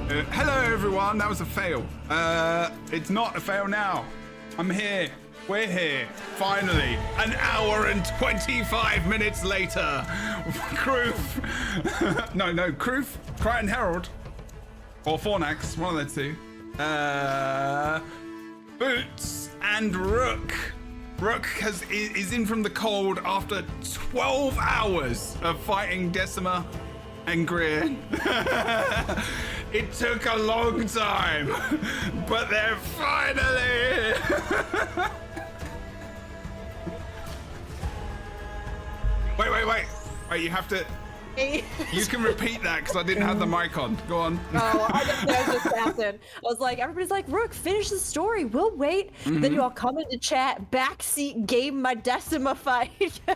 Hello, everyone. That was a fail. It's not a fail now. I'm here. We're here. Finally. An hour and 25 minutes later. Kroof. no, Kroof. Crichton Herald. Or Fornax. One of the two. Boots and Rook. Rook is in from the cold after 12 hours of fighting Decima and Greer. It took a long time, but they're finally. Wait, you have to. You can repeat that because I didn't have the mic on. Go on. Oh, I didn't know I was assassin. I was like, everybody's like, Rook, finish the story. We'll wait. Then you all come into chat, backseat game my Decima fight. No,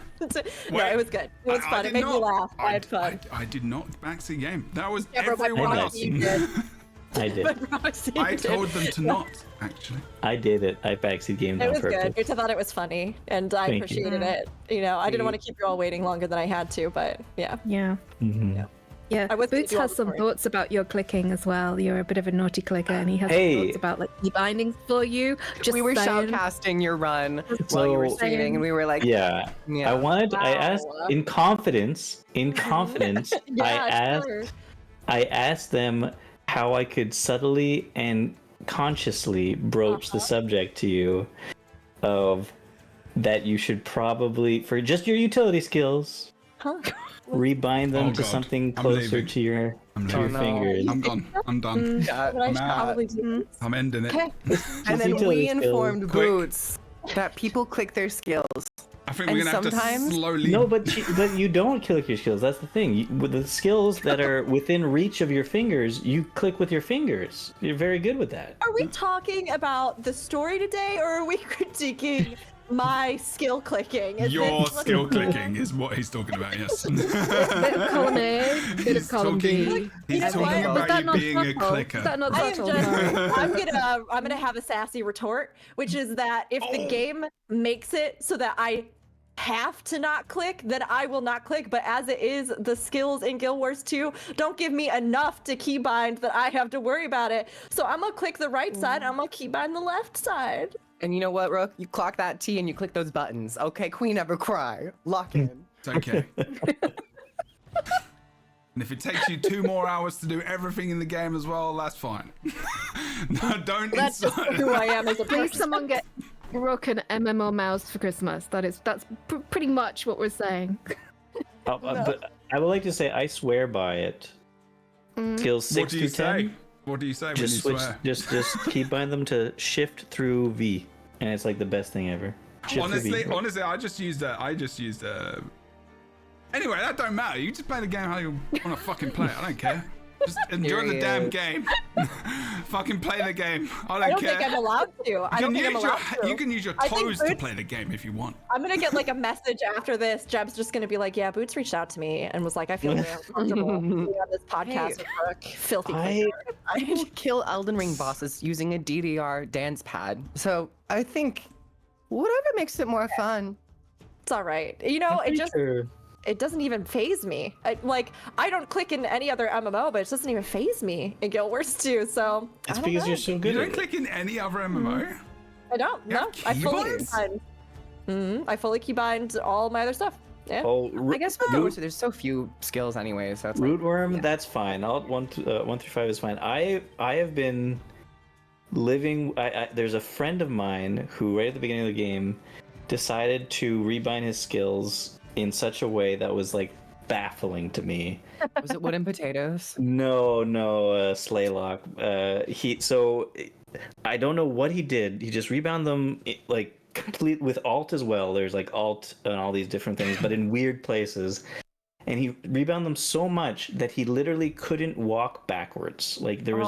it was good. It was fun. It made me laugh. I had fun. I did not backseat game. That was Yeah, everyone else. I did. I told them to not, actually. I did it. I backseat gamed on purpose. It was good. I thought it was funny, and I appreciated it. You know, I didn't want to keep you all waiting longer than I had to, but yeah. Yeah. Yeah, Boots has some thoughts about your clicking as well. You're a bit of a naughty clicker, and he has some thoughts about like key bindings for you. We were shoutcasting your run while you were streaming, and we were like, I asked in confidence, I asked them how I could subtly and consciously broach the subject to you of that you should probably, for just your utility skills, rebind them to something closer to your fingers. I'm gone. I'm done. I'm out. I'm ending it. And then we informed Boots that people click their skills. I think we're gonna have to slowly. No, but you don't click your skills. That's the thing. With the skills that are within reach of your fingers, you click with your fingers. You're very good with that. Are we talking about the story today, or are we critiquing my skill clicking? Your skill clicking is what he's talking about. Yes. Bit of column A, bit of column B. He's talking about you being a clicker. Is that not subtle? I'm gonna have a sassy retort, which is that if the game makes it so that I have to not click, then I will not click. But as it is, the skills in Guild Wars 2 don't give me enough to keybind that I have to worry about it. So I'm gonna click the right side, I'm gonna keybind the left side. And you know what, Rook? You clock that T and you click those buttons. Okay, Queen Ever Cry. Lock in. It's okay. And if it takes you 2 more hours to do everything in the game as well, that's fine. No, don't. That's just who I am as a person. Please, someone get Rook an MMO mouse for Christmas. That's pretty much what we're saying. But I would like to say I swear by it. Skills 6 through 10. What do you say Just when you switch. swear? Just keybind them to shift through V, and it's like the best thing ever. Honestly, I just used Anyway, that don't matter. You just play the game how you want to fucking play it. I don't care. Just enjoy the damn game. Fucking play the game. I don't care. think I'm allowed to. I don't think I'm allowed to. You can use your toes to play the game if you want. I'm gonna get like a message after this. Jeb's just gonna be like, "Yeah, Boots reached out to me and was like, I feel very uncomfortable being on this podcast with Rook, filthy." I would kill Elden Ring bosses using a DDR dance pad. So I think whatever makes it more fun. It's all right. You know, it doesn't even phase me. I don't click in any other MMO, but it doesn't even phase me in Guild Wars 2. So it's because you're so good. You don't click in any other MMO. I don't. No, I fully keybind. I fully keybind all my other stuff. Yeah. I guess with Guild Wars, there's so few skills anyway. So it's Rootworm, that's fine. 1 through 5 is fine. I have been living. There's a friend of mine who, right at the beginning of the game, decided to rebind his skills in such a way that was like baffling to me. Was it wooden potatoes? No, Slaylock. I don't know what he did. He just rebound them like complete with alt as well. There's like alt and all these different things, but in weird places. And he rebound them so much that he literally couldn't walk backwards. Like there was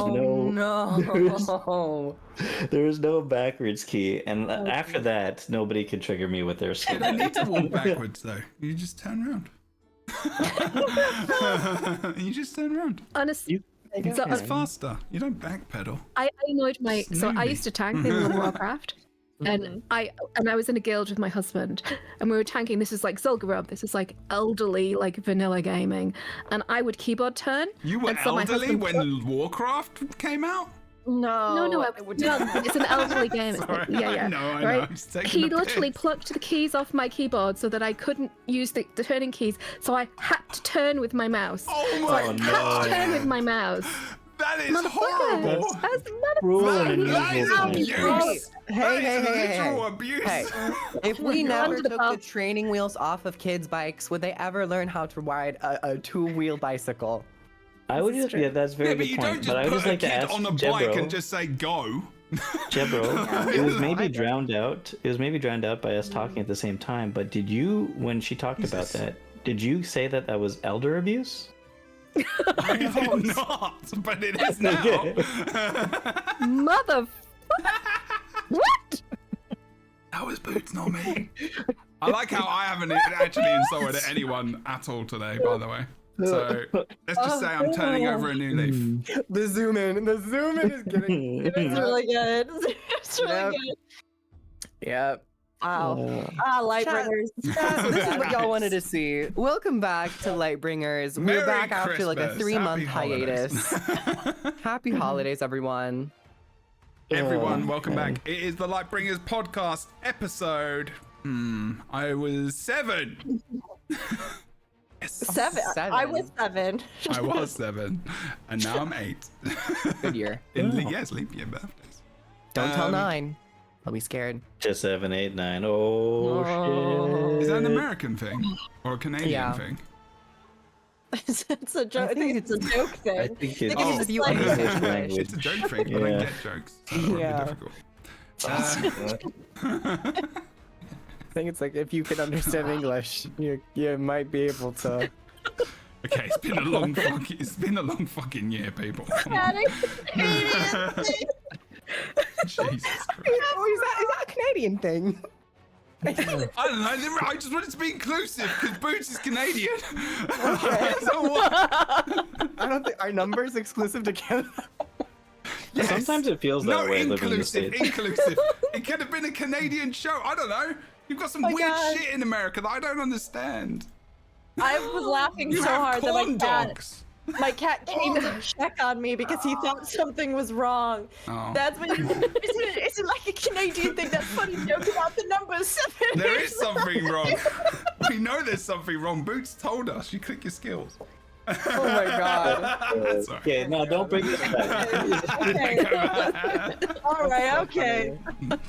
there was no backwards key. And after that, nobody could trigger me with their skill. You don't need to walk backwards though. You just turn around. You just turn around. Honestly, it's faster. You don't backpedal. I annoyed I used to tank in World of Warcraft, And I was in a guild with my husband, and we were tanking. This is like Zul'Gurub. This is like elderly, like vanilla gaming, and I would keyboard turn. You were and so my elderly husband- when Warcraft came out? No, it's an elderly game. Sorry, Yeah. I know. Right? He's taking He the literally piss. plucked the keys off my keyboard so that I couldn't use the turning keys. So I had to turn with my mouse. Oh my Had to turn with my mouse. That is horrible. That's Cruel and That is unusual. abuse. That is Hey. literal abuse. Hey, if we never Under the took bus. the training wheels off of kids' bikes, would they ever learn how to ride a two-wheel bicycle? I would just, yeah, that's a very Yeah, but good you point. don't just But I would put just a like to kid ask on a bike Jebro, and just say go. Jebro, it was maybe drowned out. It was maybe drowned out by us talking at the same time. But did you, when she talked about that, did you say that that was elder abuse? I did not, but it is now. Mother. What? That was Boots, not me. I like how I haven't actually insulted anyone at all today, by the way. So let's just say I'm turning over a new leaf. The zoom in is getting. It's really good. It's really Yep. good. Yep. Wow. Lightbringers. This is what y'all wanted to see. Welcome back to Lightbringers. We're Merry back after like a Christmas. 3-month Happy holidays. hiatus. Happy holidays, everyone. Everyone, welcome back. It is the Lightbringers podcast episode. I was 7. Yes. 7. I was 7. I was 7, and now I'm 8. Good year. Yes, leap year birthdays. Don't tell 9. I'll be scared. Just 7, 8, 9. Oh, shit. Is that an American thing or a Canadian Yeah. thing? It's a joke. I think it's a joke thing. I think it's Oh. If you Like- English understand language. It's a joke thing, but I Yeah. get jokes. So it's Yeah. difficult. I think it's like if you can understand English, you might be able to. Okay, it's been a long fucking year, people. Come on. Jesus Christ. Oh, is that a Canadian thing? I don't know. I just wanted to be inclusive because Boots is Canadian. So what? I don't think our number is exclusive to Canada. Yes. Sometimes it feels that No, way living in the inclusive. States. Inclusive. It could have been a Canadian show. I don't know. You've got some weird God. shit in America that I don't understand. I was laughing You so have hard that corn dogs. my cat came to check on me because he thought something was wrong. Oh. That's when is it like a Canadian thing? That funny joke about the number 7. There is something wrong. We know there's something wrong. Boots told us. You click your skills. Oh my god. Sorry. Okay, no, don't bring this back. Okay. All right. Okay.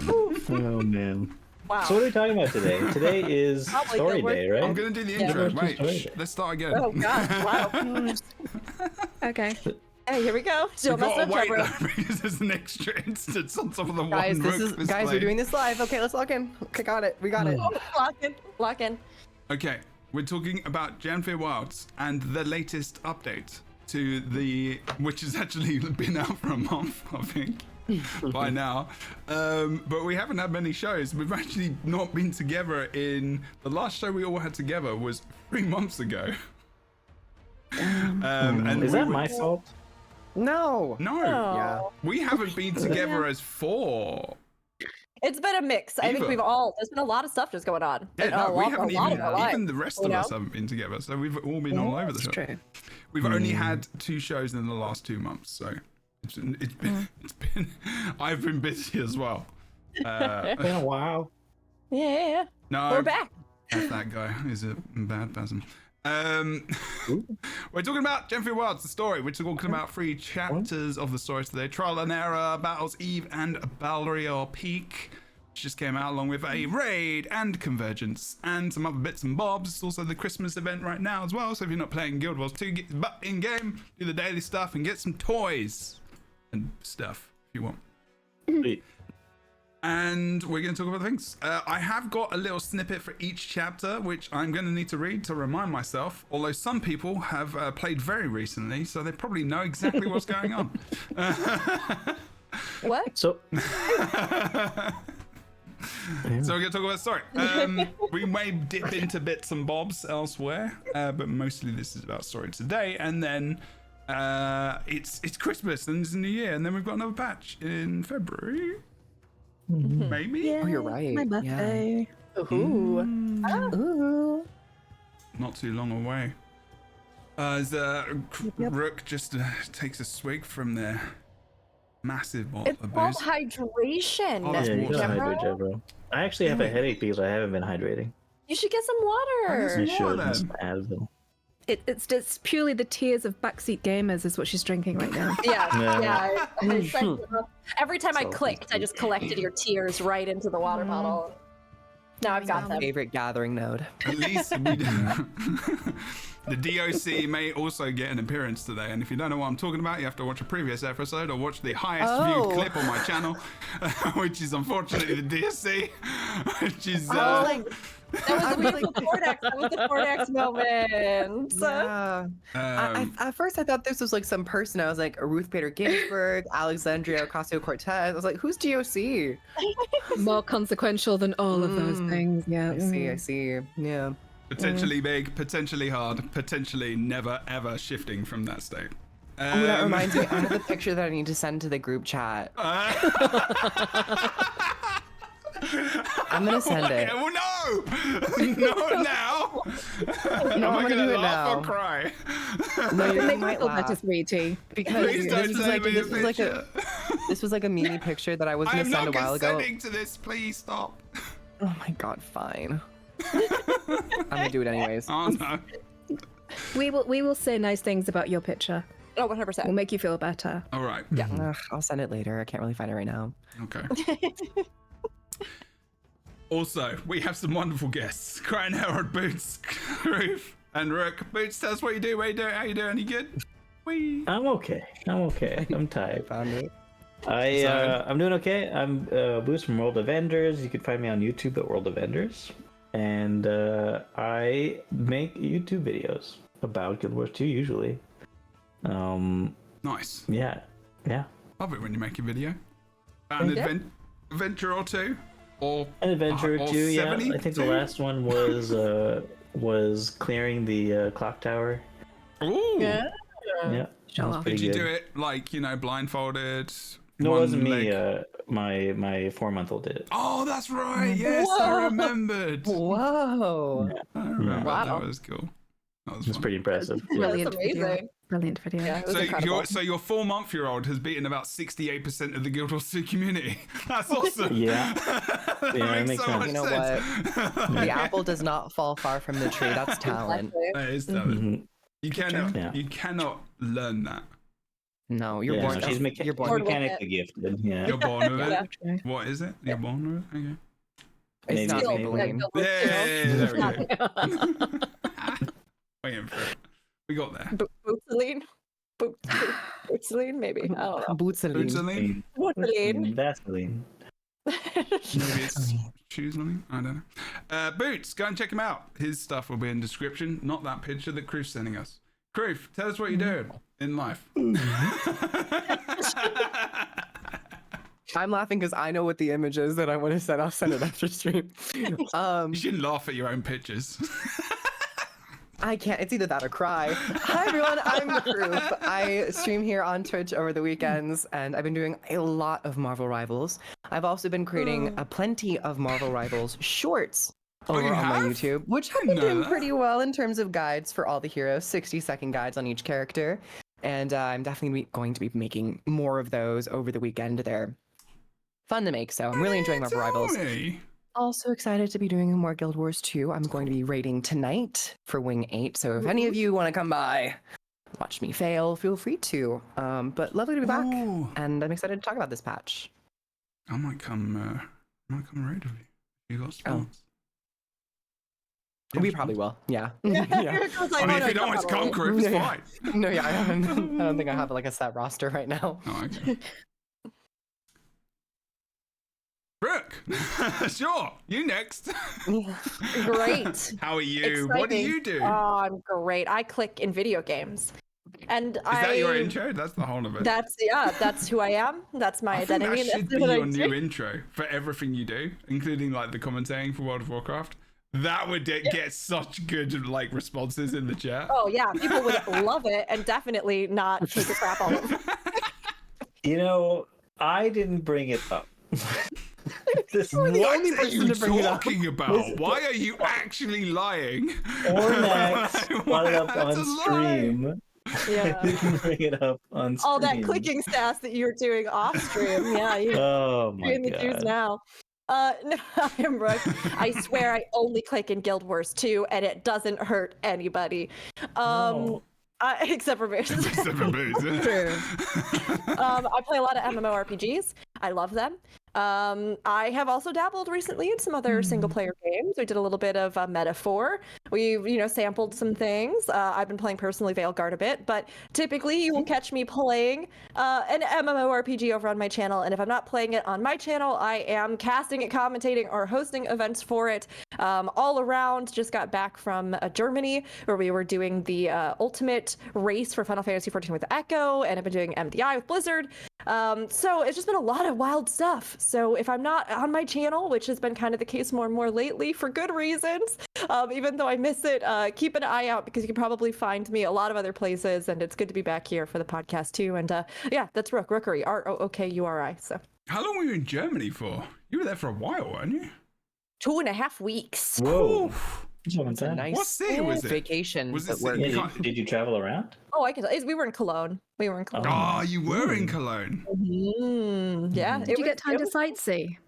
Oh, man. Wow. So what are we talking about today? Today is Probably story the worst day, right? I'm gonna do the Yeah. intro. Yeah. Wait, Story shh, day. let's start again. Oh God! Wow. Okay. Hey, here we go. We've Don't mess got up, to wait Trevor. because there's an extra instance on top of the Guys, one rook guys, display. we're doing this live. Okay, let's lock in. Okay, got it. We got it. Lock in. Lock in. Okay, we're talking about Janfear Wilds and the latest update to the, which has actually been out for a month, I think, by now. But we haven't had many shows. We've actually not been together the last show we all had together was 3 months ago. And Is we that were- my fault? No. No. Yeah. We haven't been together as 4. It's been a mix. I think Either. there's been a lot of stuff just going on. Yeah, in no, a we lot haven't of our lives, even the rest you of know? us haven't been together. So we've all been all over the That's shop. true. We've only had 2 shows in the last 2 months, so it's been I've been busy as well. Yeah, wow. Yeah. No, We're back. F that guy. He's a bad person. We're talking about Janfear Wilds, the story. We're talking about 3 chapters of the story today: Trial and Error, Battles Eve, and Balrior Peak, which just came out, along with a raid and Convergence and some other bits and bobs. It's also the Christmas event right now as well. So if you're not playing Guild Wars 2, get butt in game, do the daily stuff, and get some toys and stuff if you want. Sweet. And we're going to talk about things. I have got a little snippet for each chapter, which I'm going to need to read to remind myself. Although some people have played very recently, so they probably know exactly what's going on. What? So, So we're going to talk about the story. We may dip into bits and bobs elsewhere, but mostly this is about story today. And then it's Christmas and it's New Year, and then we've got another patch in February. Maybe? Oh, you're right. My Yeah. birthday. Ooh. Ooh. Not too long away. As Rook just takes a swig from their massive bottle It's of called booze. hydration. Oh, that's Yeah, you water. gotta Remember? hydrate, Jebro. I actually have a headache because I haven't been hydrating. You should get some water. Some I should water, and some Advil. It's purely the tears of backseat gamers is what she's drinking right now. Yeah, Yeah. Every time I So clicked, I just collected your tears right into the water bottle. Now I've got them. Favorite gathering node. At least we do. The DOC may also get an appearance today, and if you don't know what I'm talking about, you have to watch a previous episode or watch the highest viewed clip on my channel, which is unfortunately the DSC, which is. I was like, that was the Fordex. That was the Fordex moment. Yeah. At first, I thought this was like some person. I was like, Ruth Bader Ginsburg, Alexandria Ocasio Cortez. I was like, who's DOC? More consequential than all of those things. Yeah. I see. Yeah. Potentially big, potentially hard, potentially never ever shifting from that state. Oh, that reminds me. I have a picture that I need to send to the group chat. I'm gonna send it. Well, no! Not now! No, I'm gonna do it laugh now. or cry? No, you Make me might feel better, laugh sweetie. because Please don't send me a picture. this was like a mini picture that I was gonna I'm send not a while ago. consenting to this, please stop. Oh my god, fine. I'm gonna do it anyways. Oh no. We will say nice things about your picture. Oh, 100%. We'll make you feel better. All right. Ugh, I'll send it later. I can't really find it right now. Okay. Also, we have some wonderful guests. Crying Herald, Boots, Roof, and Rook. Boots, tell us what you do, where you doing, how you doing, you good? Wee. I'm okay. I'm tired. Found it. I'm doing okay. I'm Boost from World of Enders. You can find me on YouTube at World of Enders. And I make YouTube videos about Guild Wars 2 usually. Nice. Yeah. Love it when you make a video. An adventure or two? Or An adventure or two, yeah. 70? I think the last one was clearing the clock tower. Ooh. Yeah. Yeah. That was Did pretty you good. do it like, blindfolded? No, it one wasn't me. leg? My 4-month-old did it. Oh, that's right. Yes, I remembered. Whoa. I remember. Wow. That was cool. That was It's fun. pretty impressive. That's Brilliant video. amazing. Brilliant video. Yeah, it was So incredible. your 4-month-old has beaten about 68% of the Guild Wars 2 community. That's awesome. Yeah. That Yeah, it makes makes so sense. much You know sense. what? The apple does not fall far from the tree. That's talent. That is talent. Mhm. You Yeah. cannot learn that. No, you're Yeah, born. no, she's you're born. Born with mechanically gifted. Yeah. You're born with Yeah. it. Okay. What is it? You're born with it? Okay. It's not Maybe. Maybelline. Yeah, there we go. Waiting for it. We got there. Bootsaline? Bootsaline, maybe. I don't know. Bootsaline. Bootsaline? Bootsaline. Vaseline. Maybe it's Shoesaline? I don't know. Boots, go and check him out. His stuff will be in description, not that picture that Kruf's sending us. Kruf, tell us what you're doing in life. I'm laughing because I know what the image is that I want to send. I'll send it after stream. You shouldn't laugh at your own pictures. I can't. It's either that or cry. Hi everyone, I'm Proof. I stream here on Twitch over the weekends, and I've been doing a lot of Marvel Rivals. I've also been creating a plenty of Marvel Rivals shorts over you on my have? YouTube, which have Didn't been know doing that. pretty well in terms of guides for all the heroes, 60-second guides on each character. And I'm definitely going to be making more of those over the weekend. They're fun to make, so I'm really enjoying Marvel Rivals. Tony. Also excited to be doing more Guild Wars 2. I'm going to be raiding tonight for Wing 8, so if any of you want to come by, watch me fail, feel free to. But lovely to be back, Ooh. and I'm excited to talk about this patch. I might come raid with you. You got spawns. We probably will, yeah. Yeah. Yeah. I mean, if you don't want to come, Kruf, it's Yeah. fine. No, yeah, I don't think I have like a set roster right now. Oh, okay. Brooke, sure, you next. Great. How are you? What do Exciting. you do? Oh, I'm great. I click in video games. And Is that your intro? That's the whole of it. That's who I am. That's my I think identity. that should That's be what I your do. new intro for everything you do, including like the commentating for World of Warcraft. That would get such good like responses in the chat. Oh yeah, people would love it and definitely not take a crap on it. You know, I didn't bring it up. This You're the What only are person you to bring it up. talking about? Why are you actually lying? Ornax brought it up That's on a lie. stream. Yeah. You can bring it up on stream. All that clicking stats that you were doing off stream. Yeah, you Oh my in the juice god. now. No, I am Brooke. I swear I only click in Guild Wars 2 and it doesn't hurt anybody. No. Except for Boots. Except for Boots. I play a lot of MMORPGs. I love them. I have also dabbled recently in some other single player games. We did a little bit of Metaphor. We, sampled some things. I've been playing personally Veilguard a bit, but typically you will catch me playing an MMORPG over on my channel. And if I'm not playing it on my channel, I am casting it, commentating, or hosting events for it all around. Just got back from Germany, where we were doing the ultimate race for Final Fantasy XIV with Echo, and I've been doing MDI with Blizzard. So it's just been a lot of wild stuff. So if I'm not on my channel, which has been kind of the case more and more lately for good reasons, even though I miss it, keep an eye out because you can probably find me a lot of other places, and it's good to be back here for the podcast too. And yeah, that's Rook, Rookery, ROOKURI. So How long were you in Germany for? You were there for a while, weren't you? 2.5 weeks. Whoa. It's a nice What city was it? vacation Was at it work. city? Yeah, did you travel around? Oh, I can. We were in Cologne. We were in Cologne. Oh, you were in Cologne. Yeah. Did you get time to sightsee?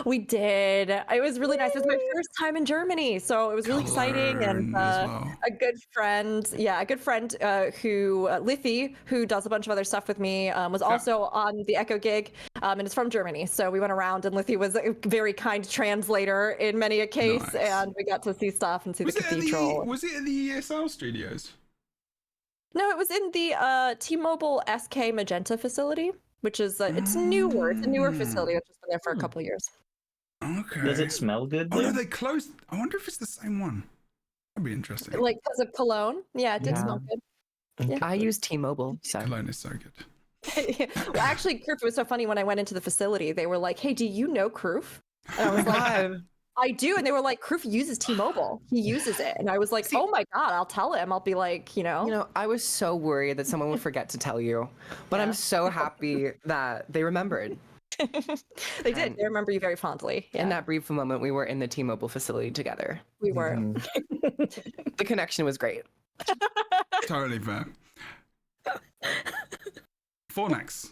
We did. It was really nice. It was my first time in Germany, so it was really exciting. And Cologne as well. a good friend, who Liffy, who does a bunch of other stuff with me, was also on the Echo gig, and is from Germany. So we went around, and Liffy was a very kind translator in many a case, Nice. and we got to see stuff and see the cathedral. Was it at the ESL studios? No, it was in the T-Mobile SK Magenta facility, which is it's newer. It's a newer facility. It's just been there for a couple of years. Okay. Does it smell good Oh there? no, they closed. I wonder if it's the same one. That'd be interesting. Like because of Cologne. Yeah, it did Yeah. smell good. Yeah. I use T-Mobile, so Cologne is so good. Well, actually, Kroof, it was so funny when I went into the facility. They were like, "Hey, do you know Kroof?" And I was like, "I do." And they were like, "Kroof uses T-Mobile. He uses it." And I was like, "Oh my god, I'll tell him." I'll be like, I was so worried that someone would forget to tell you, but I'm so happy that they remembered. They did. They remember you very fondly. Yeah, In that brief moment, we were in the T-Mobile facility together. we were. The connection was great. Totally fair. Fornax,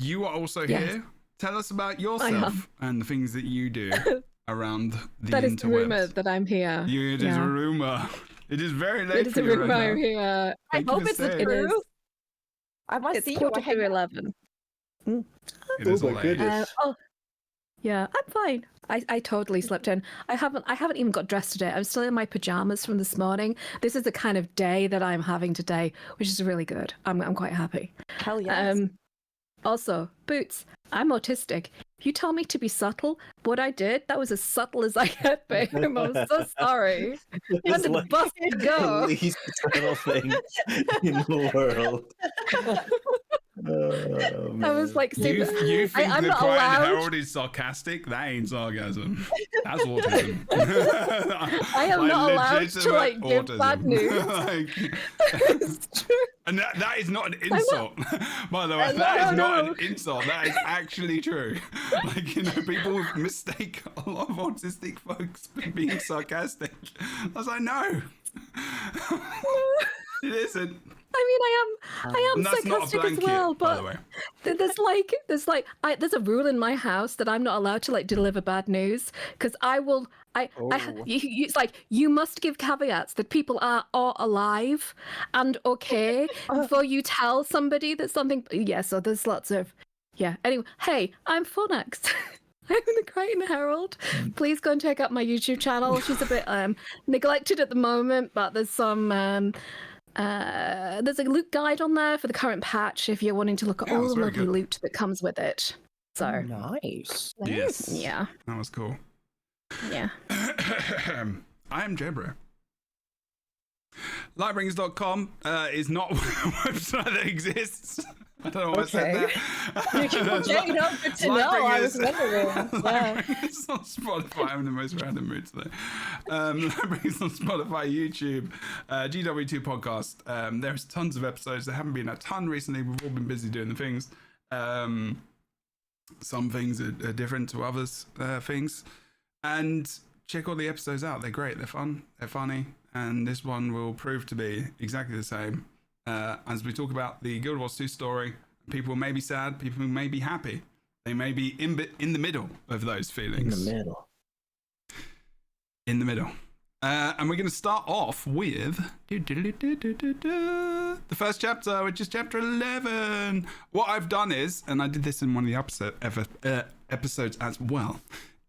you are also here. Tell us about yourself and the things that you do around the That is interwebs. the rumor that I'm here. It is a rumor. It is very late It is for a you right rumor I'm now. here. I Thank you hope for it's the saying It truth. is. I want to It's see you. quarter I hang to out. 11. It is Oh all my late. goodness. Yeah, I'm fine. I totally slept in. I haven't even got dressed today. I'm still in my pajamas from this morning. This is the kind of day that I'm having today, which is really good. I'm quite happy. Hell yes. Also, Boots, I'm autistic. If you tell me to be subtle, what I did, that was as subtle as I get, babe. I'm so sorry. When did the bus The go? least subtle thing in the world. Oh, I was man. like, You think I'm the not Quiet allowed. Herald is sarcastic? That ain't sarcasm. That's autism. I am not allowed to, like, give bad news. And that is not an insult, by the way. That is not an insult. That is actually true. Like, people mistake a lot of autistic folks for being sarcastic. I was like, no. It isn't. I am And that's not a sarcastic as blanket, well, by the but way. there's a rule in my house that I'm not allowed to like deliver bad news because it's like you must give caveats that people are alive and okay before you tell somebody that something. Yeah, so there's lots of Anyway, hey, I'm Fornax. I'm in the Crichton Herald. Please go and check out my YouTube channel. She's a bit neglected at the moment, but there's some. There's a loot guide on there for the current patch if you're wanting to look at Yeah, all it's the very lovely good. loot that comes with it. So Nice. Yes. yeah, That was cool. yeah. I am Jebra. Lightbringers.com is not a website that exists. I don't know what I said there. Good to know. I was wondering. Yeah. Lightbringers on Spotify. I'm in the most random mood today. Lightbringers on Spotify, YouTube, GW2 podcast. There's tons of episodes. There haven't been a ton recently. We've all been busy doing the things. Some things are different to others things. And check all the episodes out. They're great. They're fun. They're funny. And this one will prove to be exactly the same. As we talk about the Guild Wars 2 story, people may be sad, people may be happy. They may be in the middle of those feelings. In the middle. In the middle. And we're going to start off with the first chapter, which is chapter 11. What I've done is, and I did this in one of the episodes as well,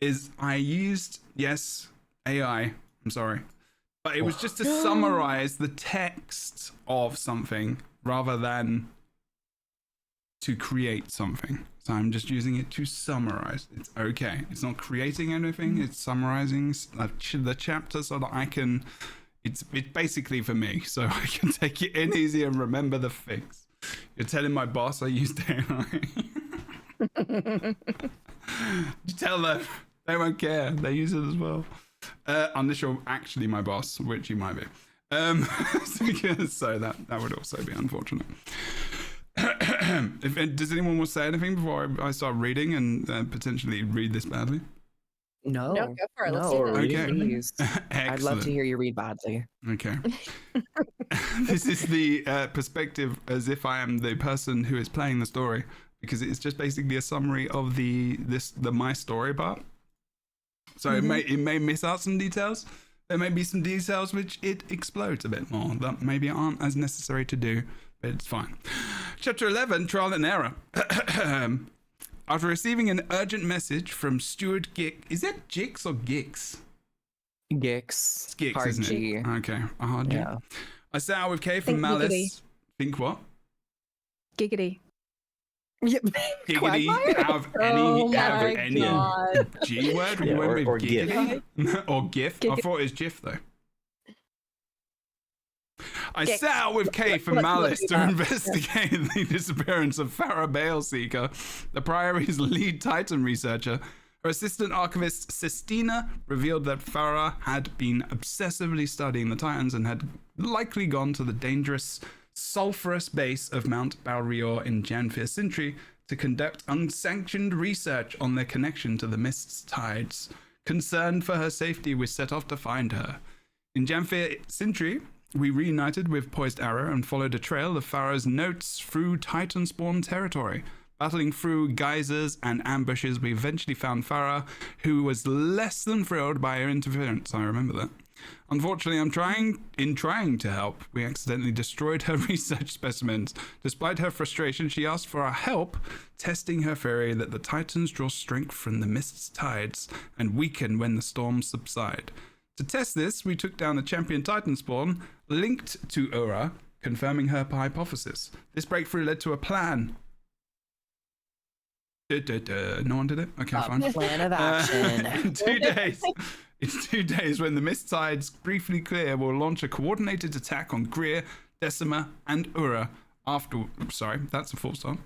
is I used, yes, AI, I'm sorry, but it was just to summarize the text of something rather than to create something. So I'm just using it to summarize. It's okay. It's not creating anything. It's summarizing the chapter so that I can. It's basically for me, so I can take it in easy and remember the things. You're telling my boss I used AI. You tell them. They won't care. They use it as well. Unless you're actually my boss, which you might be. So that would also be unfortunate. Does anyone want to say anything before I start reading and potentially read this badly? No, No, go for it. Let's do no, this. Okay. please. Excellent. I'd love to hear you read badly. Okay. This is the perspective as if I am the person who is playing the story, because it's just basically a summary of the my story part. So it may miss out some details. There may be some details which it explodes a bit more that maybe aren't as necessary to do, but it's fine. Chapter 11, Trial and Error. After receiving an urgent message from Steward Gix, is that Gix or Gix? Gix. It's Gix, Hard isn't G. it? Okay, a hard G. Yeah. I set out with Kay from Think Malice. giggity. Think what? Giggity. Yep. Giggity out of any God. G word? Yeah, You went with or GIF. giggity? Or GIF? I thought it was GIF though. I Gix. set out with Kay from Let's Malice do to that. investigate the disappearance of Farah Baleseeker, the Priory's lead Titan researcher. Her assistant archivist, Sistina, revealed that Farah had been obsessively studying the Titans and had likely gone to the dangerous, sulfurous base of Mount Balrior in Janfir Sintry to conduct unsanctioned research on their connection to the Mist's tides. Concerned for her safety, we set off to find her. In Janfir Sintry, we reunited with Poised Arrow and followed a trail of Farah's notes through Titan spawn territory. Battling through geysers and ambushes, we eventually found Farah, who was less than thrilled by her interference. I remember that. Unfortunately, in trying to help, we accidentally destroyed her research specimens. Despite her frustration, she asked for our help, testing her theory that the Titans draw strength from the Mist's tides and weaken when the storms subside. To test this, we took down a champion Titan spawn linked to Ura, confirming her hypothesis. This breakthrough led to a plan. No one did it? Okay, fine. Plan of action. In 2 days, when the mist tides briefly clear, we'll launch a coordinated attack on Greer, Decima, and Ura. Sorry, that's a full stop.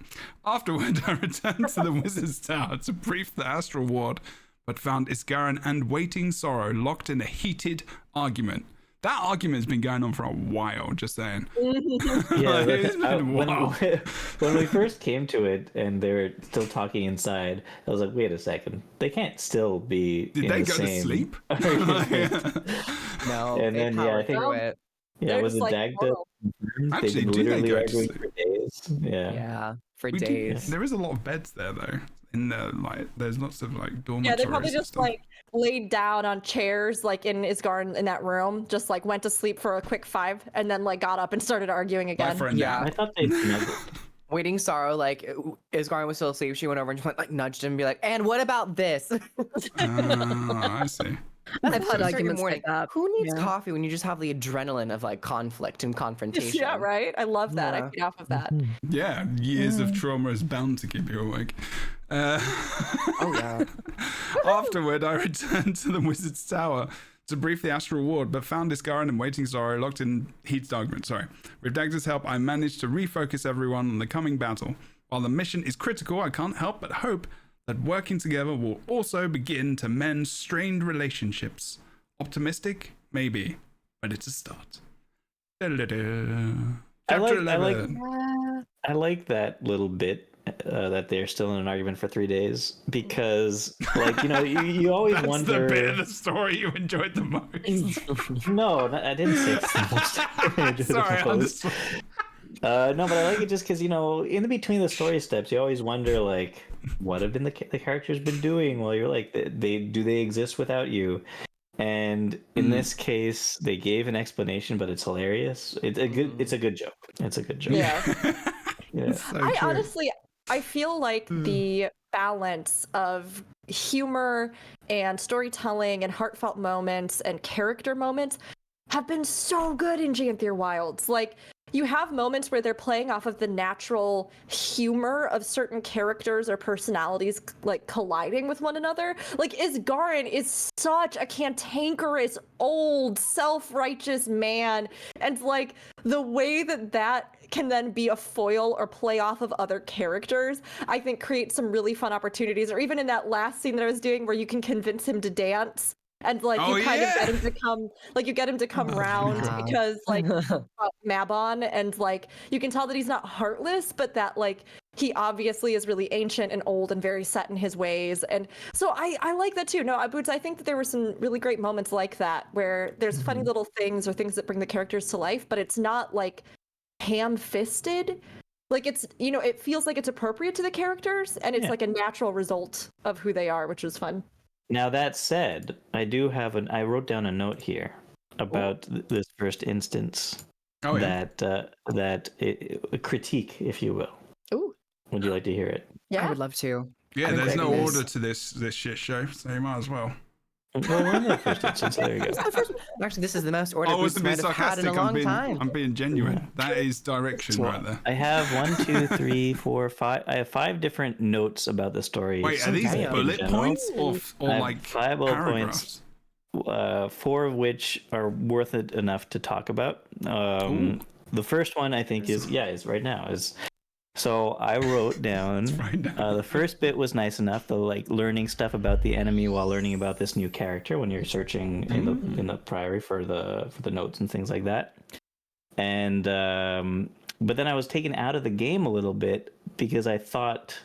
Afterward, I returned to the Wizard's Tower to brief the Astral Ward, but found Isgaran and Waiting Sorrow locked in a heated argument. That argument's been going on for a while, just saying. Yeah, It's been a while. when we first came to it and they were still talking inside, I was like, wait a second, they can't still be Did in they the go to same sleep? No, And they then, yeah, I powered think- through it. Yeah, They're was just it like Dagda? mortal. Actually, They've do they literally go to arguing sleep? for days. Yeah. Yeah, for We do- days. there is a lot of beds there, though. In the there's lots of dormitories. Yeah, they probably and just stuff. laid down on chairs in Isgarn in that room, just went to sleep for a quick 5 and then got up and started arguing Like again. for a Yeah. I nap. thought they snuggled. Waiting Sorrow, Isgarn was still asleep. She went over and just nudged him and be like, and what about this? I see. I've had 2:30 arguments morning. like that. Who needs Yeah. coffee when you just have the adrenaline of conflict and confrontation? Yeah, right. I love that. I Yeah. feed off of that. Yeah, years of trauma is bound to keep you awake. Oh yeah. Afterward, I returned to the Wizard's Tower to brief the Astral Ward, but found Isgaran and Waiting Sorrow locked in heated argument. Sorry. With Dagda's help, I managed to refocus everyone on the coming battle. While the mission is critical, I can't help but hope that working together will also begin to mend strained relationships. Optimistic? Maybe, but it's a start. Chapter 11. I like that little bit that they're still in an argument for 3 days because, like, you always That's wonder. the bit of the story you enjoyed the most. No, I didn't say it's the most. I enjoyed Sorry, the I'm most. just... No, but I like it just because in the between the story steps, you always wonder like, what have been the characters been doing while you're like, do they exist without you? And in this case, they gave an explanation, but it's hilarious. It's a good joke. It's a good joke. Yeah. Yeah. So I true. honestly, I feel like the balance of humor and storytelling and heartfelt moments and character moments have been so good in Janthir Wilds. Like, you have moments where they're playing off of the natural humor of certain characters or personalities like colliding with one another. Like, Isgarin is such a cantankerous, old, self-righteous man, and like the way that can then be a foil or play off of other characters, I think creates some really fun opportunities. Or even in that last scene that I was doing where you can convince him to dance. And like you kind of get him to come, like you get him to come round because like Mabon, and like you can tell that he's not heartless, but that like he obviously is really ancient and old and very set in his ways. And so I like that too. No, Boots, I think that there were some really great moments like that where there's funny little things or things that bring the characters to life, but it's not like ham-fisted. Like it's, it feels like it's appropriate to the characters, and it's like a natural result of who they are, which was fun. Now that said, I wrote down a note here about this first instance. A critique, if you will. Ooh. Would you like to hear it? Yeah, I would love to. Yeah, there's no order to this shit show, so you might as well. Well, we're in the first instance, so there you go. Actually, this is the most order I was Boots a bit might have had in a sarcastic. long time. I'm being genuine. Yeah. That is direction right there. I have 1, 2, 3, 4, 5. I have 5 different notes about the story. Wait, are these in bullet general. points or I have like 5 bullet paragraphs? points, 4 of which are worth it enough to talk about. The first one I think is right now. So I wrote down the first bit was nice enough, the like learning stuff about the enemy while learning about this new character when you're searching in the Priory for the notes and things like that. And but then I was taken out of the game a little bit because I thought,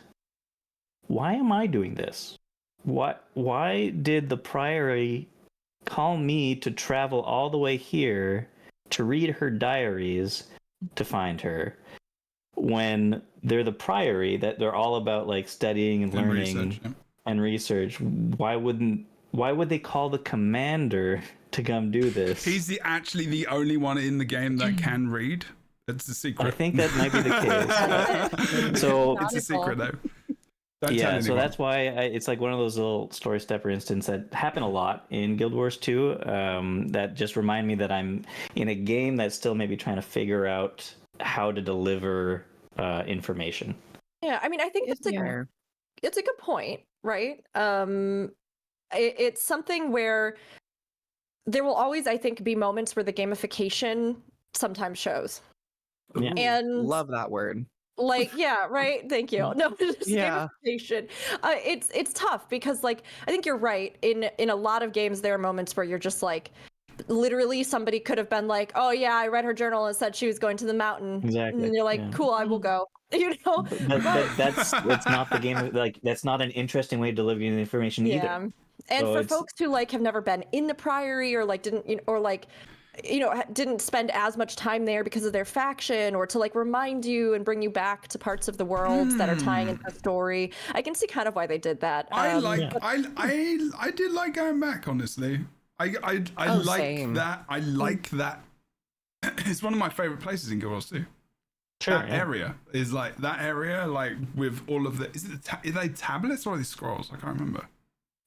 why am I doing this? Why did the Priory call me to travel all the way here to read her diaries to find her? When they're the Priory, that they're all about like studying and learning and research, why would they call the commander to come do this? He's actually the only one in the game that can read. It's a secret. I think that might be the case. So it's a secret though. So that's why it's like one of those little story stepper instances that happen a lot in Guild Wars 2. That just remind me that I'm in a game that's still maybe trying to figure out how to deliver information. Yeah, I mean, I think it's a good point, right? It's something where there will always, I think, be moments where the gamification sometimes shows. Yeah. And love that word. Like, yeah, right. Thank you. No, just Yeah. gamification. It's tough because, like, I think you're right. In a lot of games, there are moments where you're just like, literally, somebody could have been like, "Oh yeah, I read her journal and said she was going to the mountain." Exactly. And you're like, "Cool, I will go." But that's not the game. Like that's not an interesting way of delivering the information either. Yeah. And So for it's- folks who like have never been in the Priory or like didn't didn't spend as much time there because of their faction, or to like remind you and bring you back to parts of the world that are tying into the story, I can see kind of why they did that. I did like going back, honestly. I like same. that. I like that. It's one of my favorite places in Guild Wars 2. Sure, That area is like with all of the. Are they tablets or are they scrolls? I can't remember.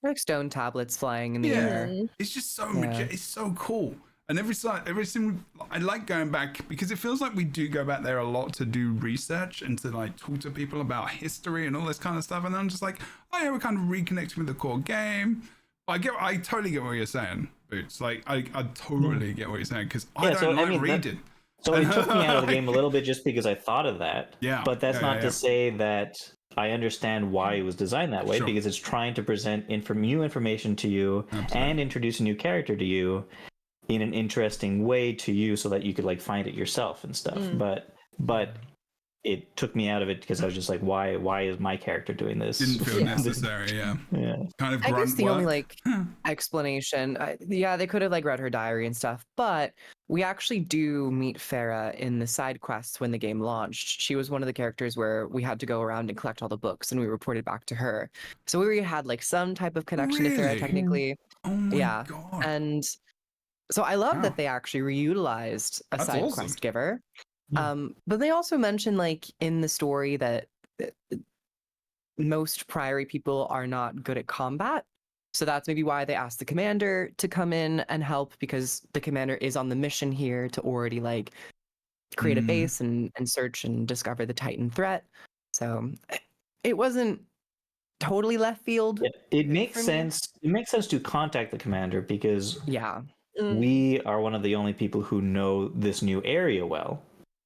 Like stone tablets flying in the air. It's just so it's so cool. And every single, I like going back because it feels like we do go back there a lot to do research and to like talk to people about history and all this kind of stuff. And then I'm just like, oh yeah, we're kind of reconnecting with the core game. I totally get what you're saying, Boots. Like I totally get what you're saying because I don't like reading. So it took me out of the game a little bit just because I thought of that. Yeah. But that's not to say that I understand why it was designed that way, because it's trying to present new information to you and introduce a new character to you in an interesting way to you so that you could like find it yourself and stuff. But it took me out of it because I was just like, why is my character doing this? Didn't feel necessary. Yeah. Kind of. I guess grunt the only work. explanation, they could have read her diary and stuff, but we actually do meet Farah in the side quests when the game launched. She was one of the characters where we had to go around and collect all the books, and we reported back to her. So we had some type of connection to Farah Really? technically. Oh my Yeah, god. and so I love Wow. that they actually reutilized a That's side awesome. quest giver. Yeah. But they also mentioned in the story that most Priory people are not good at combat. So that's maybe why they asked the commander to come in and help, because the commander is on the mission here to already create a base and search and discover the Titan threat. So it wasn't totally left field. It makes for me. sense. It makes sense to contact the commander because Yeah. we are one of the only people who know this new area well.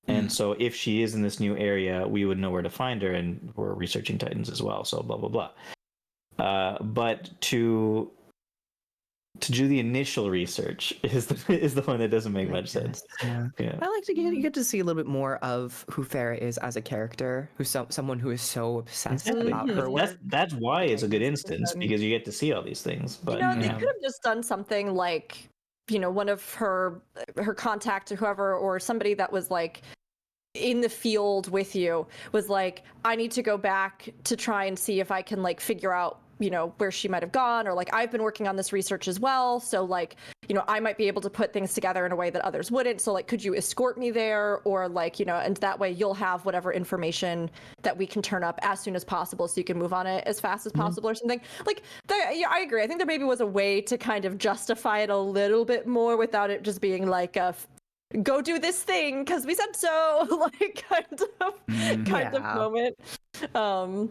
And so if she is in this new area, we would know where to find her, and we're researching Titans as well, so blah, blah, blah. But to do the initial research is the one that doesn't make much sense. Yeah. Yeah. I like to get to see a little bit more of who Farah is as a character, who's someone who is so obsessed Exactly. about her work. That's why it's a good instance, because you get to see all these things. But They could have just done something like, one of her contact or whoever, or somebody that was in the field with you was like, I need to go back to try and see if I can figure out where she might have gone, or I've been working on this research as well, so I might be able to put things together in a way that others wouldn't, so could you escort me there, or and that way you'll have whatever information that we can turn up as soon as possible so you can move on it as fast as possible or something I agree. I think there maybe was a way to kind of justify it a little bit more without it just being a go do this thing because we said so, kind of moment.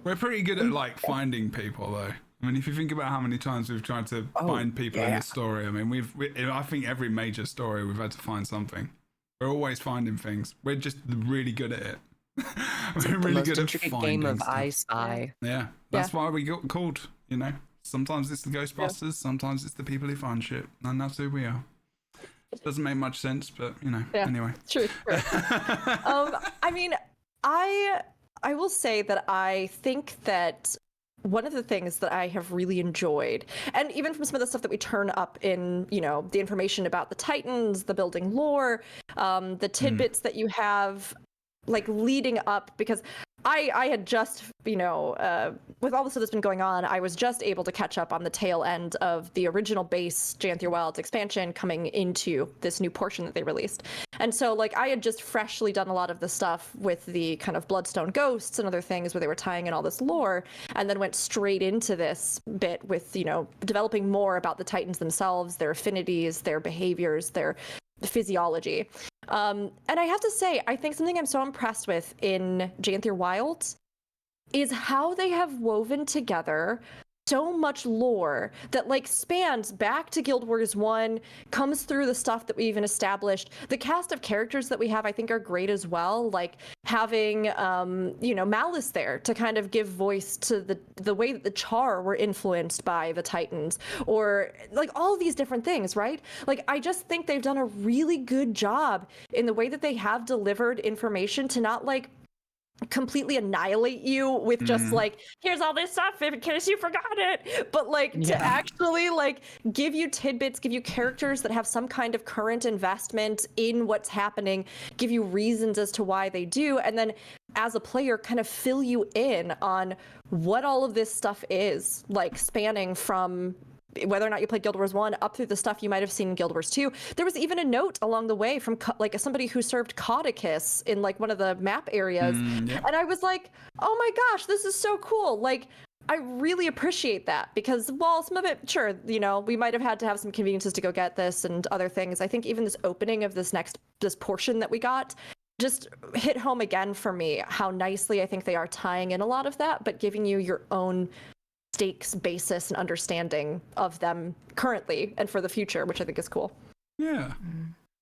We're pretty good at finding people, though. I mean, if you think about how many times we've tried to find people in this story, I mean, I think every major story we've had to find something. We're always finding things. We're just really good at it. We're really good at finding game of stuff. I Spy. Yeah, that's why we got called. Sometimes it's the Ghostbusters, sometimes it's the people who find shit, and that's who we are. Doesn't make much sense, but anyway. True. I mean, I will say that I think that one of the things that I have really enjoyed, and even from some of the stuff that we turn up in, the information about the Titans, the building lore, the tidbits that you have leading up, because I had just, with all the stuff that's been going on, I was just able to catch up on the tail end of the original base Janthier Wilds expansion coming into this new portion that they released. And so I had just freshly done a lot of the stuff with the kind of Bloodstone ghosts and other things where they were tying in all this lore, and then went straight into this bit with, developing more about the Titans themselves, their affinities, their behaviors, their physiology. And I have to say, I think something I'm so impressed with in Janthier Wilds is how they have woven together so much lore that spans back to Guild Wars 1, comes through the stuff that we even established. The cast of characters that we have, I think, are great as well. Having, Malice there to kind of give voice to the way that the Char were influenced by the Titans, or all of these different things, right? I just think they've done a really good job in the way that they have delivered information to not completely annihilate you with just here's all this stuff in case you forgot it, but to actually give you tidbits, give you characters that have some kind of current investment in what's happening, give you reasons as to why they do, and then as a player kind of fill you in on what all of this stuff is, spanning from whether or not you played Guild Wars 1 up through the stuff you might have seen in Guild Wars 2. There was even a note along the way from somebody who served Caudicus in one of the map areas. And I was like, oh my gosh, this is so cool. I really appreciate that, because while some of it, sure, we might have had to have some conveniences to go get this and other things, I think even this opening of this portion that we got just hit home again for me, how nicely I think they are tying in a lot of that, but giving you your own stakes, basis, and understanding of them currently and for the future, which I think is cool. Yeah.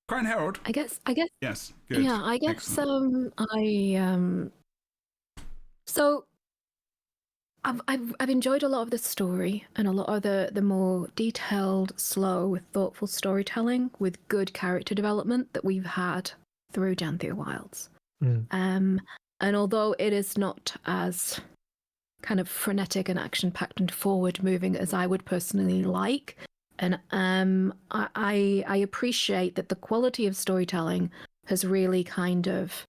Crown Herald. I guess. Yes. Good. Yeah, I guess. Excellent. So I've enjoyed a lot of the story and a lot of the more detailed, slow, thoughtful storytelling with good character development that we've had through Janthier Wilds. And although it is not as kind of frenetic and action-packed and forward-moving as I would personally like, and I appreciate that the quality of storytelling has really kind of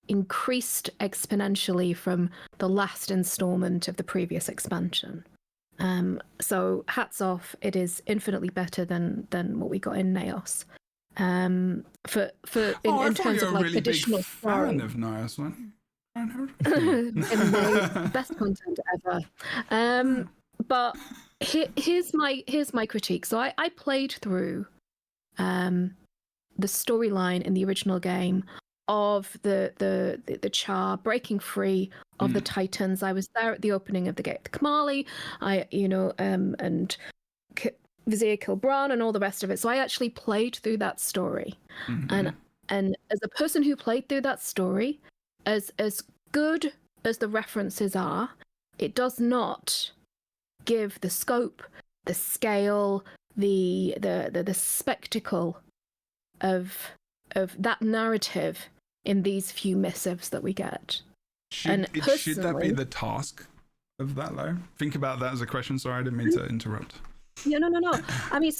increased exponentially from the last installment of the previous expansion. So hats off, it is infinitely better than what we got in Naos. In terms of like really additional big story. fan of Naos, one. The best content ever. But here's my critique. So I played through the storyline in the original game of the Char breaking free of the Titans. I was there at the opening of the Gate of Kamali. And Vizier Kilbran and all the rest of it. So I actually played through that story, and as a person who played through that story, as good as the references are, it does not give the scope, the scale, the spectacle of that narrative in these few missives that we get. Should that be the task of that, though? Think about that as a question. Sorry, I didn't mean to interrupt. Yeah, no. I mean,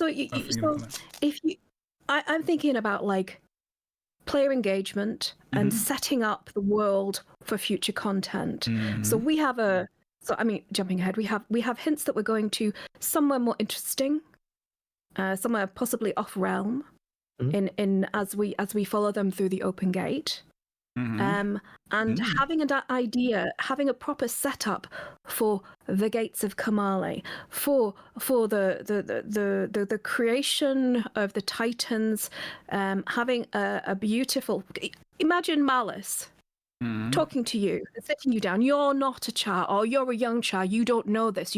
I'm thinking about like player engagement and setting up the world for future content. So we have jumping ahead, we have hints that we're going to somewhere more interesting, somewhere possibly off realm, in as we follow them through the open gate. Having an idea, having a proper setup for the gates of Kamali, for the creation of the Titans, having a beautiful. Imagine Malice talking to you and sitting you down. You're not a Char, or you're a young Char. You don't know this.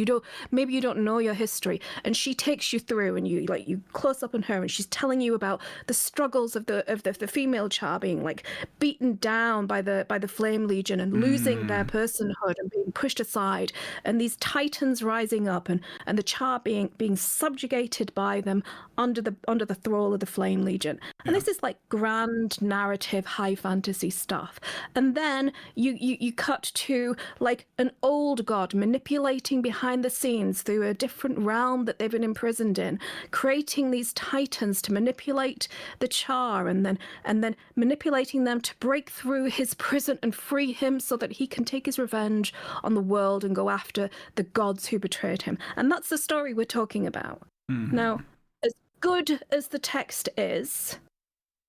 Maybe you don't know your history. And she takes you through, and you close up on her, and she's telling you about the struggles of the female Char being like beaten down by the Flame Legion and losing their personhood and being pushed aside, and these Titans rising up, and the Char being subjugated by them under the thrall of the Flame Legion. And this is like grand narrative, high fantasy stuff. And then you cut to like an old god manipulating behind the scenes through a different realm that they've been imprisoned in, creating these Titans to manipulate the Char, and then manipulating them to break through his prison and free him so that he can take his revenge on the world and go after the gods who betrayed him. And that's the story we're talking about. Now, as good as the text is,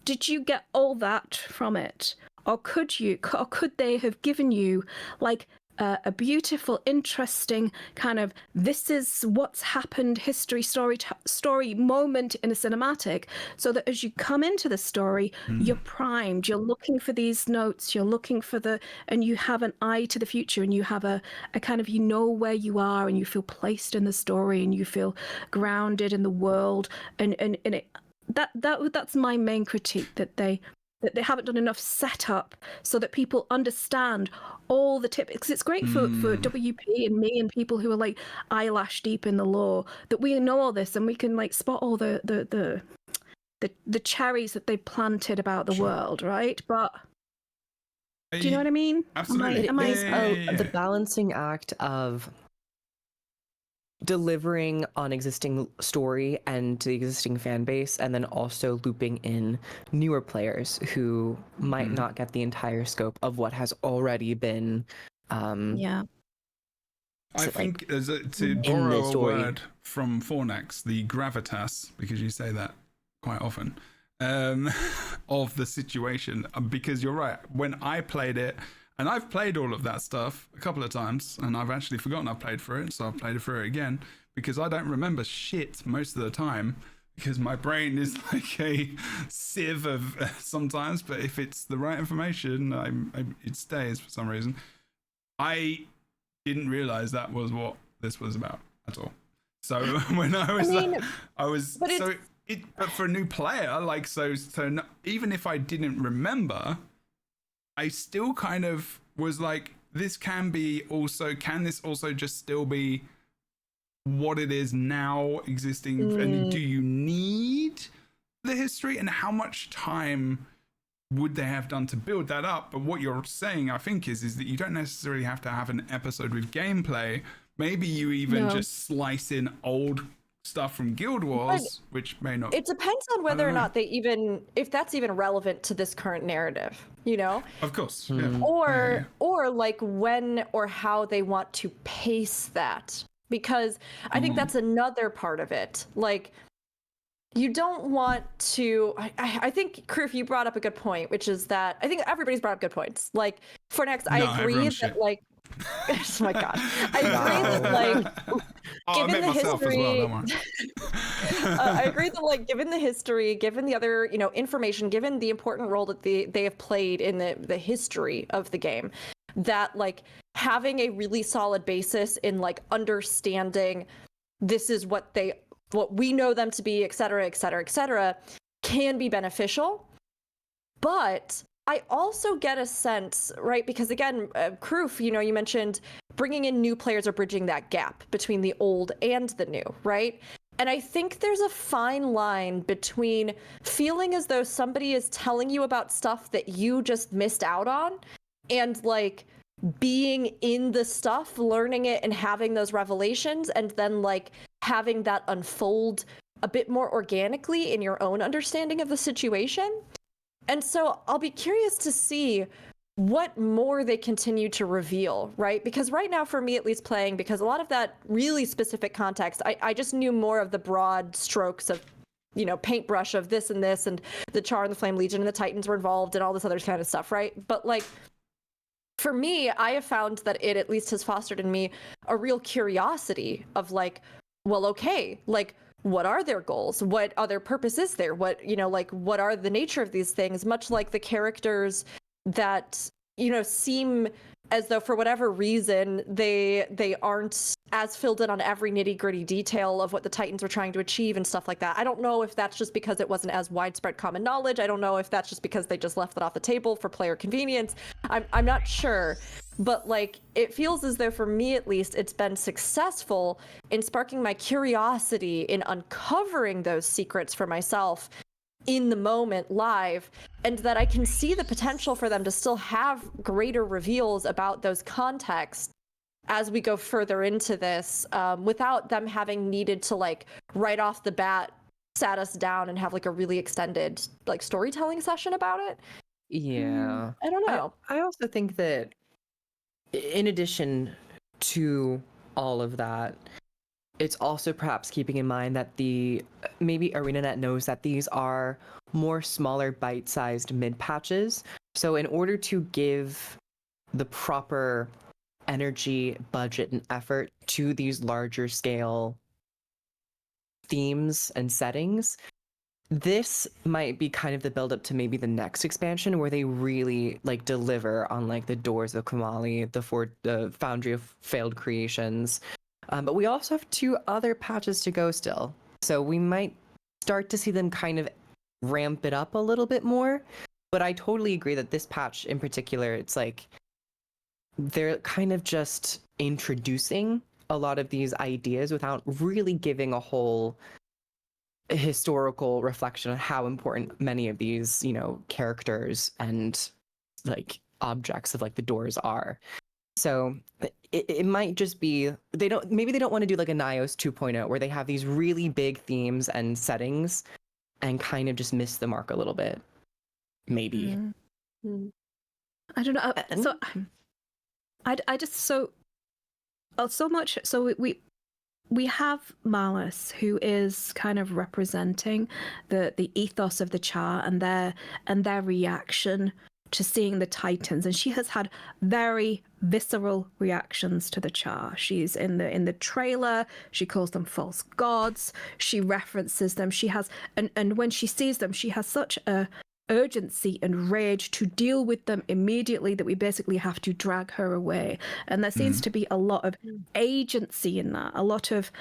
did you get all that from it? Or could they have given you like a beautiful, interesting kind of this is what's happened history story moment in a cinematic, so that as you come into the story, you're primed, you're looking for these notes, you're looking for and you have an eye to the future, and you have a kind of, you know where you are, and you feel placed in the story, and you feel grounded in the world, and that's my main critique, that they haven't done enough setup so that people understand all the tips. Because it's great for WP and me and people who are like eyelash deep in the lore, that we know all this and we can like spot all the cherries that they've planted about the world, right? But do you know what I mean? Absolutely. It is the balancing act of delivering on existing story and the existing fan base, and then also looping in newer players who might not get the entire scope of what has already been I think to borrow a word from Fornax, the gravitas, because you say that quite often, of the situation, because you're right, when I played it, and I've played all of that stuff a couple of times, and I've actually forgotten I played through it, so I've played it through it again, because I don't remember shit most of the time, because my brain is like a sieve of sometimes, but if it's the right information, it stays for some reason. I didn't realize that was what this was about at all. So when but for a new player, like, even if I didn't remember, I still kind of was like, can this also just still be what it is now existing? And do you need the history? And how much time would they have done to build that up? But what you're saying, I think, is that you don't necessarily have to have an episode with gameplay. Maybe you even just slice in old stuff from Guild Wars, which may not. It depends on whether or not they even, if that's even relevant to this current narrative, you know? Of course. Yeah. Or like when or how they want to pace that. Because I think that's another part of it. Like, you don't want to. I think, Kroof, you brought up a good point, which is that I think everybody's brought up good points. Like, for next, I agree that, like, oh my God. I agree that, like, given the history, I agree that, like, given the history, given the other, you know, information, given the important role that they have played in the history of the game, that, like, having a really solid basis in, like, understanding this is what we know them to be, et cetera, et cetera, et cetera, can be beneficial. But I also get a sense, right? Because again, Kroof, you know, you mentioned bringing in new players or bridging that gap between the old and the new, right? And I think there's a fine line between feeling as though somebody is telling you about stuff that you just missed out on and, like, being in the stuff, learning it and having those revelations, and then, like, having that unfold a bit more organically in your own understanding of the situation. And so I'll be curious to see what more they continue to reveal, right? Because right now, for me at least playing, because a lot of that really specific context, I just knew more of the broad strokes of, you know, paintbrush of this and this, and the Char and the Flame Legion and the Titans were involved and all this other kind of stuff, right? But, like, for me, I have found that it at least has fostered in me a real curiosity of, like, well, okay, like, what are their goals? What other purpose is there? What, you know, like, what are the nature of these things? Much like the characters that, you know, seem as though for whatever reason they aren't as filled in on every nitty-gritty detail of what the Titans were trying to achieve and stuff like that. I don't know if that's just because it wasn't as widespread common knowledge. I don't know if that's just because they just left it off the table for player convenience. I'm not sure. But, like, it feels as though, for me at least, it's been successful in sparking my curiosity in uncovering those secrets for myself in the moment live, and that I can see the potential for them to still have greater reveals about those contexts as we go further into this, without them having needed to, like, right off the bat sat us down and have, like, a really extended, like, storytelling session about it. Yeah. I don't know. I also think that in addition to all of that, it's also perhaps keeping in mind that maybe ArenaNet knows that these are more smaller bite-sized mid-patches. So in order to give the proper energy, budget, and effort to these larger scale themes and settings, this might be kind of the build-up to maybe the next expansion, where they really, like, deliver on, like, the Doors of Kamali, the Foundry of Failed Creations. But we also have 2 other patches to go still. So we might start to see them kind of ramp it up a little bit more. But I totally agree that this patch in particular, it's like they're kind of just introducing a lot of these ideas without really giving a whole historical reflection on how important many of these, you know, characters and, like, objects of, like, the doors are. So it might just be they don't want to do, like, a Nios 2.0 where they have these really big themes and settings and kind of just miss the mark a little bit. Maybe. I don't know. So I just so much. So we have Malice, who is kind of representing the ethos of the Char and their reaction to seeing the Titans, and she has had very visceral reactions to the Char. She's in the trailer, she calls them false gods, she references them, she has and when she sees them, she has such a urgency and rage to deal with them immediately that we basically have to drag her away. And there seems to be a lot of agency in that, a lot of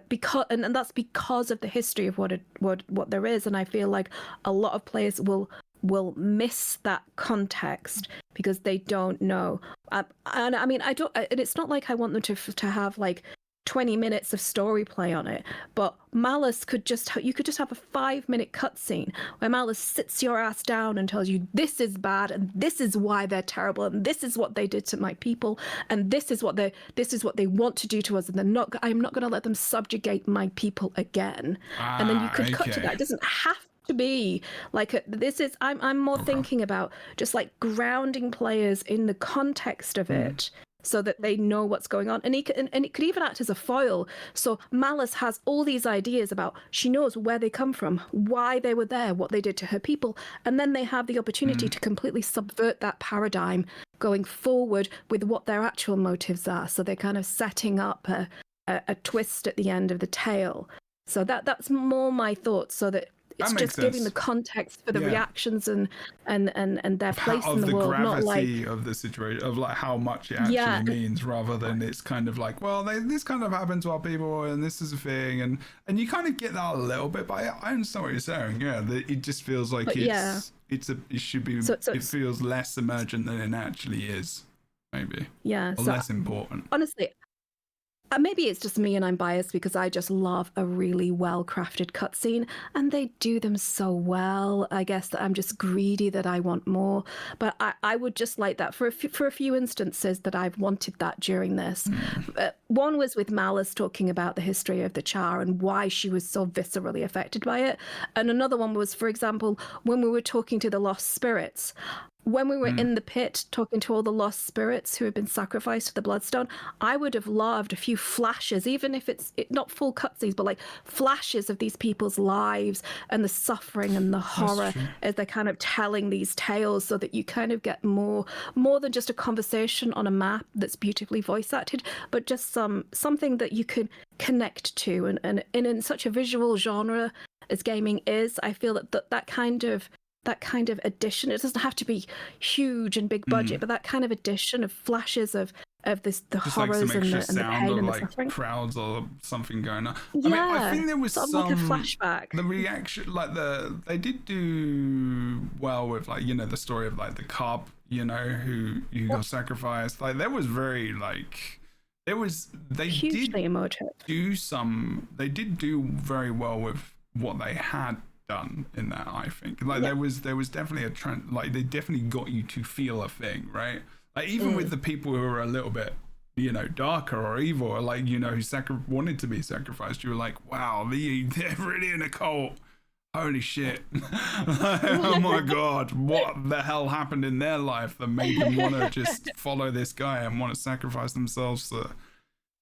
because and that's because of the history of what there is. And I feel like a lot of players will miss that context because they don't know. And I mean, I don't. And it's not like I want them to have, like, 20 minutes of story play on it. But Malice you could just have a 5-minute cutscene where Malice sits your ass down and tells you this is bad and this is why they're terrible and this is what they did to my people and this is what they want to do to us, and I'm not going to let them subjugate my people again. And then you could cut to that. It doesn't have to be like I'm more thinking about just like grounding players in the context of it, so that they know what's going on. And it could even act as a foil. So Malice has all these ideas about, she knows where they come from, why they were there, what they did to her people. And then they have the opportunity to completely subvert that paradigm going forward with what their actual motives are. So they're kind of setting up a twist at the end of the tale. So that's more my thoughts, so that it's just giving the context for the reactions and their place in the world, not like of the situation, of like how much it actually means, rather than it's kind of like, well, this kind of happened to our people and this is a thing, and you kind of get that a little bit. But I understand what you're saying. Yeah, it just feels like it should be. It feels less emergent than it actually is, maybe. Yeah, or less important. Honestly. Maybe it's just me and I'm biased because I just love a really well-crafted cutscene, and they do them so well. I guess that I'm just greedy, that I want more. But I would just like that for a few instances that I've wanted that during this. One was with Malice talking about the history of the Char and why she was so viscerally affected by it. And another one was, for example, when we were talking to the lost spirits. When we were in the pit talking to all the lost spirits who had been sacrificed to the Bloodstone, I would have loved a few flashes, even if it's not full cutscenes, but like flashes of these people's lives and the suffering and the horror as they're kind of telling these tales, so that you kind of get more than just a conversation on a map that's beautifully voice acted, but just something that you could connect to. And in such a visual genre as gaming is, I feel that kind of addition, it doesn't have to be huge and big budget, but that kind of addition of flashes of the just like horrors some and extra the sound pain of and the like suffering. crowds or something going on. Yeah, I mean, I think there was sort of some like a flashback. The reaction, like they did do well with, like, you know, the story of like the cub, you know, who got sacrificed. Like there was very like. They Hugely emotive. They did do very well with what they had done in that. I think like there was definitely a trend, like they definitely got you to feel a thing, right? Like even with the people who are a little bit, you know, darker or evil, or like, you know, who wanted to be sacrificed, you were like, wow, they're really in a cult. Holy shit. Oh my god, what the hell happened in their life that made them want to just follow this guy and want to sacrifice themselves to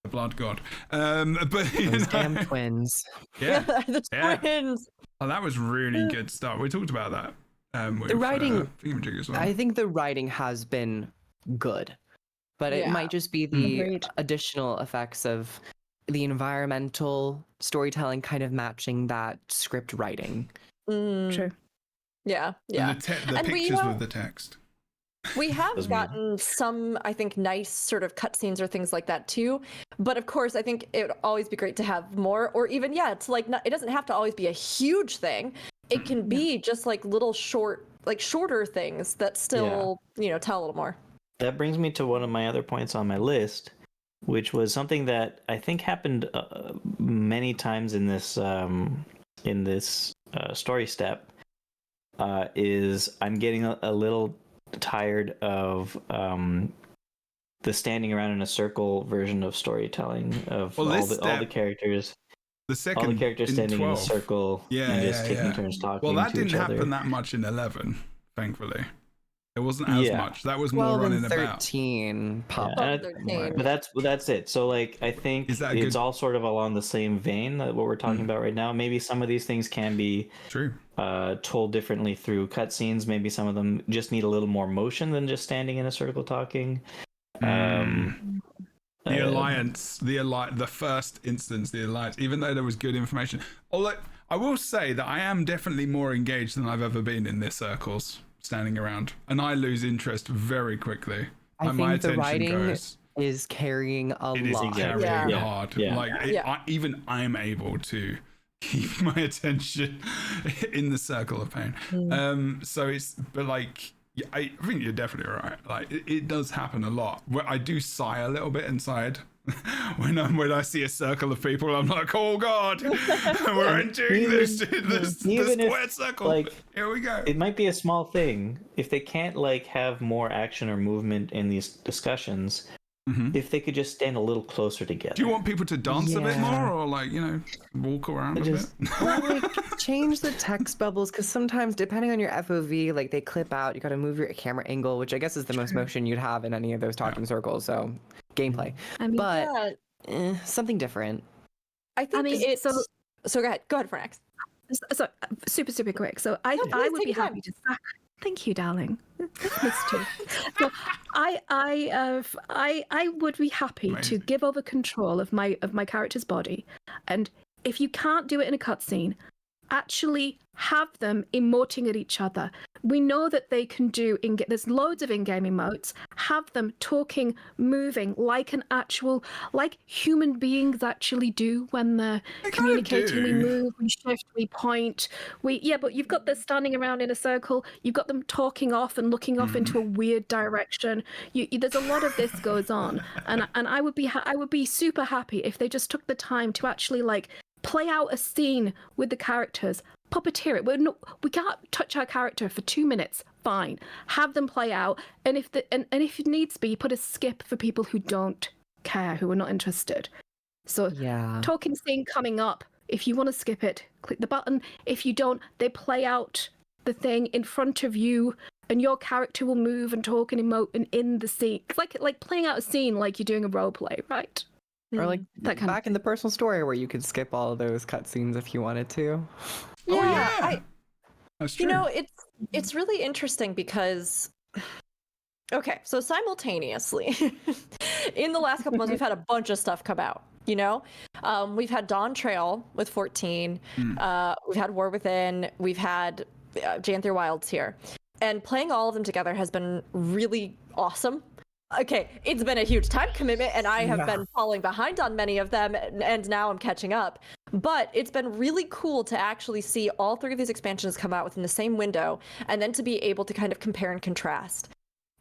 the blood god? But you Those know, damn twins. yeah, The twins. Oh, that was really good stuff. We talked about that. With, The writing, Thingamajig as well. I think the writing has been good, but it might just be the Agreed. additional effects of the environmental storytelling kind of matching that script writing. True. Yeah. And the pictures with the text. We have gotten some, I think, nice sort of cutscenes or things like that too. But of course, I think it would always be great to have more, or even, it's like, it doesn't have to always be a huge thing. It can be just like little shorter things that still, tell a little more. That brings me to one of my other points on my list, which was something that I think happened many times in this story step. Is I'm getting a little tired of the standing around in a circle version of storytelling of all the characters. All the characters standing in a circle and just taking turns talking. Well, that to didn't each other. happen that much in 11, thankfully. It wasn't as much. That was more running about. 13 pop up. 13. But that's it. So like I think it's all sort of along the same vein that what we're talking about right now. Maybe some of these things can be told differently through cutscenes. Maybe some of them just need a little more motion than just standing in a circle talking. The Alliance, the first instance, the Alliance, even though there was good information. Although I will say that I am definitely more engaged than I've ever been in this circles, standing around, and I lose interest very quickly. I think the writing is carrying a lot. It is carrying hard. Yeah. Like even I'm able to keep my attention in the circle of pain. But like, I think you're definitely right. Like it does happen a lot. Where I do sigh a little bit inside when I see a circle of people, I'm like, oh god, we're entering this squared circle. Like, here we go. It might be a small thing if they can't like have more action or movement in these discussions. If they could just stand a little closer together. Do you want people to dance a bit more, or like walk around a bit? Or like change the text bubbles, because sometimes depending on your FOV, like they clip out. You got to move your camera angle, which I guess is the most motion you'd have in any of those talking circles. So gameplay, but something different. I think it's so. Go ahead, Franx. So super quick. So I would be happy to sack. Thank you, darling. Missed you. So I would be happy to give over control of my character's body, and if you can't do it in a cutscene, actually have them emoting at each other. We know that they can do there's loads of in-game emotes. Have them talking, moving like human beings actually do when they're communicating. We move, we shift, we point. But you've got them standing around in a circle. You've got them talking off and looking off into a weird direction. There's a lot of this goes on, and I would be super happy if they just took the time to actually like play out a scene with the characters. Puppeteer it. We can't touch our character for 2 minutes. Fine, have them play out, and if it needs to be, put a skip for people who don't care, who are not interested. So talking scene coming up. If you want to skip it, click the button. If you don't, they play out the thing in front of you, and your character will move and talk and emote and in the scene. It's like playing out a scene like you're doing a role play, right? Or like that kind back in the personal story where you could skip all of those cutscenes if you wanted to. That's true. It's really interesting because so simultaneously in the last couple months we've had a bunch of stuff come out. We've had Dawn Trail with 14, we've had War Within, we've had Janther Wilds here, and playing all of them together has been really awesome. Okay, it's been a huge time commitment, and I have been falling behind on many of them, and now I'm catching up. But it's been really cool to actually see all 3 of these expansions come out within the same window, and then to be able to kind of compare and contrast.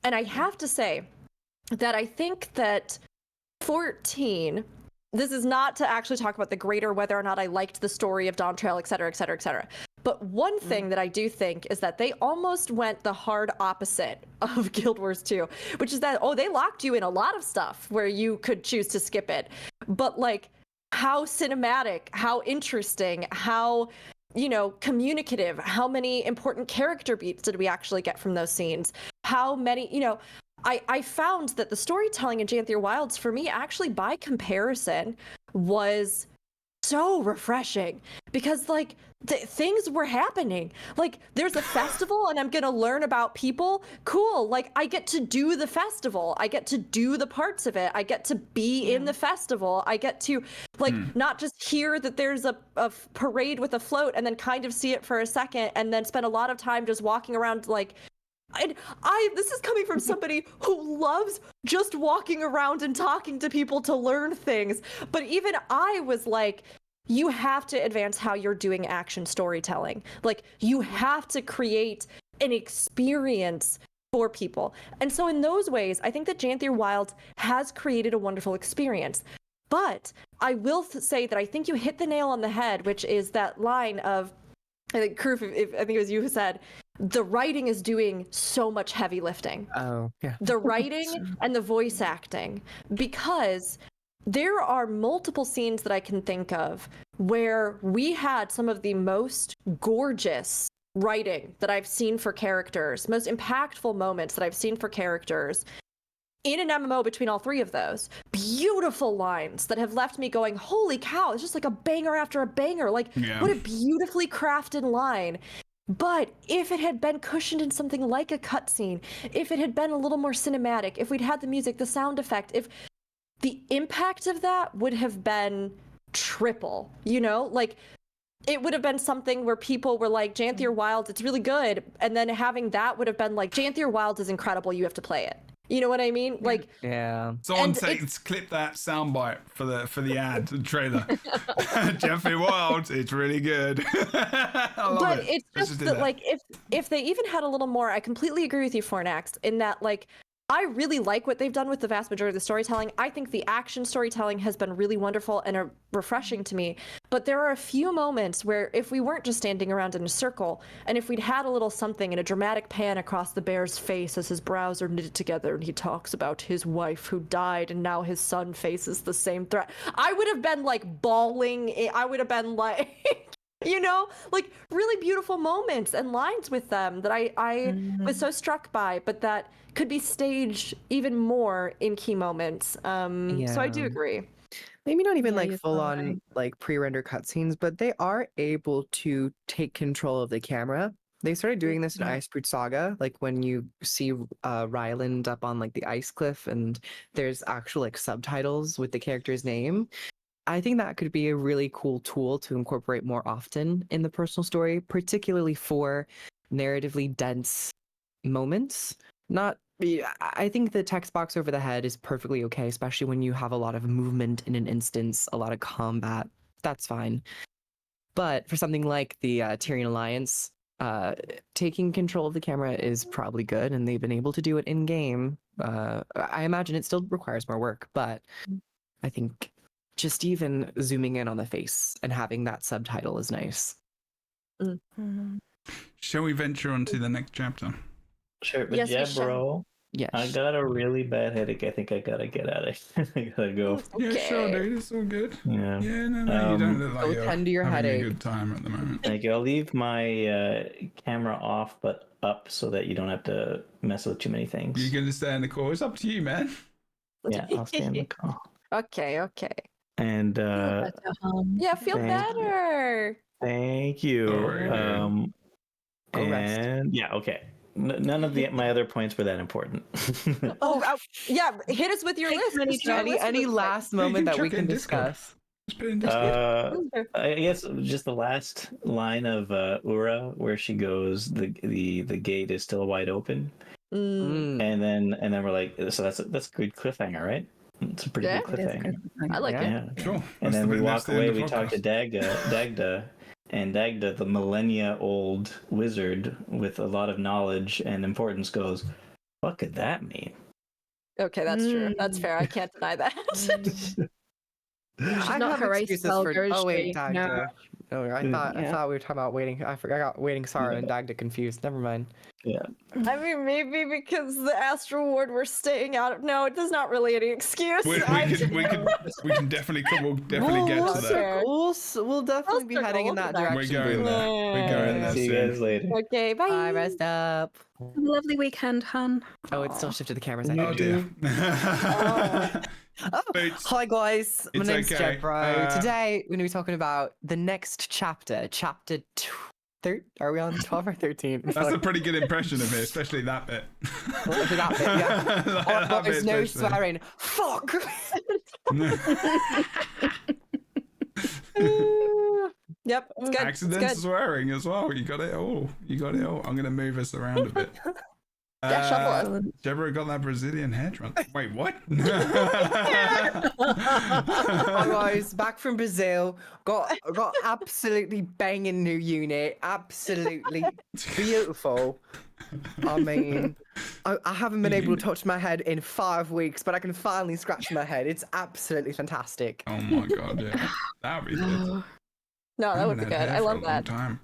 And I have to say that I think that 14, this is not to actually talk about the greater whether or not I liked the story of Dawn Trail, et cetera, et cetera, et cetera. But one thing that I do think is that they almost went the hard opposite of Guild Wars 2, which is that, they locked you in a lot of stuff where you could choose to skip it. But like how cinematic, how interesting, how, communicative, how many important character beats did we actually get from those scenes? How many, I found that the storytelling in Janther Wilds for me actually by comparison was so refreshing because like things were happening. Like there's a festival and I'm gonna learn about people. Cool. Like I get to do the festival. I get to do the parts of it. I get to be in the festival. I get to like not just hear that there's a parade with a float and then kind of see it for a second and then spend a lot of time just walking around like. And this is coming from somebody who loves just walking around and talking to people to learn things. But even I was like, you have to advance how you're doing action storytelling. Like you have to create an experience for people. And so in those ways, I think that Janther Wilds has created a wonderful experience. But I will say that I think you hit the nail on the head, which is that line of, I think, Kroof, I think it was you who said, the writing is doing so much heavy lifting. Oh, yeah. The writing and the voice acting, because there are multiple scenes that I can think of where we had some of the most gorgeous writing that I've seen for characters, most impactful moments that I've seen for characters in an MMO between all 3 of those. Beautiful lines that have left me going, holy cow, it's just like a banger after a banger. Like, what a beautifully crafted line. But if it had been cushioned in something like a cutscene, if it had been a little more cinematic, if we'd had the music, the sound effect, if the impact of that would have been triple, like it would have been something where people were like, Janther Wilds, it's really good. And then having that would have been like, Janther Wilds is incredible, you have to play it. You know what I mean? Like, yeah. Someone clip that soundbite for the ad, the trailer. Janther Wilds, it's really good. I love but it. It's just that, like, if they even had a little more, I completely agree with you, Fornax, in that, like, I really like what they've done with the vast majority of the storytelling. I think the action storytelling has been really wonderful and refreshing to me. But there are a few moments where if we weren't just standing around in a circle, and if we'd had a little something in a dramatic pan across the bear's face as his brows are knitted together and he talks about his wife who died and now his son faces the same threat, I would have been like bawling. I would have been like... You know, like really beautiful moments and lines with them that I was so struck by, but that could be staged even more in key moments. So I do agree. Maybe not even Yeah, like you're full right. on like pre-render cutscenes, but they are able to take control of the camera. They started doing this in Icebrood Saga, like when you see Ryland up on like the ice cliff and there's actual like subtitles with the character's name. I think that could be a really cool tool to incorporate more often in the personal story, particularly for narratively dense moments. I think the text box over the head is perfectly okay, especially when you have a lot of movement in an instance, a lot of combat. That's fine. But for something like the Tyrian Alliance, taking control of the camera is probably good, and they've been able to do it in game. I imagine it still requires more work, but I think just even zooming in on the face and having that subtitle is nice. Shall we venture on to the next chapter? Sure, but Yes, we yeah, shall. bro. Yes. I got a really bad headache. I think I gotta get out of here. I gotta go. Yeah, sure, dude. It's all good. Yeah. Yeah, no, you don't look like go you're tend to your having headache. a good time at the moment. Thank you. I'll leave my camera off, but up so that you don't have to mess with too many things. You're gonna stay in the call. It's up to you, man. Yeah, I'll stay in the call. Okay. And Yeah, feel Thank you. better. thank you. Alrighty. Go rest. And yeah, okay. None of my other points were that important. Yeah, hit us with your list. Just do a list Any real quick. last Yeah, you moment can that we chuck it can in Discord. discuss? Just put it in Discord. I guess just the last line of Ura, where she goes, the gate is still wide open, Mm, and then we're like, so that's a good cliffhanger, right? It's a pretty Yeah, good cliffhanger. I like it. Yeah. Sure. And That's then the we bit- walk that's the end away. of We the talk to podcast. Dagda, and Dagda, the millennia-old wizard with a lot of knowledge and importance, goes, "What could that mean?" Okay, that's true. That's fair. I can't deny that. I not have Horace excuses for. Belger, is Oh wait, she? Dagda. No, I Yeah. thought we were talking about waiting. I got waiting sorrow and Dagda confused. Never mind. Yeah. I mean, maybe because the Astral Ward we're staying out of. No, it is not really any excuse. We can definitely we'll definitely get to that. Fair. We'll definitely be heading in that We're direction. We're going Boo. there. We're going there See you soon. guys later. Okay, bye. Bye, rest up. Have a lovely weekend, Han. Oh, it's still shifted the cameras. I Oh think. dear. Oh, Boots. hi guys, my It's name's okay. Jebro. Today we're gonna be talking about the next chapter, chapter 3. Are we on 12 or 13? That's a pretty good impression of it, especially that bit. That bit, yeah. That Oh, bit there's no especially. swearing. Fuck. Yep, it's good. Accident It's good. swearing as well. You got it all. I'm gonna move us around a bit. Yeah, shuffle it. Deborah got that Brazilian hair transplant. Wait, what? Hi guys, back from Brazil. Got absolutely banging new unit. Absolutely beautiful. I mean, I haven't been able to touch my head in 5 weeks, but I can finally scratch my head. It's absolutely fantastic. Oh my god, yeah. That would be good. No, that would be Haven't good. had hair I for a love long that. time.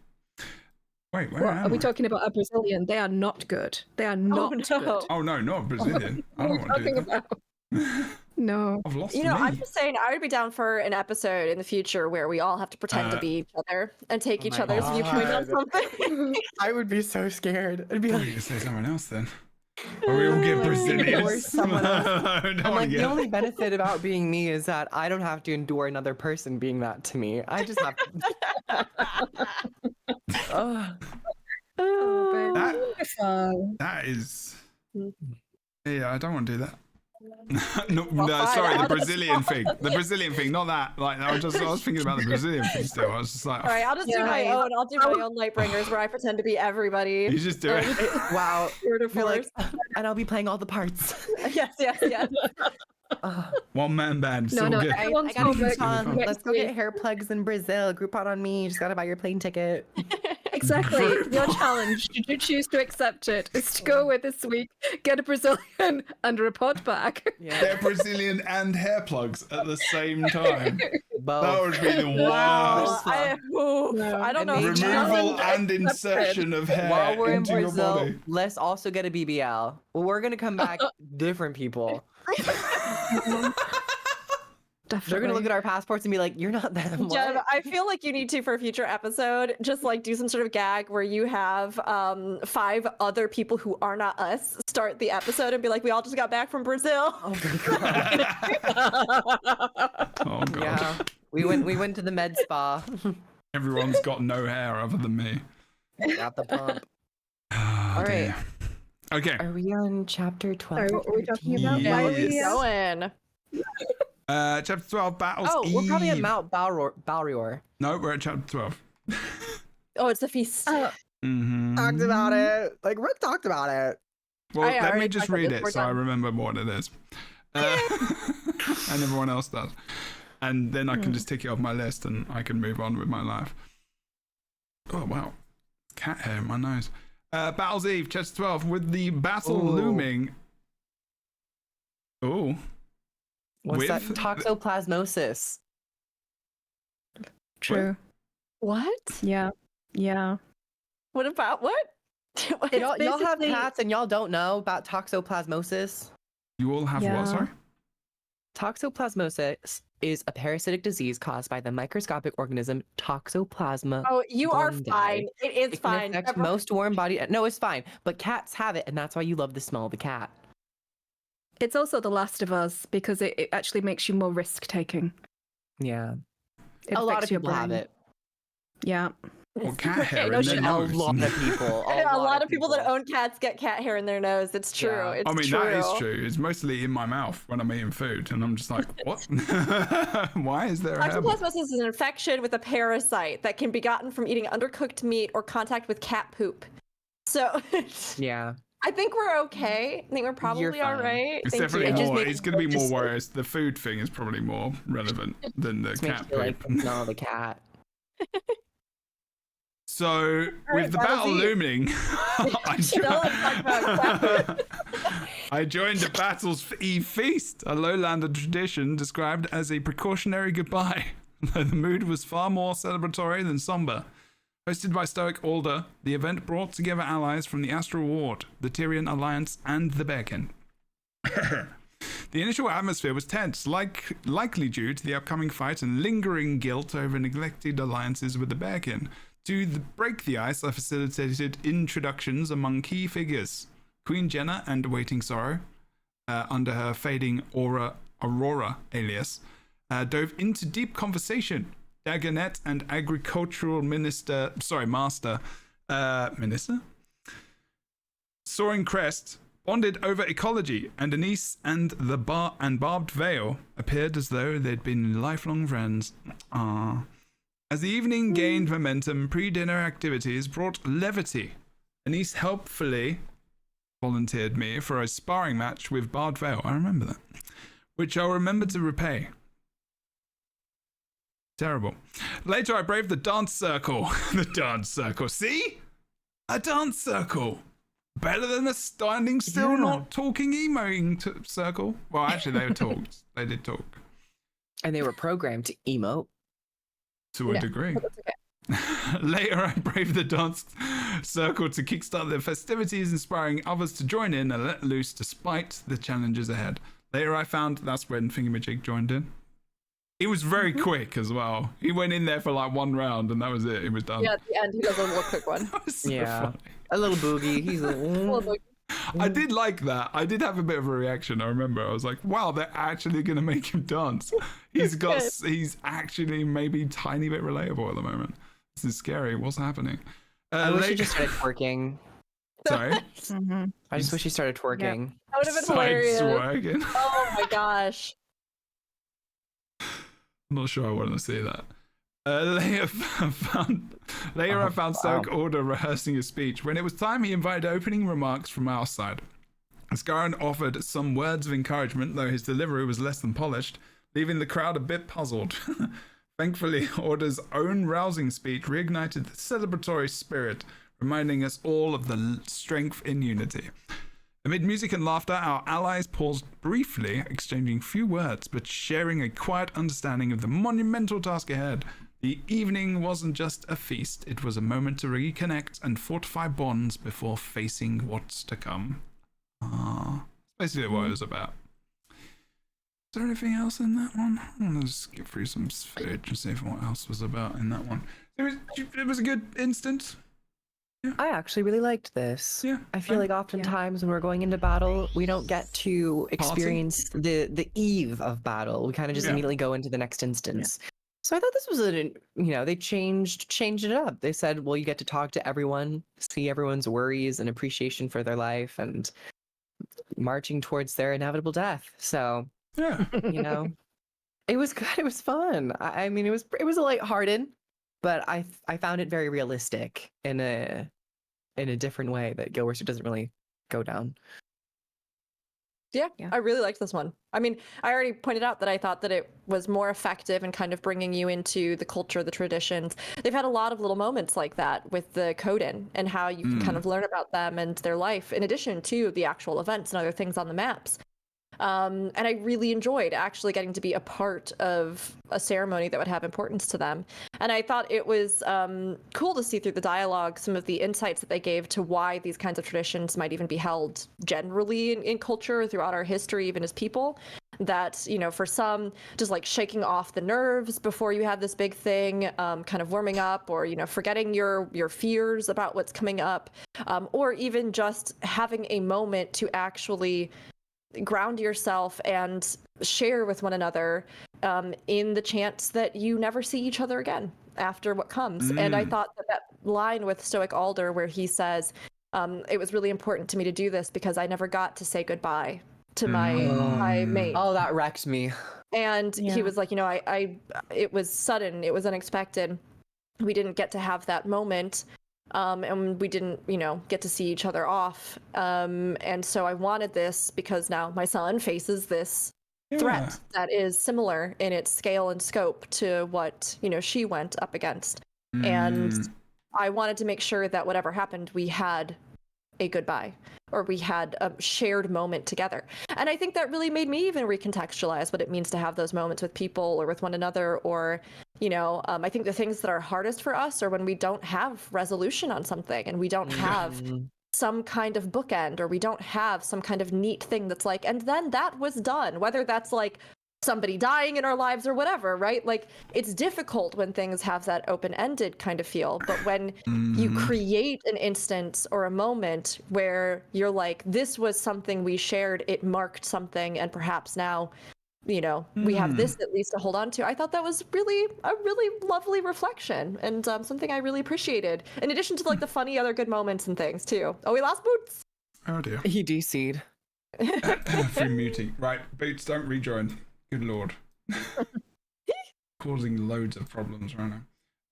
Wait, where What, am are we I? talking about a Brazilian? They are not good. They are not no. good. Oh no, not Brazilian. I What don't are we want to do talking that. about? No. I've lost You know, me. I'm just saying, I would be down for an episode in the future where we all have to pretend to be each other and take Oh each my other's viewpoint on God. something. I would be so scared. I'd be Oh, like, you can say someone else then. Or we all get Brazilians. Or someone else. I don't I'm wanna like, get- the only benefit about being me is that I don't have to endure another person being that to me. I just have to. Ugh. That, that is. Yeah, I don't want to do that. no, Well, no, fine, sorry, the I'll just- Brazilian thing. The Brazilian thing, not that. Like, I was thinking about the Brazilian thing still. I was just like, All right, I'll just do my own. I'll do my own Lightbringers where I pretend to be everybody. you just do it. Wow. Tour de You're like, force. and I'll be playing all the parts. Yes. Ugh. One man band. It's No, all no, good. I everyone's gotta covered. Groupon. Next Let's go get week. hair plugs in Brazil. Groupon on me. You just gotta buy your plane ticket. Exactly. Your challenge, should you choose to accept it, is to go away this week, get a Brazilian under a pod bag. They're Brazilian and hair plugs at the same time. Both. That would be the Well, worst. I don't know. And Removal and insertion of hair While we're in into your Brazil, body. let's also get a BBL. We're gonna come back different people. Definitely. They're gonna look at our passports and be like, "You're not them." Jeb, What? I feel like you need to, for a future episode, just like do some sort of gag where you have 5 other people who are not us start the episode and be like, we all just got back from Brazil. Oh my god. Oh god. Yeah, we went to the med spa. Everyone's got no hair other than me. Got the pump. Oh, All right. dear. Okay. Are we on chapter 12? Sorry, what were we talking about? Yes. Why are we Going. Chapter 12, Battles Oh, we're probably at Eve. Mount Balrior. No, we're at chapter 12. Oh, it's a feast. Mm-hmm. Talked about it. Like Rick talked about it. Well, I let me already just talked about read this, it we're so I done. remember what it is. And everyone else does. And then I can just tick it off my list and I can move on with my life. Oh, wow. Cat hair in my nose. Battles Eve, chapter 12, with the battle Ooh. looming. Oh. What's that? With- Toxoplasmosis. True. What? Yeah. Yeah. What about what? It's Y'all have basically- cats and y'all don't know about toxoplasmosis? You all have what, Yeah. sorry? Toxoplasmosis is a parasitic disease caused by the microscopic organism Toxoplasma. Oh, you are gondii. fine. It is It can fine. affect Never- most warm body. No, it's fine. But cats have it, and that's why you love the smell of the cat. It's also The Last of Us because it actually makes you more risk taking. Yeah. It A lot affects of your people have brain. it. Yeah. Or cat hair no in shit. their A nose. lot of people. A lot of people that own cats get cat hair in their nose. It's true. Yeah. It's I mean, true. that is true. It's mostly in my mouth when I'm eating food, and I'm just like, what? Why is there a hair? Toxoplasmosis is an infection with a parasite that can be gotten from eating undercooked meat or contact with cat poop. So Yeah. I think we're okay. I think we're probably all fine. right. It's Thank definitely you. more. makes It's going to be it more just- whereas the food thing is probably more relevant than the Just makes cat you like poop. the smell of the cat. So, right, with the Battles battle Eve. looming, I, Now let's talk about cat poop. I joined the Battles Eve feast, a lowlander tradition described as a precautionary goodbye. Though the mood was far more celebratory than somber. Hosted by Stoic Alder, the event brought together allies from the Astral Ward, the Tyrian Alliance, and the Bearkin. The initial atmosphere was tense, likely due to the upcoming fight and lingering guilt over neglected alliances with the Bearkin. To break the ice, I facilitated introductions among key figures. Queen Jenna and Waiting Sorrow, under her fading Aurora alias, dove into deep conversation. Dagonet and Agricultural Master, Soaring Crest, bonded over ecology, and Anise and the Barbed Veil appeared as though they'd been lifelong friends. Aww. As the evening gained momentum, pre-dinner activities brought levity. Anise helpfully volunteered me for a sparring match with Barbed Veil. I remember that. Which I'll remember to repay. Terrible. Later, I braved the dance circle. The dance circle. See? A dance circle. Better than a standing still, Yeah. not talking, emoting circle. Well, actually, they talked. They did talk. And they were programmed to emote. To a degree. Later, I braved the dance circle to kickstart their festivities, inspiring others to join in and let loose despite the challenges ahead. Later, I found that's when Thingamajig joined in. He was very quick as well. He went in there for like one round and that was it. It was done. Yeah, at the end, he does a little quick one. That was so Yeah. funny. A little boogie. He's a I did like that. I did have a bit of a reaction. I remember. I was like, "Wow, they're actually going to make him dance." He's actually maybe tiny bit relatable at the moment. This is scary. What's happening? I wish he just started twerking. Sorry. I just wish he started twerking. That would have been Side hilarious. swagging. Oh my gosh. I'm not sure I want to see that. Later, I found Stoke Order rehearsing his speech. When it was time, he invited opening remarks from our side. Scaran offered some words of encouragement, though his delivery was less than polished, leaving the crowd a bit puzzled. Thankfully, Order's own rousing speech reignited the celebratory spirit, reminding us all of the strength in unity. Amid music and laughter, our allies paused briefly, exchanging few words, but sharing a quiet understanding of the monumental task ahead. The evening wasn't just a feast, it was a moment to reconnect and fortify bonds before facing what's to come. That's basically what it was about. Is there anything else in that one? I'm going to just skip through some footage and see what else was about in that one. It was a good instance. I actually really liked this. Yeah. I feel like oftentimes when we're going into battle, we don't get to experience the eve of battle. We kind of just immediately go into the next instance. Yeah. So I thought this was they changed it up. They said, well, you get to talk to everyone, see everyone's worries and appreciation for their life, and marching towards their inevitable death. So yeah, it was good. It was fun. I mean, it was a lighthearted, but I found it very realistic in a different way that Guild Wars doesn't really go down. Yeah, I really liked this one. I mean, I already pointed out that I thought that it was more effective in kind of bringing you into the culture, the traditions. They've had a lot of little moments like that with the Coden and how you can kind of learn about them and their life in addition to the actual events and other things on the maps. And I really enjoyed actually getting to be a part of a ceremony that would have importance to them. And I thought it was cool to see through the dialogue some of the insights that they gave to why these kinds of traditions might even be held generally in culture throughout our history, even as people. That, for some, just like shaking off the nerves before you have this big thing, kind of warming up, or, forgetting your fears about what's coming up, or even just having a moment to actually ground yourself and share with one another in the chance that you never see each other again after what comes. And I thought that line with Stoic Alder where he says, it was really important to me to do this because I never got to say goodbye to my mate. Oh, that wrecked me. And he was like, it was sudden, it was unexpected. We didn't get to have that moment. And we didn't, get to see each other off. And so I wanted this because now my son faces this threat that is similar in its scale and scope to what, she went up against. And I wanted to make sure that whatever happened, we had a goodbye or we had a shared moment together. And I think that really made me even recontextualize what it means to have those moments with people or with one another, or I think the things that are hardest for us are when we don't have resolution on something and we don't have some kind of bookend, or we don't have some kind of neat thing that's like, and then that was done, whether that's like somebody dying in our lives or whatever, right? Like, it's difficult when things have that open-ended kind of feel, but when you create an instance or a moment where you're like, this was something we shared, it marked something, and perhaps now we have this at least to hold on to. I thought that was a really lovely reflection, and something I really appreciated. In addition to like the funny other good moments and things too. Oh, we lost Boots. Oh dear. He DC'd. Through muting. Right, Boots, don't rejoin. Good lord. Causing loads of problems right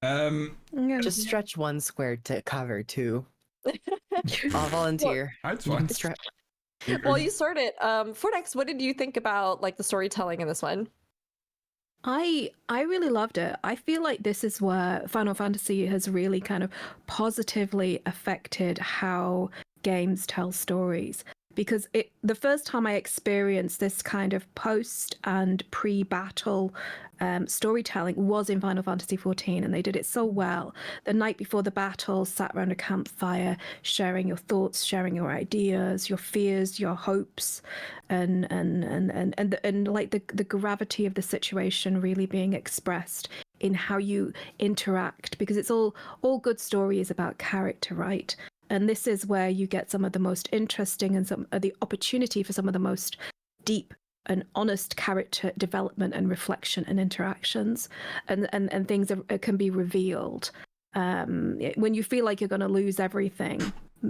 now. Just stretch one square to cover two. I'll volunteer. That's fine. Well, you started. Fornex, what did you think about like the storytelling in this one? I really loved it. I feel like this is where Final Fantasy has really kind of positively affected how games tell stories. Because the first time I experienced this kind of post and pre-battle storytelling was in Final Fantasy XIV, and they did it so well. The night before the battle, sat around a campfire, sharing your thoughts, sharing your ideas, your fears, your hopes, and like the gravity of the situation really being expressed in how you interact. Because it's all good story is about character, right? And this is where you get some of the most interesting and some of the opportunity for some of the most deep and honest character development and reflection and interactions, and things can be revealed. When you feel like you're going to lose everything,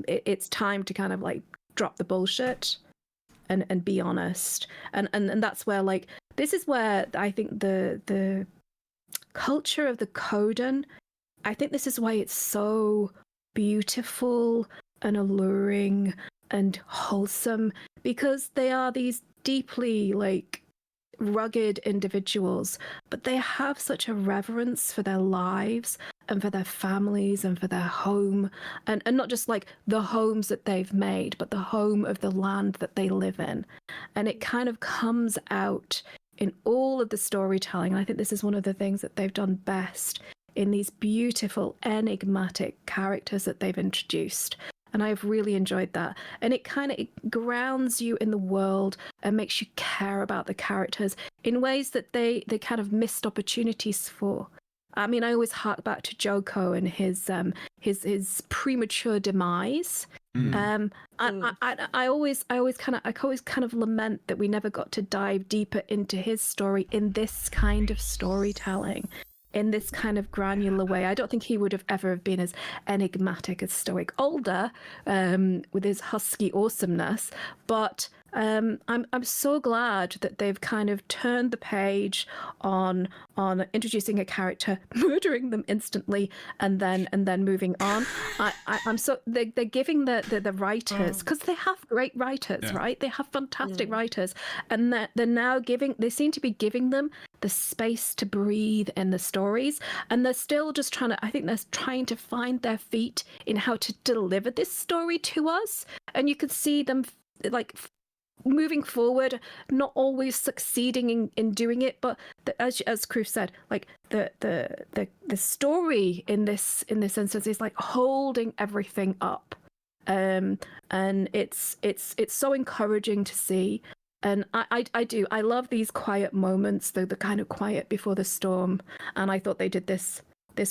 it's time to kind of like drop the bullshit and be honest. And that's where, like, this is where I think the culture of the Coden, I think this is why it's so beautiful and alluring and wholesome, because they are these deeply like rugged individuals, but they have such a reverence for their lives and for their families and for their home, and not just like the homes that they've made, but the home of the land that they live in. And it kind of comes out in all of the storytelling. I think this is one of the things that they've done best in these beautiful, enigmatic characters that they've introduced. And I've really enjoyed that. And it kind of grounds you in the world and makes you care about the characters in ways that they kind of missed opportunities for. I mean, I always hark back to Joko and his premature demise. I always kind of lament that we never got to dive deeper into his story in this kind of storytelling, in this kind of granular way. I don't think he would have ever have been as enigmatic as Stoic Alder, with his husky awesomeness. But I'm so glad that they've kind of turned the page on introducing a character, murdering them instantly, and then moving on. I'm so they're giving the writers, because they have great writers, right? They have fantastic writers, and they're now they seem to be giving them the space to breathe in the stories, and they're still just trying to find their feet in how to deliver this story to us. And you could see them like moving forward, not always succeeding in doing it, but as Kroof said, like the story in this instance is like holding everything up, and it's so encouraging to see. And I love these quiet moments, the kind of quiet before the storm, and I thought they did this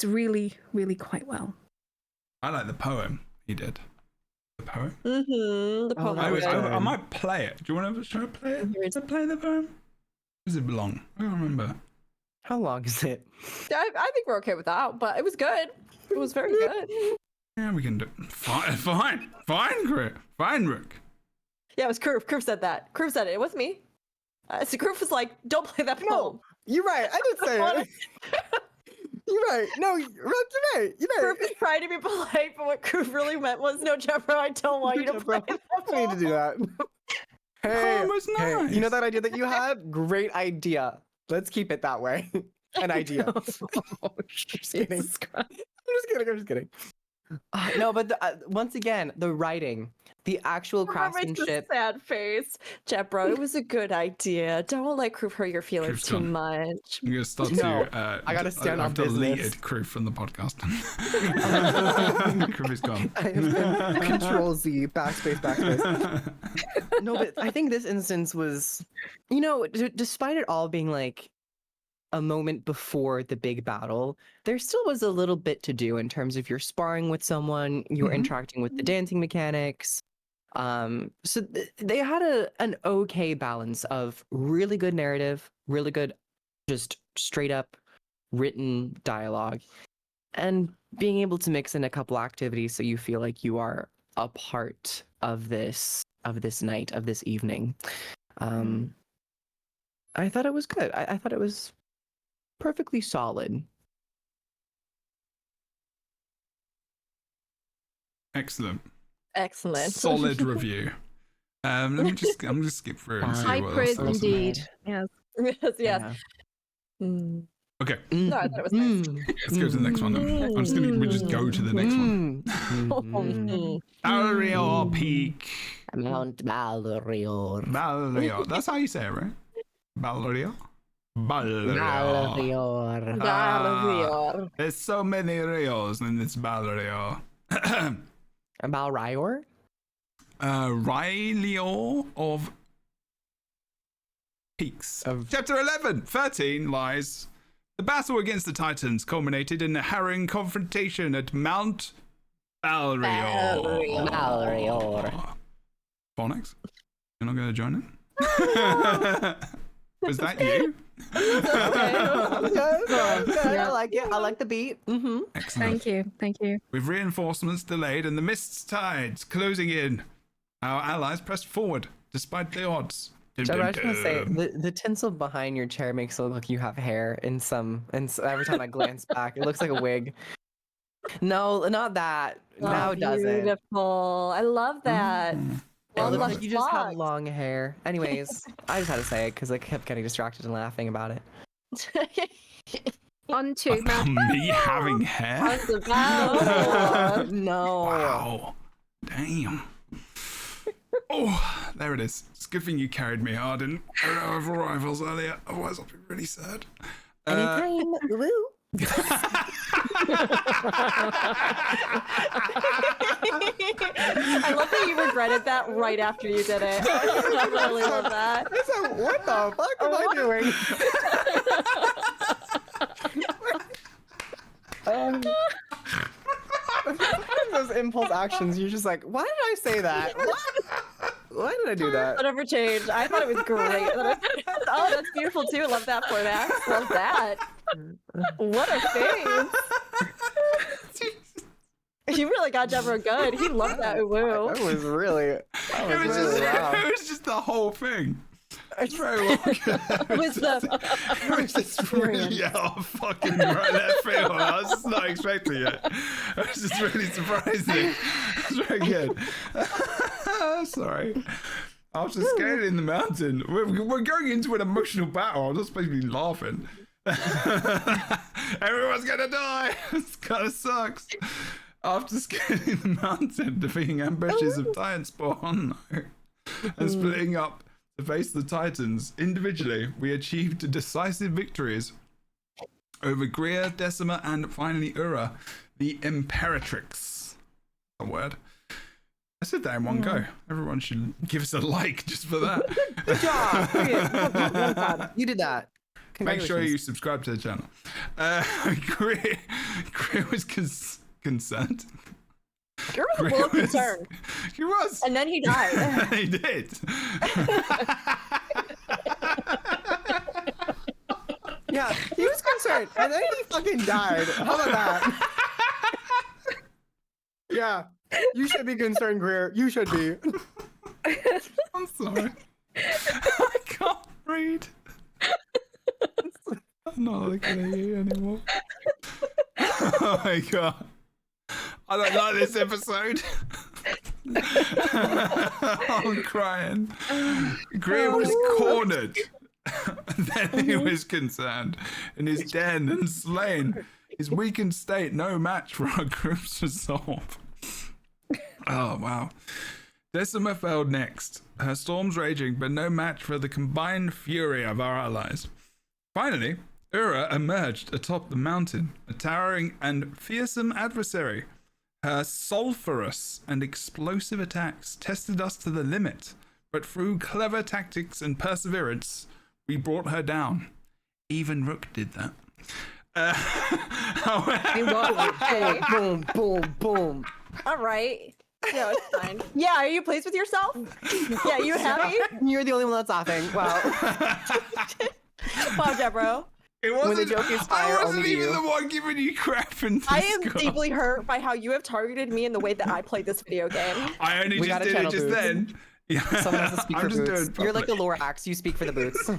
really, really quite well. I like the poem he did. The poem? The poem. I might play it. Do you want to try to play it? Should I play the poem? Does it belong? I don't remember. How long is it? I think we're okay with that, but it was good. It was very good. Yeah, we can do it. Fine, Rook. Yeah, it was Kroof. Kroof said that. Kroof said it. It wasn't me. So Kroof was like, don't play that poem. No, you're right. I didn't say it. You're right. No, Rook, you're right. Kroof is trying to be polite, but what Kroof really meant was, no, Jeffro, I don't want you to play that I need to do that. Hey, was nice. You know that idea that you had? Great idea. Let's keep it that way. An idea. I'm just kidding. No, but once again, the writing, the actual craftsmanship. Sad face, Jeffro. It was a good idea. Don't let Kroof hurt your feelings too much. I'm gonna start to. I gotta stand on business. I've deleted Kroof from the podcast. Kroof is gone. Control Z, backspace. No, but I think this instance was, despite it all being like a moment before the big battle, there still was a little bit to do in terms of you're sparring with someone, you're interacting with the dancing mechanics. So they had an okay balance of really good narrative, really good, just straight up written dialogue, and being able to mix in a couple activities so you feel like you are a part of this night, of this evening. I thought it was good. I thought it was perfectly solid. Excellent. Solid review. I'm just skip through and see High what praise else. indeed. Yes. Yes. Yeah. Okay. No, I thought it was nice. Let's go to the next one. Then. We'll just go to the next one. Balrior Peak. Mount Balrior. Balrior. That's how you say it, right? Balrior. Balrior. There's so many rios in this Balrior. Balrior? Rylior of Peaks. Chapter 11. 13 lies. The battle against the Titans culminated in a harrowing confrontation at Mount Balrior. Phonics, you're not going to join in? Was that you? I like it. I like the beat. Excellent. Thank you. With reinforcements delayed and the mist tides closing in, our allies pressed forward despite the odds. I was going to say, the tinsel behind your chair makes it look like you have hair and every time I glance back, it looks like a wig. No, not that. Now it doesn't. Beautiful. I love that. It Long looks lost like you just have locks. long hair. Anyways, I just had to say it because I kept getting distracted and laughing about it. On to Matt. Me having hair? How's the battle? No. Wow. Damn. Oh, there it is. It's a good thing you carried me hard in rival rivals earlier. Otherwise, I'll be really sad. Anytime. Woo. I love that you regretted that right after you did it. I really love that. So, what the fuck am I doing? Those impulse actions, you're just like, why did I say that? What? Why did I do that? Whatever changed. I thought it was great. Oh, that's beautiful too. Love that for Max. Love that. What a face. You really got Deborah good. He loved that woo. That was really. That was really loud. It was just the whole thing. It's very well good. With the It was just really, fucking right left field. I was just not expecting it. It was just really surprising. It's very good. Sorry. I was just scared in the mountain. We're going into an emotional battle. I'm not supposed to be laughing. Everyone's gonna die. This kind of sucks. After scaling the mountain, defeating ambushes of Titan spawn, and splitting up to face the Titans individually, we achieved decisive victories over Greer, Decima, and finally Ura, the Imperatrix. A word. I said that in one go. Everyone should give us a like just for that. Good job. Well done. You did that. Make sure you subscribe to the channel. Greer was concerned. You're a little concerned. He was. And then he died. He did. Yeah, he was concerned, and then he fucking died. How about that? Yeah, you should be concerned, Greer. You should be. I'm sorry. I can't read. I'm not looking at you anymore. Oh my god. I don't like this episode. I'm crying. Greer was cornered. Then he was concerned in his den and slain. His weakened state, no match for our group's resolve. Oh, wow. Decima fell next. Her storms raging, but no match for the combined fury of our allies. Finally, Ura emerged atop the mountain, a towering and fearsome adversary. Her sulphurous and explosive attacks tested us to the limit, but through clever tactics and perseverance, we brought her down. Even Rook did that. Okay. Boom, boom, boom. All right. No, it's fine. Yeah, are you pleased with yourself? Yeah, you happy? You're the only one that's laughing. Wow. Wow, Deborah. It wasn't, When the joke is I fire, wasn't only even you. the one giving you crap in I am Discord. deeply hurt by how you have targeted me in the way that I played this video game. I only We just gotta did it channel just boots. then. Yeah. Someone has to speak I'm for just boots. doing You're like the public. Lorax. You speak for the boots.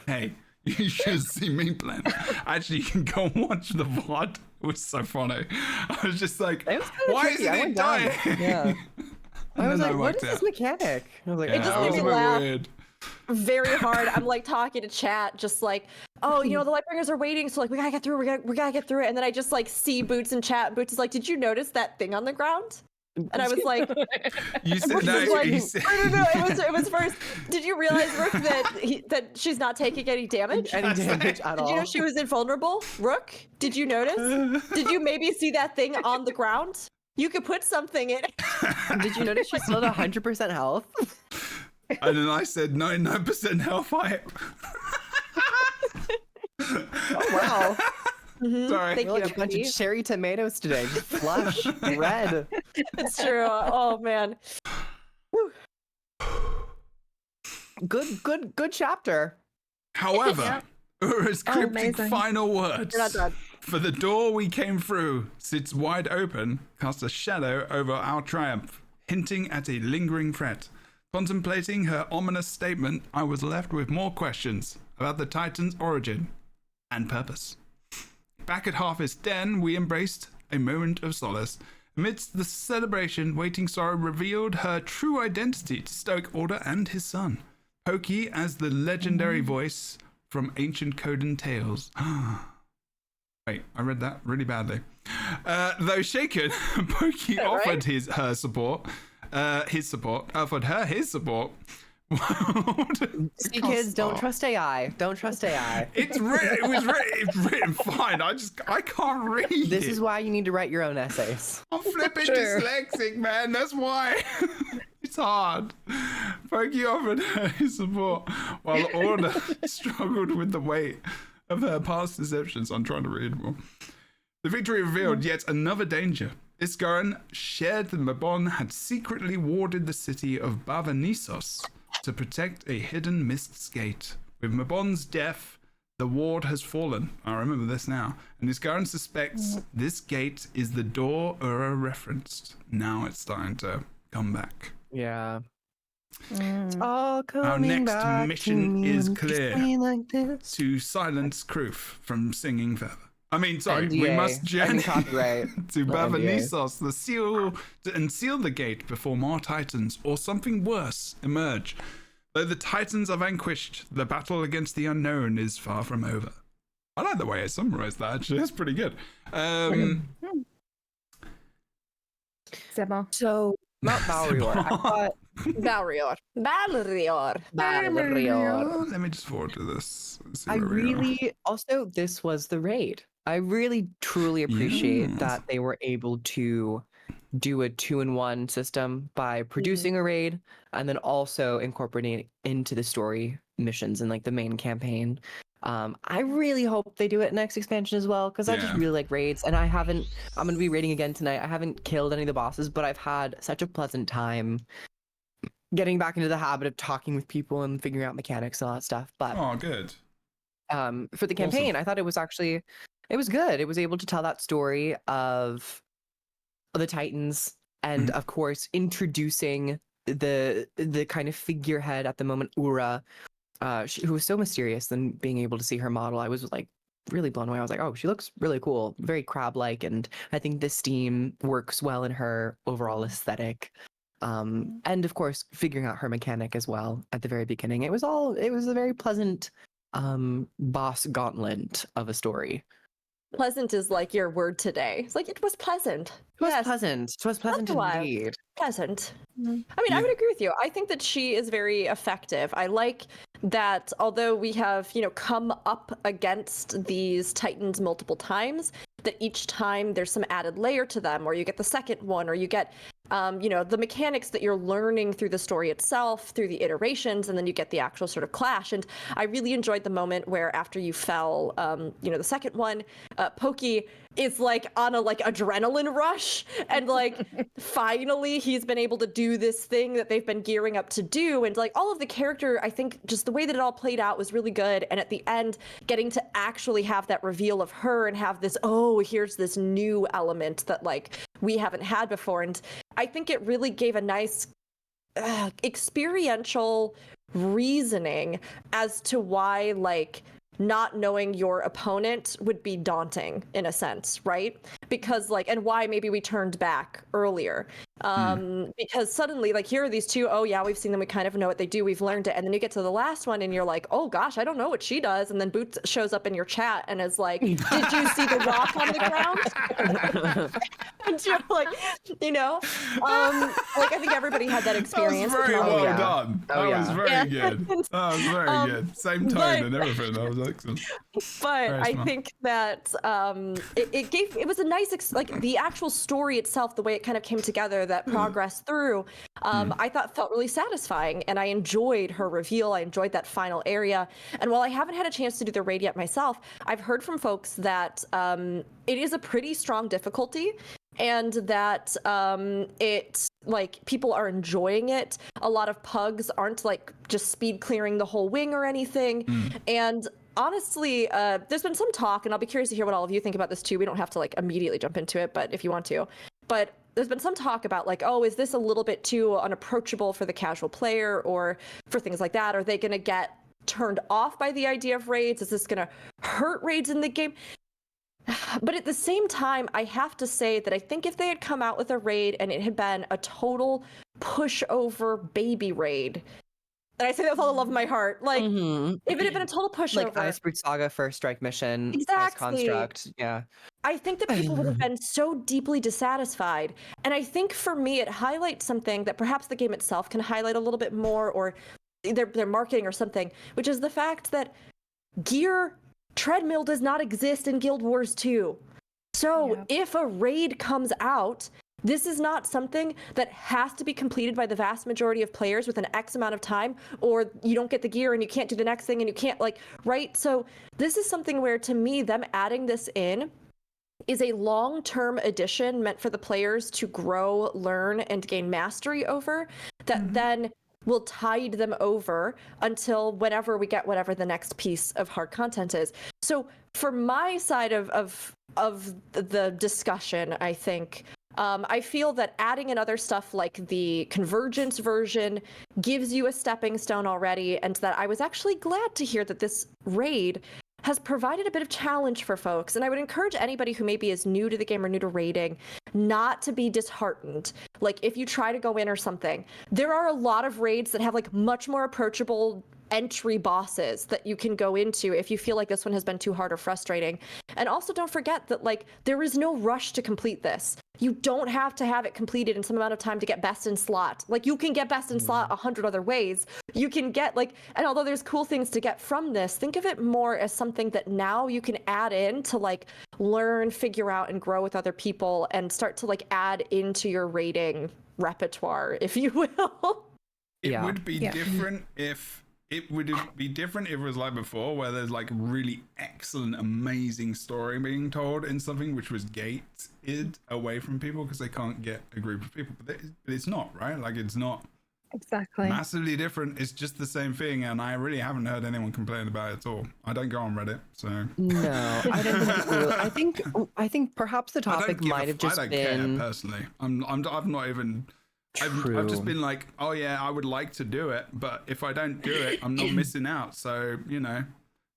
Hey, you should see me playing. Actually, you can go and watch the VOD. It was so funny. I was just like, It was kinda why tricky. isn't I it went down. dying? Yeah. I was then like, I what worked is this out. mechanic? I was like, It just Yeah, made was me a bit laugh. weird. Very hard. I'm like talking to chat, just like, oh, you know, the Lightbringers are waiting, so like we gotta get through. We gotta get through it. And then I just like see Boots in chat. Boots is like, did you notice that thing on the ground? And I was like, You said Brooke no. was like, You said, no, it was first. Did you realize, Rook, that she's not taking any damage? any damage at Did you know all. she was invulnerable? Rook, did you notice? Did you maybe see that thing on the ground? You could put something in. Did you notice she's still at 100% health? and then I said 99% hellfire. Oh, wow. Sorry. Thank We're like you, a bunch Emily. of cherry tomatoes today. Just flush, red. It's true. Oh man. Good chapter. However, Ura's cryptic amazing. final words. You're not done. For the door we came through sits wide open, casts a shadow over our triumph, hinting at a lingering threat. Contemplating her ominous statement, I was left with more questions about the Titan's origin and purpose. Back at Harfest Den, we embraced a moment of solace Amidst the celebration, Waiting Sorrow revealed her true identity to Stoic Order and his son, Pokey as the legendary voice from Ancient Codan Tales. Wait, I read that really badly. Though shaken, Pokey offered his support. See, kids, don't trust AI. Don't trust AI. It's written fine. I can't read This it. is why you need to write your own essays. I'm flipping dyslexic, man. That's why. It's hard. Pokey offered her his support while Order struggled with the weight of her past deceptions. I'm trying to read more. The victory revealed yet another danger. Isgaran shared that Mabon had secretly warded the city of Bavanissos to protect a hidden Mist's Gate. With Mabon's death, the ward has fallen. I remember this now. And Isgaran suspects this gate is the door Ura referenced. Now it's starting to come back. Yeah. It's all coming Our next back mission to is me, clear. just me like this. To silence Kroof from singing further. I mean, sorry, we NDA. must journey Copyright. to Not Bavanissos, and seal the gate before more titans or something worse emerge. Though the titans are vanquished, the battle against the unknown is far from over. I like the way I summarized that. Actually, that's pretty good. So, Not Valrior. I thought Valrior. Valrior. Valrior. Let me just forward to this. Let's see I where we are. really also this was the raid. I really truly appreciate Yes. that they were able to do a 2-in-1 system by producing a raid and then also incorporating it into the story missions and like the main campaign. I really hope they do it next expansion as well because I just Yeah. really like raids and I'm gonna be raiding again tonight. I haven't killed any of the bosses, but I've had such a pleasant time getting back into the habit of talking with people and figuring out mechanics and all that stuff. But Oh, good. for the campaign, I thought it was good. It was able to tell that story of the Titans and of course introducing the kind of figurehead at the moment, Ura, who was so mysterious. And being able to see her model, I was like really blown away. I was like, oh, she looks really cool, very crab-like, and I think the steam works well in her overall aesthetic. And of course, figuring out her mechanic as well at the very beginning. It was a very pleasant boss gauntlet of a story. Pleasant is like your word today. It's like, it was pleasant. It was Yes, pleasant. It was pleasant Otherwise- indeed. pleasant. I mean, Yeah. I would agree with you. I think that she is very effective. I like that although we have, come up against these titans multiple times, that each time there's some added layer to them, or you get the second one, or you get the mechanics that you're learning through the story itself, through the iterations, and then you get the actual sort of clash. And I really enjoyed the moment where after you fell, the second one, Pokey is like on a adrenaline rush, and finally he's been able to do this thing that they've been gearing up to do, and all of the character, I think just the way that it all played out was really good. And at the end, getting to actually have that reveal of her and have this, oh, here's this new element that we haven't had before. And I think it really gave a nice experiential reasoning as to why not knowing your opponent would be daunting in a sense, right? Because and why maybe we turned back earlier. Because suddenly here are these two, oh yeah, we've seen them, we kind of know what they do, we've learned it, and then you get to the last one and you're like, oh gosh, I don't know what she does, and then Boots shows up in your chat and is like, did you see the rock on the ground? And you're like, I think everybody had that experience. That was very Oh, well yeah. done. Oh, That yeah. was very Yeah. good. That was very good. Same tone but- and everything. That was excellent. But Very I smart. think that it was a nice the actual story itself, the way it kind of came together, that progress through, I thought felt really satisfying, and I enjoyed her reveal. I enjoyed that final area. And while I haven't had a chance to do the raid yet myself, I've heard from folks that it is a pretty strong difficulty, and that it people are enjoying it. A lot of pugs aren't just speed clearing the whole wing or anything. And honestly, there's been some talk, and I'll be curious to hear what all of you think about this too. We don't have to immediately jump into it, but if you want to. But there's been some talk about oh, is this a little bit too unapproachable for the casual player, or for things like that? Are they going to get turned off by the idea of raids? Is this going to hurt raids in the game? But at the same time, I have to say that I think if they had come out with a raid and it had been a total pushover baby raid, and I say that with all the love of my heart, like if it had been a total pushover, Like Ice Brute Saga First Strike Mission, Ice Exactly. Construct, yeah. I think that people would have been so deeply dissatisfied. And I think for me, it highlights something that perhaps the game itself can highlight a little bit more, or their marketing or something, which is the fact that gear treadmill does not exist in Guild Wars 2. So if a raid comes out, this is not something that has to be completed by the vast majority of players within X amount of time, or you don't get the gear and you can't do the next thing and you can't, like, right? So this is something where, to me, them adding this in is a long-term addition meant for the players to grow, learn, and gain mastery over, that then will tide them over until whenever we get whatever the next piece of hard content is. So for my side of the discussion, I think, I feel that adding in other stuff like the Convergence version gives you a stepping stone already, and that I was actually glad to hear that this raid has provided a bit of challenge for folks. And I would encourage anybody who maybe is new to the game or new to raiding not to be disheartened. Like, if you try to go in or something, there are a lot of raids that have like much more approachable entry bosses that you can go into if you feel like this one has been too hard or frustrating. And also don't forget that, like, there is no rush to complete this. You don't have to have it completed in some amount of time to get best in slot. Like, you can get best in slot 100 other ways. You can get, like, and although there's cool things to get from this, think of it more as something that now you can add in to, like, learn, figure out, and grow with other people, and start to, like, add into your raiding repertoire, if you will. It would be different if it would be different if it was like before, where there's like really excellent, amazing story being told in something which was gated away from people because they can't get a group of people. But it's not, right? Like, it's not Exactly. massively different. It's just the same thing, and I really haven't heard anyone complain about it at all. I don't go on Reddit, so No, I don't think we will. I think perhaps the topic might have just I don't been care personally. I've not even. I've just been like, oh yeah, I would like to do it, but if I don't do it, I'm not missing out. So, you know,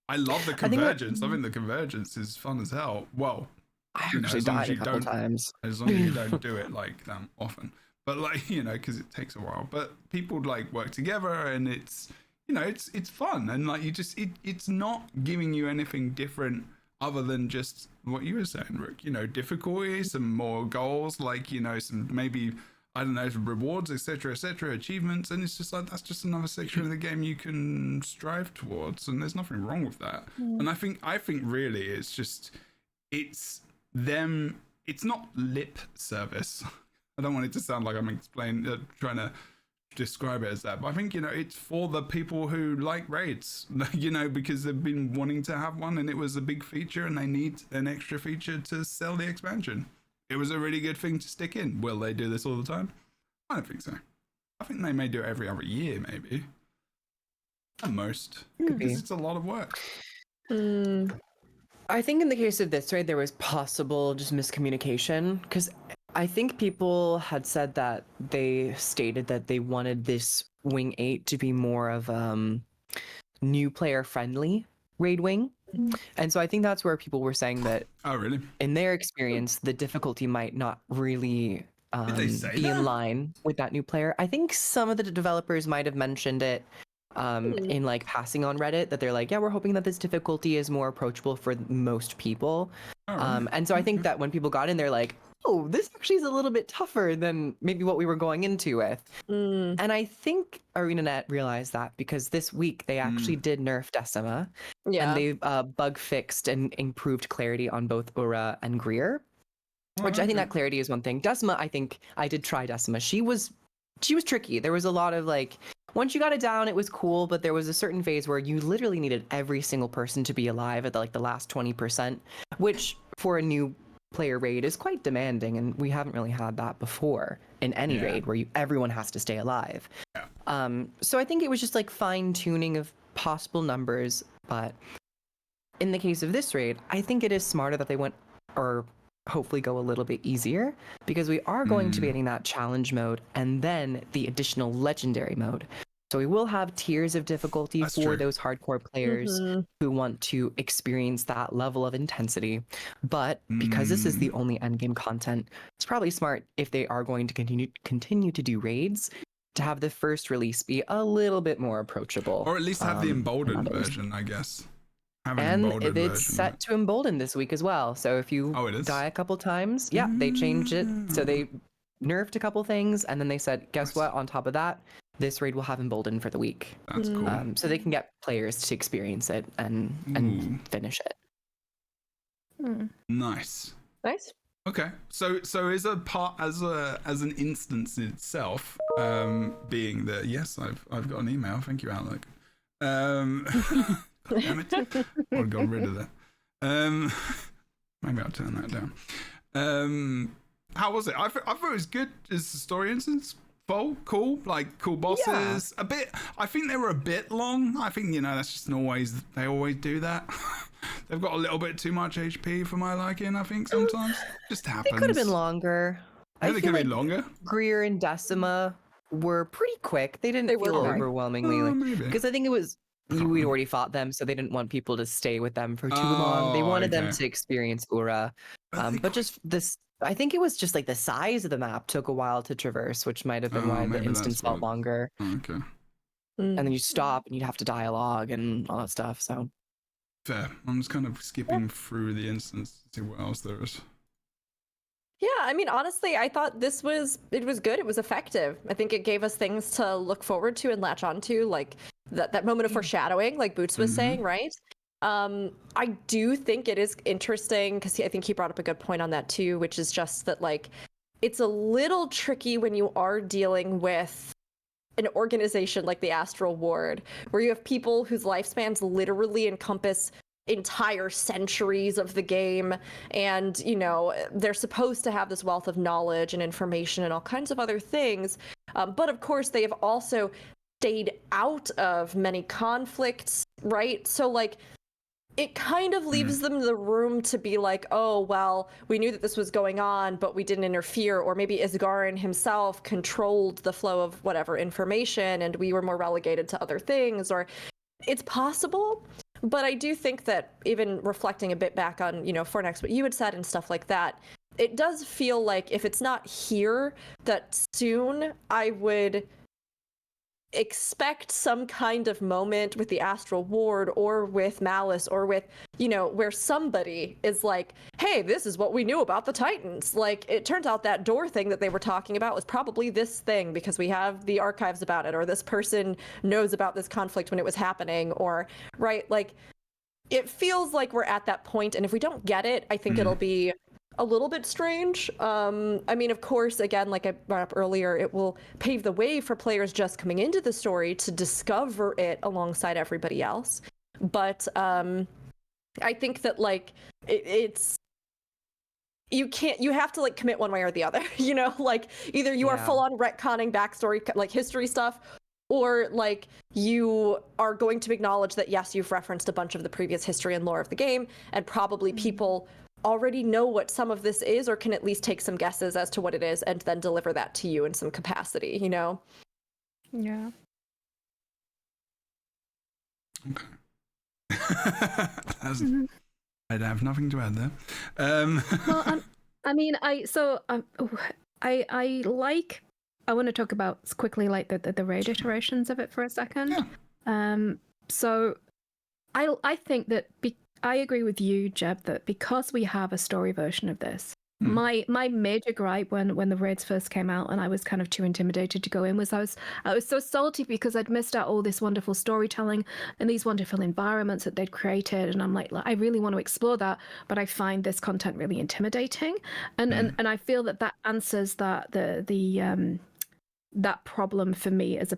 I love the Convergence. I think the Convergence is fun as hell. Well, I actually died a couple times. As long as you don't do it like often. But, like, you know, because it takes a while. But people like work together, and it's, you know, it's fun, and like, you just it's not giving you anything different other than just what you were saying, Rick. You know, difficulty, some more goals, like, you know, some maybe, I don't know, rewards, etc., achievements, and it's just like, that's just another section of the game you can strive towards, and there's nothing wrong with that. And I think really it's not lip service. I don't want it to sound like I'm trying to describe it as that, but I think, you know, it's for the people who like raids, you know, because they've been wanting to have one, and it was a big feature, and they need an extra feature to sell the expansion. It was a really good thing to stick in. Will they do this all the time? I don't think so. I think they may do it every other year, maybe. At most. Because it's a lot of work. I think in the case of this raid, there was possible just miscommunication, because I think people had said that they stated that they wanted this Wing 8 to be more of new player friendly raid wing. And so I think that's where people were saying that, oh really, in their experience, the difficulty might not really be in line with that new player. I think some of the developers might have mentioned it in like passing on Reddit, that they're like, yeah, we're hoping that this difficulty is more approachable for most people. And so I think that when people got in, they're like, oh, this actually is a little bit tougher than maybe what we were going into with. And I think ArenaNet realized that, because this week they actually did nerf Decima. Yeah. And they bug fixed and improved clarity on both Ura and Greer. Which I think that clarity is one thing. Decima, I think I did try Decima. She was tricky. There was a lot of, like, once you got it down, it was cool, but there was a certain phase where you literally needed every single person to be alive at the last 20%, which for a new player raid is quite demanding, and we haven't really had that before in any raid where everyone has to stay alive. So I think it was just like fine tuning of possible numbers, but in the case of this raid, I think it is smarter that they went, or hopefully go a little bit easier, because we are going to be getting that challenge mode and then the additional legendary mode. So we will have tiers of difficulty That's for true. those hardcore players who want to experience that level of intensity. But because this is the only endgame content, it's probably smart if they are going to continue to do raids to have the first release be a little bit more approachable. Or at least have the than emboldened others. version, I guess. Have an And emboldened it's version. set to embolden this week as well. So if you Oh, it is? die a couple times, yeah, they changed it. So they nerfed a couple things, and then they said, guess what? On top of that, this raid will have emboldened for the week. That's cool. So they can get players to experience it and finish it. Nice. Nice. Okay, so is a part as an instance in itself, being that yes, I've got an email. Thank you, Outlook. Damn it, I got rid of that. Maybe I'll turn that down. How was it? I thought it was good as a story instance. Cool, like cool bosses. A bit. I think they were a bit long. I think that's just they always do that. They've got a little bit too much HP for my liking. I think sometimes just happens. They could have been longer. Yeah, they could have been longer. Greer and Decima were pretty quick. They didn't feel overwhelmingly maybe. because I think it was we already fought them, so they didn't want people to stay with them for too long. They wanted them to experience Ura, but just this. I think it was just like the size of the map took a while to traverse, which might have been why the instance felt longer. Okay. And then you stop and you'd have to dialogue and all that stuff. So fair. I'm just kind of skipping through the instance to see what else there is. Yeah, I mean, honestly, I thought it was good. It was effective. I think it gave us things to look forward to and latch onto, like that moment of foreshadowing, like Boots was saying, right? I do think it is interesting because I think he brought up a good point on that too, which is just that like it's a little tricky when you are dealing with an organization like the Astral Ward, where you have people whose lifespans literally encompass entire centuries of the game, and they're supposed to have this wealth of knowledge and information and all kinds of other things, but of course they have also stayed out of many conflicts, right? So like it kind of leaves them the room to be like, oh, well, we knew that this was going on, but we didn't interfere. Or maybe Isgarin himself controlled the flow of whatever information and we were more relegated to other things. Or it's possible. But I do think that even reflecting a bit back on, Fornex, what you had said and stuff like that, it does feel like if it's not here, that soon I would expect some kind of moment with the Astral Ward or with Malice or with, where somebody is like, hey, this is what we knew about the Titans. Like, it turns out that door thing that they were talking about was probably this thing because we have the archives about it, or this person knows about this conflict when it was happening, or, right? Like, it feels like we're at that point, and if we don't get it, I think it'll be a little bit strange. I mean, of course, again, like I brought up earlier, it will pave the way for players just coming into the story to discover it alongside everybody else. But I think that like it's you have to like commit one way or the other. Like either you are full on retconning backstory, like history stuff, or like you are going to acknowledge that yes, you've referenced a bunch of the previous history and lore of the game, and probably people already know what some of this is, or can at least take some guesses as to what it is and then deliver that to you in some capacity, Yeah. Okay. I'd have nothing to add there. Well, I mean, I want to talk about quickly like the raid iterations of it for a second. Yeah. So I think that I agree with you, Jeb, that because we have a story version of this, my major gripe when the raids first came out and I was kind of too intimidated to go in was I was so salty because I'd missed out all this wonderful storytelling and these wonderful environments that they'd created, and I'm like I really want to explore that, but I find this content really intimidating, and I feel that answers that that problem for me as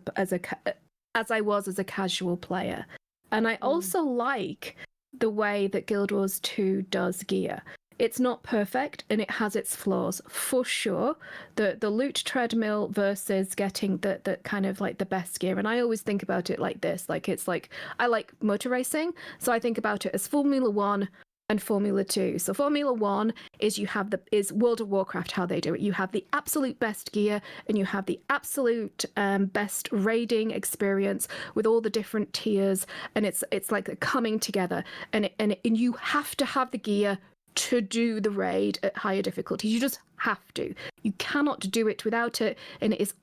I was as a casual player. And I also like the way that Guild Wars 2 does gear. It's not perfect and it has its flaws for sure. The loot treadmill versus getting the kind of like the best gear. And I always think about it like this, like it's like I like motor racing, so I think about it as Formula 1 and Formula 2. So Formula 1 is is World of Warcraft, how they do it. You have the absolute best gear and you have the absolute best raiding experience with all the different tiers, and it's like coming together, and you have to have the gear to do the raid at higher difficulties. You just have to. You cannot do it without it, and it's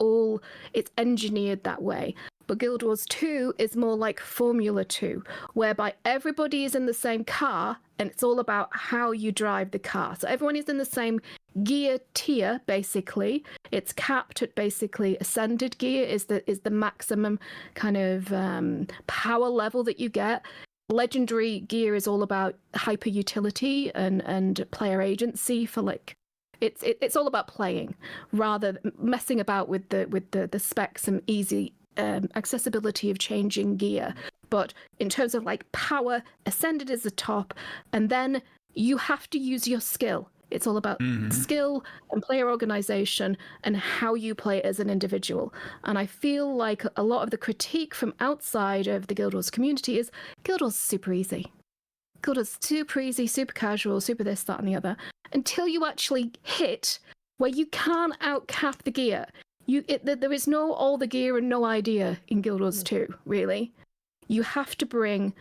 engineered that way. But Guild Wars 2 is more like Formula 2, whereby everybody is in the same car, and it's all about how you drive the car. So everyone is in the same gear tier, basically. It's capped at basically ascended gear is the maximum kind of power level that you get. Legendary gear is all about hyper utility and player agency for like it's all about playing rather than messing about with the specs and easy accessibility of changing gear. But in terms of like power, ascended is the top, and then you have to use your skill. It's all about skill and player organization and how you play as an individual. And I feel like a lot of the critique from outside of the Guild Wars community is Guild Wars is super easy. Guild Wars super easy, super casual, super this, that, and the other. Until you actually hit where you can't outcap the gear. There is no all the gear and no idea in Guild Wars 2, really. You have to bring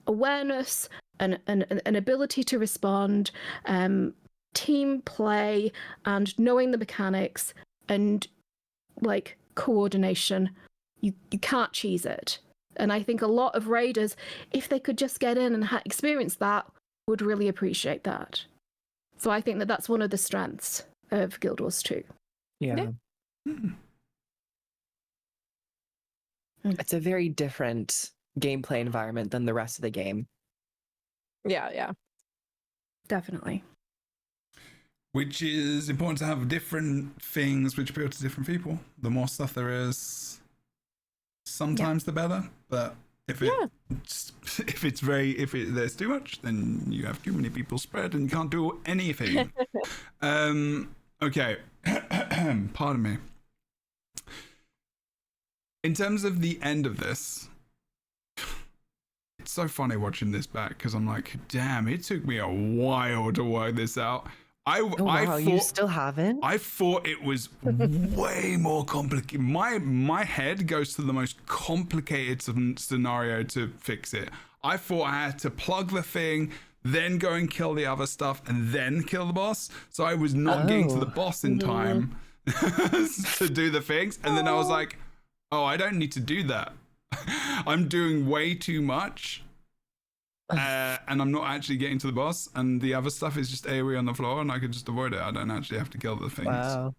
awareness, an ability to respond, team play, and knowing the mechanics, and like coordination. You can't cheese it. And I think a lot of raiders, if they could just get in and experience that, would really appreciate that. So I think that that's one of the strengths of Guild Wars 2. Yeah. It's a very different gameplay environment than the rest of the game. Yeah. Definitely. Which is important to have different things which appeal to different people. The more stuff there is, sometimes the better. But if there's too much, then you have too many people spread and you can't do anything. Okay. Pardon me. In terms of the end of this, it's so funny watching this back because I'm like, damn, it took me a while to work this out. I thought, you still haven't? I thought it was way more complicated. My head goes to the most complicated scenario to fix it. I thought I had to plug the thing, then go and kill the other stuff, and then kill the boss. So I was not getting to the boss in time to do the things. And then I was like, oh, I don't need to do that. I'm doing way too much. And I'm not actually getting to the boss. And the other stuff is just AoE on the floor, and I could just avoid it. I don't actually have to kill the things. Wow.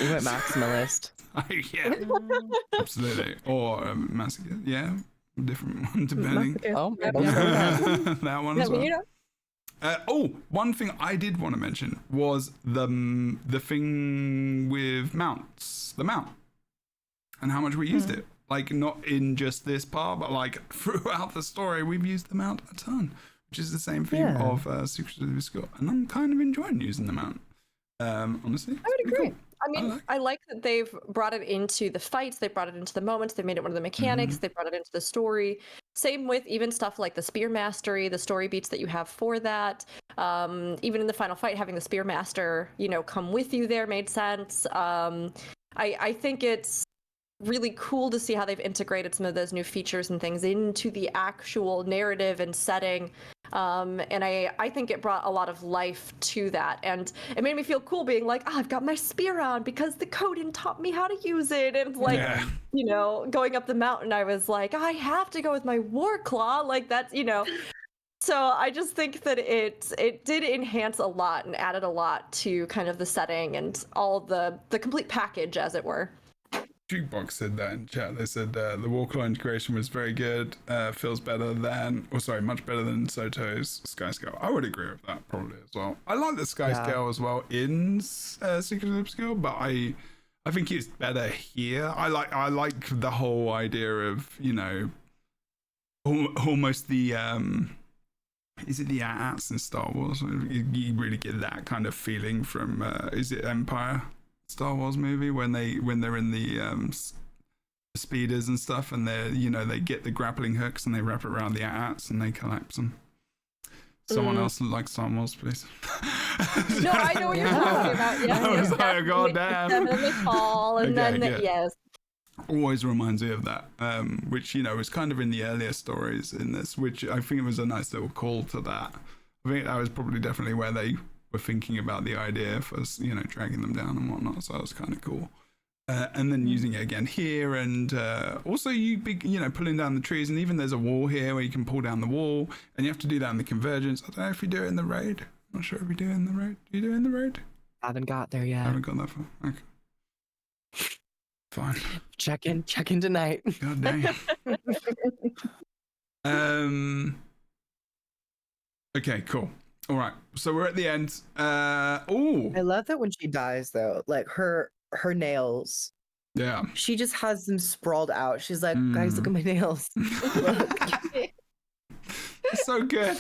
You went maximalist. Yeah, absolutely. Or masochist. Yeah, different one depending. Oh, that one as well. One thing I did want to mention was the thing with mounts, the mount, and how much we used it. Like, not in just this part, but like throughout the story, we've used the mount a ton, which is the same theme of Secrets of the School. And I'm kind of enjoying using the mount, honestly. I would agree. Cool. I mean, I like that they've brought it into the fights, they've brought it into the moments, they've made it one of the mechanics, they've brought it into the story. Same with even stuff like the spear mastery, the story beats that you have for that. Even in the final fight, having the spear master, come with you there made sense. I think it's really cool to see how they've integrated some of those new features and things into the actual narrative and setting. And I think it brought a lot of life to that. And it made me feel cool being like, I've got my spear on because the Coden taught me how to use it. And like, going up the mountain, I was like, I have to go with my war claw. Like that's, So I just think that it did enhance a lot and added a lot to kind of the setting and all the complete package, as it were. Jukebox said that in chat. They said the Warclaw integration was very good. Feels better than, much better than Soto's Sky Scale. I would agree with that probably as well. I like the Sky Scale as well in Secret of the Obscure, but I think it's better here. I like the whole idea of almost the is it the AT-ATs in Star Wars? You really get that kind of feeling from is it Empire? Star Wars movie when they're in the speeders and stuff, and they get the grappling hooks and they wrap it around the AT-ATs and they collapse them. Someone else like Star Wars, please. No, I know what you're talking about. Yes, I was yes, like, definitely. goddamn. Them in the fall, and Okay, then good. yes. Always reminds me of that, which, you know, was kind of in the earlier stories in this, which I think it was a nice little call to that. I think that was probably definitely where they were thinking about the idea for, you know, dragging them down and whatnot, so that was kind of cool. And then using it again here, and also you know, pulling down the trees, and even there's a wall here where you can pull down the wall, and you have to do that in the convergence. I don't know if you do it in the raid. I'm not sure if you do it in the raid. Do you do it in the raid? Haven't got there yet. I haven't got that far. Okay. Fine. Check in tonight. God dang. Okay, cool. All right. So we're at the end. I love that when she dies though, like her nails. Yeah. She just has them sprawled out. She's like, guys, look at my nails. Look. It's so good.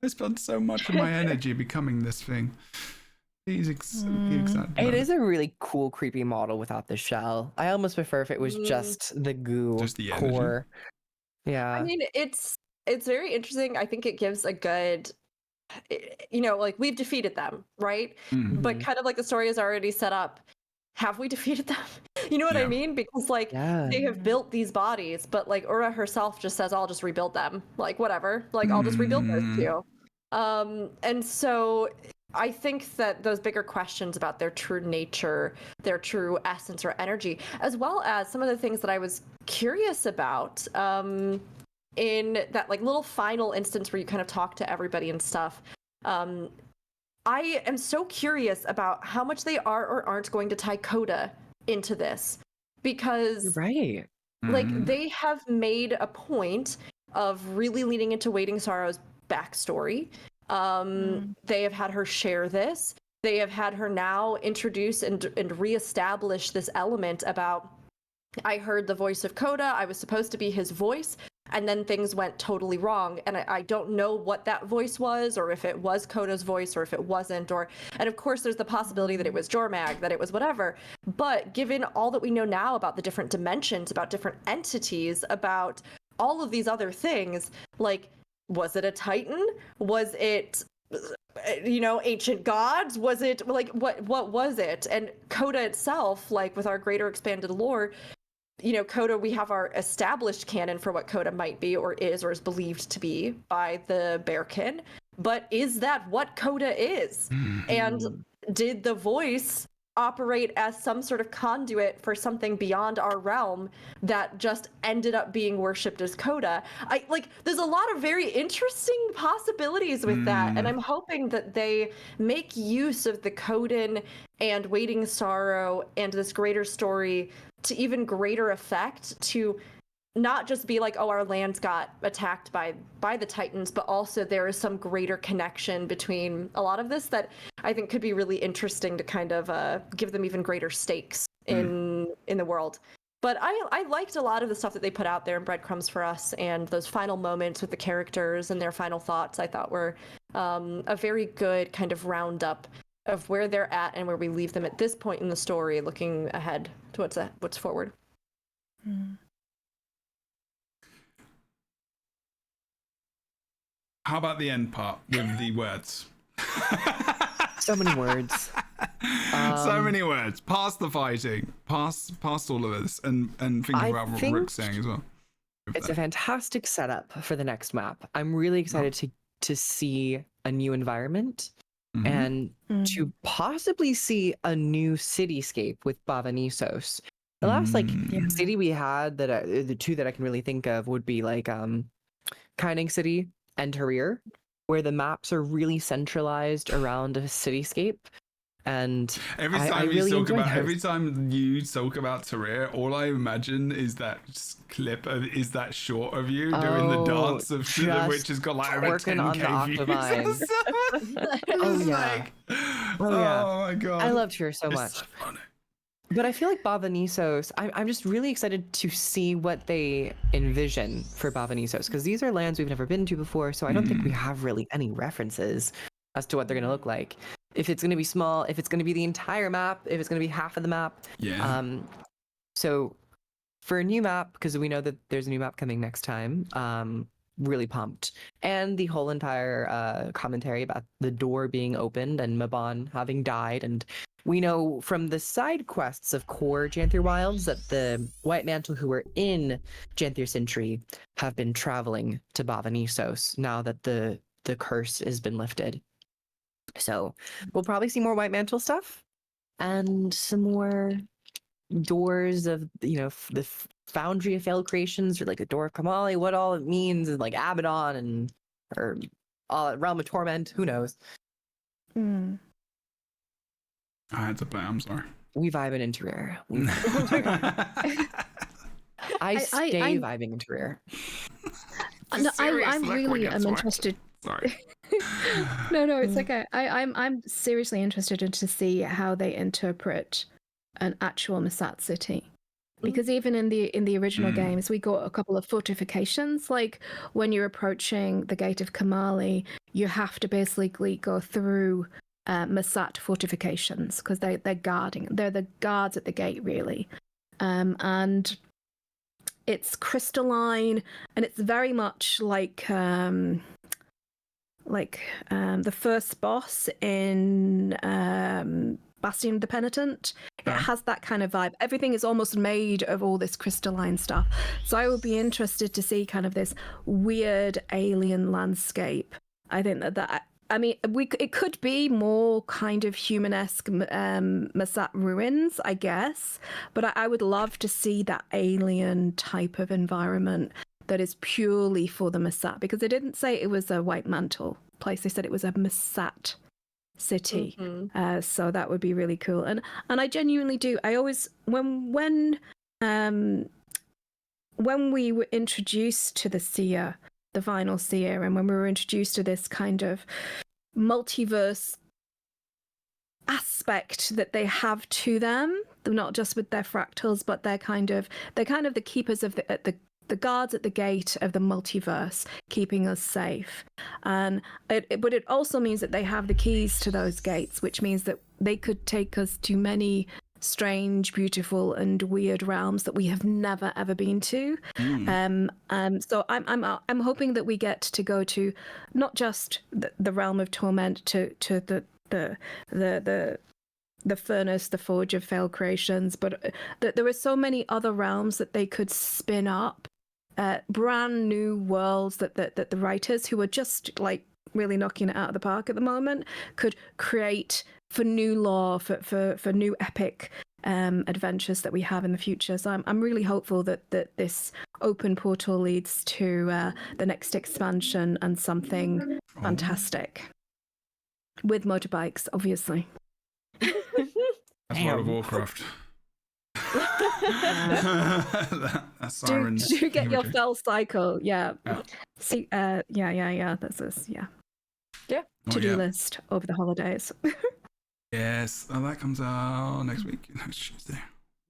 I spent so much of my energy becoming this thing. He's excited. It is a really cool, creepy model without the shell. I almost prefer if it was just the goo Just the core. Yeah. I mean, it's very interesting. I think it gives a good, you know, like we've defeated them, right? But kind of like the story is already set up. Have we defeated them? You know what I mean? Because like they have built these bodies, but like Ura herself just says, "I'll just rebuild them." Like whatever. Like I'll just rebuild those two. And so I think that those bigger questions about their true nature, their true essence or energy, as well as some of the things that I was curious about, in that like little final instance where you kind of talk to everybody and stuff. I am so curious about how much they are or aren't going to tie Coda into this, because right. like they have made a point of really leaning into Waiting Sorrow's backstory. They have had her share this. They have had her now introduce and reestablish this element about, I heard the voice of Coda, I was supposed to be his voice, and then things went totally wrong. And I don't know what that voice was, or if it was Coda's voice, or if it wasn't, and of course there's the possibility that it was Jormag, that it was whatever. But given all that we know now about the different dimensions, about different entities, about all of these other things, like, was it a Titan? Was it, you know, ancient gods? Was it like what was it? And Coda itself, like with our greater expanded lore, you know, Coda, we have our established canon for what Coda might be or is believed to be by the Bearkin. But is that what Coda is? And did the voice operate as some sort of conduit for something beyond our realm that just ended up being worshipped as Coda? There's a lot of very interesting possibilities with that, and I'm hoping that they make use of the Coden and Waiting Sorrow and this greater story to even greater effect, to not just be like, oh, our lands got attacked by the Titans, but also there is some greater connection between a lot of this that I think could be really interesting to kind of give them even greater stakes in the world. But I liked a lot of the stuff that they put out there in breadcrumbs for us, and those final moments with the characters and their final thoughts I thought were a very good kind of roundup of where they're at and where we leave them at this point in the story, looking ahead to what's forward. How about the end part with the words? So many words. So many words. Past the fighting, past all of this, and thinking about what Rick's saying as well. It's a fantastic setup for the next map. I'm really excited to see a new environment and to possibly see a new cityscape with Bavanisos. The last city we had that the two that I can really think of would be like Kining City and Tarir, where the maps are really centralized around a cityscape. And every time you talk about Tarir, all I imagine is that clip is that short of you doing the dance of which has got like over 10K views. Oh my god, I loved her so much. So funny. But I feel like Bavanisos, I'm just really excited to see what they envision for Bavanisos, because these are lands we've never been to before, so I don't think we have really any references as to what they're going to look like. If it's going to be small, if it's going to be the entire map, if it's going to be half of the map. Yeah. So for a new map, because we know that there's a new map coming next time, really pumped. And the whole entire commentary about the door being opened and Mabon having died. And we know from the side quests of core Janthier Wilds that the White Mantle who were in Janthier Century have been traveling to Bavanisos now that the curse has been lifted. So we'll probably see more White Mantle stuff and some more doors of, the Foundry of Failed Creations, or like the Door of Kamali, what all it means, and like Abaddon or Realm of Torment, who knows. Mm. I had to play, I'm sorry. We vibe in Interrare. I stay vibing Interrare. No, Serious I'm liquid really gets wet. interested. Sorry. No, it's okay. I'm seriously interested in to see how they interpret an actual Masat city. Because even in the original games, we got a couple of fortifications. Like when you're approaching the Gate of Kamali, you have to basically go through Masat fortifications because they're guarding. They're the guards at the gate, really. And it's crystalline, and it's very much like the first boss in Bastion of the Penitent. It has that kind of vibe. Everything is almost made of all this crystalline stuff. So I would be interested to see kind of this weird alien landscape. I think that I mean, it could be more kind of human-esque Masat ruins, I guess. But I would love to see that alien type of environment that is purely for the Masat, because they didn't say it was a White Mantle place. They said it was a Masat city. So that would be really cool. And I genuinely do. I always when we were introduced to the Seer, the final Seer, and when we were introduced to this kind of multiverse aspect that they have to them, not just with their fractals, but they're kind of the keepers of the guards at the gate of the multiverse, keeping us safe. But it also means that they have the keys to those gates, which means that they could take us to many strange, beautiful, and weird realms that we have never ever been to. So I'm hoping that we get to go to not just the realm of torment, to the furnace, the forge of failed creations, but that there are so many other realms that they could spin up, brand new worlds that the writers, who are just like really knocking it out of the park at the moment, could create for new lore, for new epic adventures that we have in the future. So I'm really hopeful that this open portal leads to the next expansion and something fantastic with motorbikes, obviously. That's World of Warcraft. That's Sirens. Do get your fell cycle, yeah. See, yeah. That's this, yeah. To-do list over the holidays. Yes, that comes out next week, next Tuesday.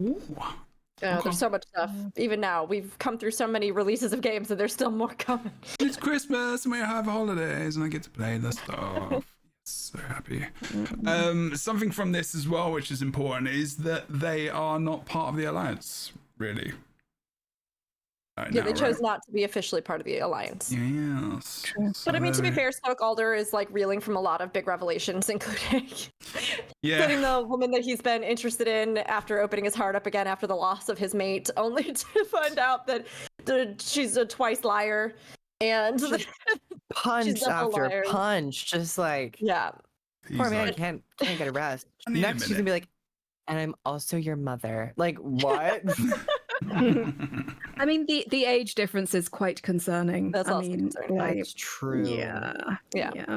Ooh. There's so much stuff. Even now, we've come through so many releases of games, and there's still more coming. It's Christmas, and we have holidays, and I get to play the stuff. So happy. Something from this as well, which is important, is that they are not part of the Alliance, really. They chose not to be officially part of the Alliance. Yes. But I mean, to be fair, Smoke Alder is like reeling from a lot of big revelations, including the woman that he's been interested in after opening his heart up again after the loss of his mate, only to find out that she's a twice liar. And punch after punch, just like poor man like, can't get a rest. Next she's gonna be like, and I'm also your mother. Like, what? I mean, the age difference is quite concerning. That's also concerning. That's true. Yeah.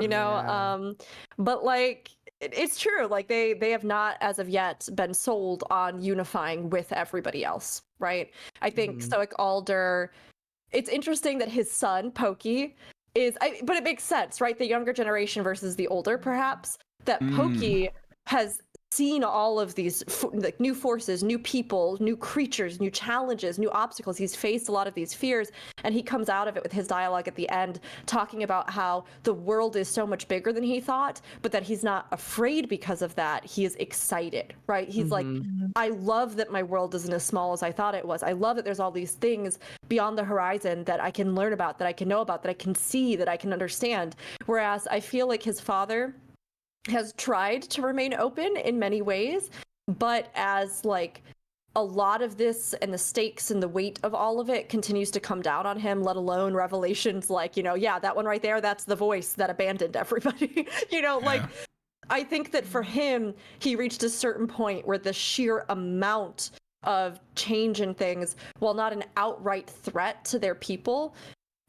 You know, but like it's true. Like they have not, as of yet, been sold on unifying with everybody else, right? I think Stoic Alder. It's interesting that his son, Pokey, but it makes sense, right? The younger generation versus the older, perhaps, that Pokey has seen all of these like new forces, new people, new creatures, new challenges, new obstacles. He's faced a lot of these fears, and he comes out of it with his dialogue at the end, talking about how the world is so much bigger than he thought, but that he's not afraid because of that. He is excited, right? He's like, I love that my world isn't as small as I thought it was. I love that there's all these things beyond the horizon that I can learn about, that I can know about, that I can see, that I can understand. Whereas I feel like his father has tried to remain open in many ways, but as like a lot of this and the stakes and the weight of all of it continues to come down on him, let alone revelations like, yeah, that one right there, that's the voice that abandoned everybody. Like, I think that for him, he reached a certain point where the sheer amount of change in things, while not an outright threat to their people,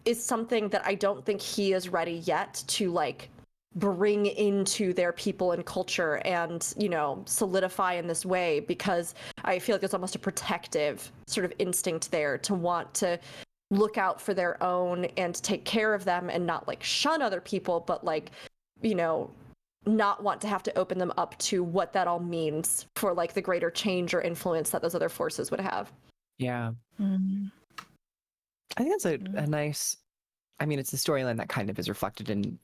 is something that I don't think he is ready yet to like bring into their people and culture and, solidify in this way, because I feel like there's almost a protective sort of instinct there to want to look out for their own and take care of them and not like shun other people, but like, not want to have to open them up to what that all means for like the greater change or influence that those other forces would have. Yeah. I think that's a nice, it's a storyline that kind of is reflected in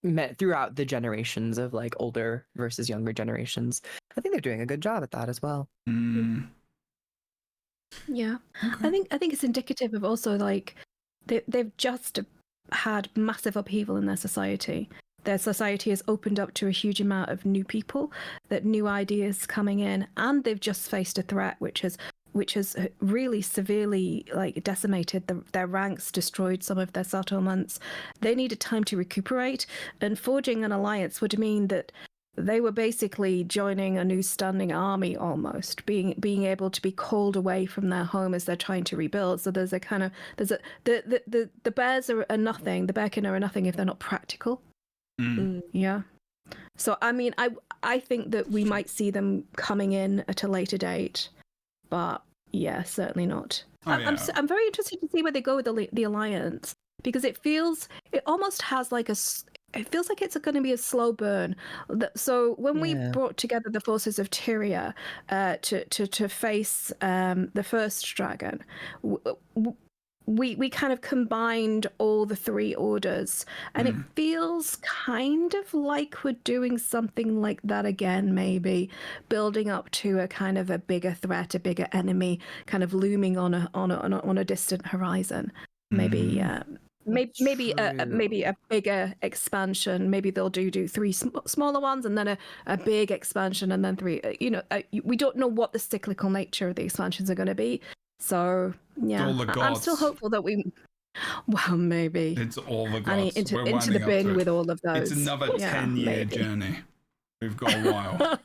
met throughout the generations of like older versus younger generations. I think they're doing a good job at that as well. Yeah. Okay. I think it's indicative of also like they've just had massive upheaval in their society. Their society has opened up to a huge amount of new people, that new ideas coming in, and they've just faced a threat which has really severely like decimated their ranks, destroyed some of their settlements. They needed time to recuperate, and forging an alliance would mean that they were basically joining a new standing army, almost being able to be called away from their home as they're trying to rebuild. So the bears are nothing. The bearkin are nothing if they're not practical. Yeah. So I think that we might see them coming in at a later date. But yeah, certainly not. I'm very interested to see where they go with the alliance, because it almost has like it feels like it's going to be a slow burn. So when we brought together the forces of Tyria to face the first dragon, we kind of combined all the three orders, and it feels kind of like we're doing something like that again, maybe building up to a kind of a bigger threat, a bigger enemy kind of looming on a distant horizon. Maybe maybe a bigger expansion. Maybe they'll do three smaller ones and then a big expansion and then three. We don't know what the cyclical nature of the expansions are going to be. So yeah, I'm still hopeful that well, maybe it's all the gods. Into the bin with all of those. It's another 10-year journey. We've got a while.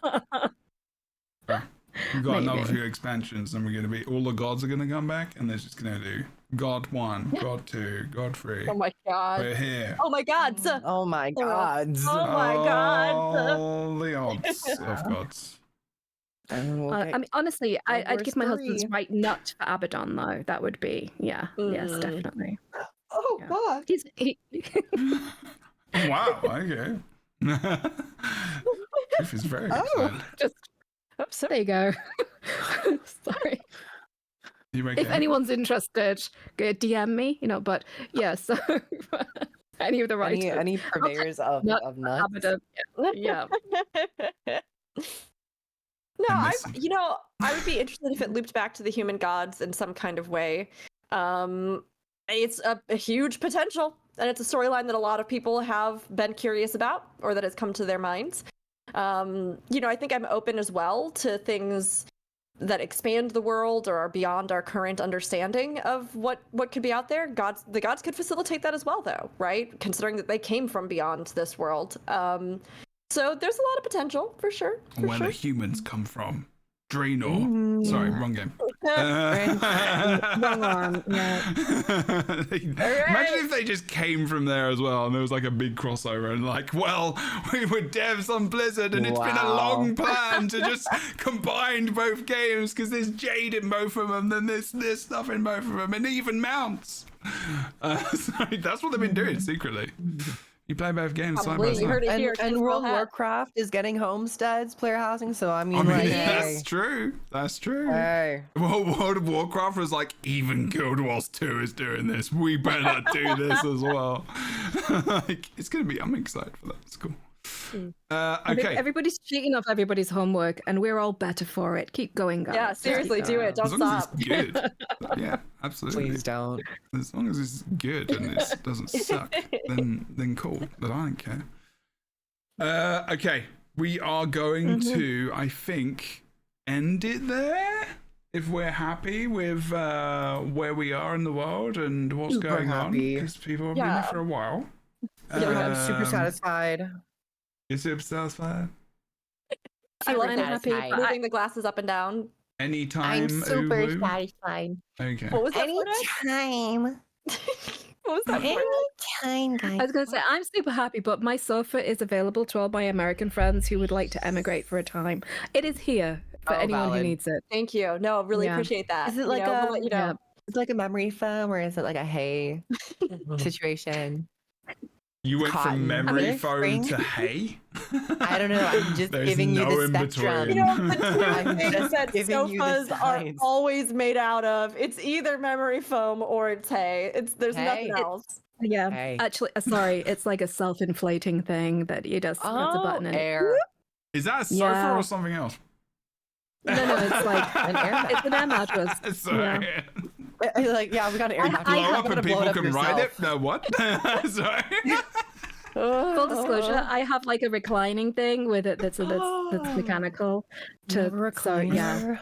We've got another few expansions, and we're going to be all the gods are going to come back, and they're just going to do God 1, God 2, God 3. Oh my god. We're here. Oh my god. Oh my god. Oh my god. All the odds of gods. Honestly, I'd give my husband's right nut for Abaddon, though. That would be, yes, definitely. Oh god. Wow. Okay. This is very excited. There you go. Sorry. If anyone's interested, go DM me. But yeah. So any of the writers, any purveyors of nuts. Abaddon. Yeah. No, I would be interested if it looped back to the human gods in some kind of way. It's a huge potential, and it's a storyline that a lot of people have been curious about, or that has come to their minds. I think I'm open as well to things that expand the world or are beyond our current understanding of what could be out there. The gods could facilitate that as well, though, right? Considering that they came from beyond this world. So there's a lot of potential, for sure. Where the humans come from. Draenor. Sorry, wrong game. Wrong one. Yeah. Imagine if they just came from there as well, and there was like a big crossover, and like, well, we were devs on Blizzard, and it's been a long plan to just combine both games, because there's Jade in both of them, then there's stuff in both of them, and even mounts. Sorry, that's what they've been doing secretly. You play both games side by Probably. You heard side. it here. And Tinfoil World of hat. Warcraft is getting homesteads, player housing. So I mean, I mean, like, that's true. That's true. hey. Well, World of Warcraft was like, even Guild Wars 2 is doing this. We better do this as well. Like, it's gonna be. I'm excited for that. It's cool. Okay. Everybody's cheating off everybody's homework, and we're all better for it. Keep going, guys. Yeah, seriously, do it. Don't As long as stop. it's good. Yeah, absolutely. Please don't. As long as it's good and it doesn't suck, then cool. But I don't care. Okay, we are going to, I think, end it there. If we're happy with where we are in the world and what's Super going on, happy. because people have been there for a while. I'm super satisfied. You're super satisfied. I love I'm that. happy, but Moving the glasses up and down. Anytime. I'm super Uwu? satisfied. Okay. What was that? Anytime. What was that? Anytime, guys. I was going to say, I'm super happy, but my sofa is available to all my American friends who would like to emigrate for a time. It is here for anyone valid. who needs it. Thank you. No, really Yeah. appreciate that. Is it like we'll let you know. Yeah. Is it like a memory foam or is it like a hay situation? You went Cotton. from memory Really? foam Spring? to hay? I don't know. I'm just There's giving you no the in spectrum. between. You know, the two I'm things just that giving you the sofas are signs. always made out of. It's either memory foam or it's hay. There's nothing Hay. else. Yeah. Hey. Actually, sorry, it's like a self-inflating thing that you just press a button and air. Is that a sofa Yeah. or something else? No, it's like An air it's an air mattress. Sorry. Like, yeah, we got an air mattress. Blow I'm up gonna and blow people up can ride yourself. it? No, what? Sorry. Full disclosure, I have like a reclining thing with it that's mechanical. So yeah,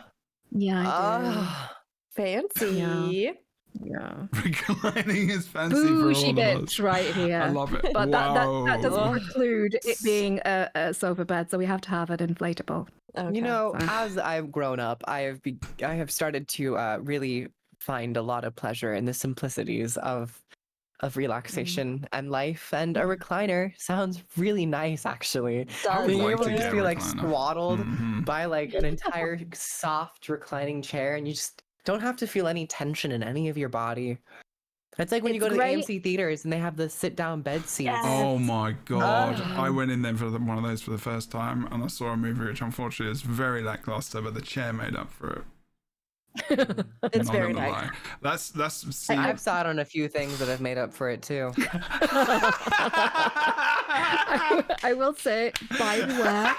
yeah, I do. Ah, Fancy. Yeah. Reclining is fancy for all Bougie of us. bitch right here. I love it. But that doesn't Wow. preclude it being a sofa bed, so we have to have it inflatable. Okay. You know, so- as I've grown up, I have started to really find a lot of pleasure in the simplicities of relaxation and life, and a recliner sounds really nice, actually. Does. Being like able to to just get be a like recliner. swaddled Mhm. by like an entire soft reclining chair, and you just don't have to feel any tension in any of your body. It's like when you It's go to great. the AMC theaters and they have the sit-down bed seats. Yes. Oh my god! Ah. I went in there for one of those for the first time, and I saw a movie which unfortunately is very lackluster, but the chair made up for it. It's Not very gonna nice. lie. That's see, I've sat on a few things that have made up for it too. I will say, by the way,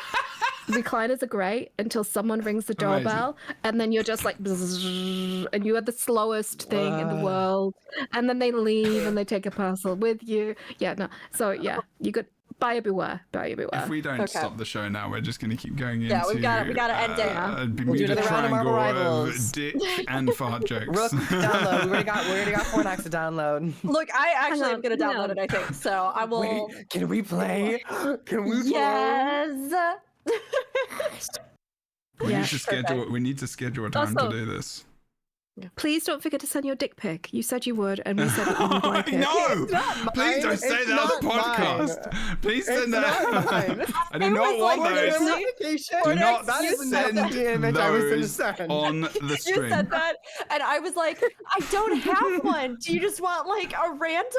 recliners are great until someone rings the Amazing. doorbell, and then you're just like, bzzz, and you are the slowest thing in the world, and then they leave and they take a parcel with you. Yeah, no. So yeah, you could buyer beware, buyer beware. if we don't Okay. stop the show now, we're just going to keep going into Yeah, we gotta end it. a We'll do Bermuda another round of Marvel triangle of Rivals. dick and fart jokes. Rook, download. We already got Fornax to download. Look, I actually Hang am gonna on, hang download on. it. I think so. I will. Wait, can we play? Can we play? Yes. We Yeah, need to schedule. We need to schedule a time Also- to do this. Please don't forget to send your dick pic. You said you would, and we said that we would like it. No! not Please mine. don't say It's that on the not podcast. Please send It's that. not mine. I do not want those. Do not that is send not the image I was gonna those send. on the You stream. said that, and I was like, I don't have one. Do you just want like a random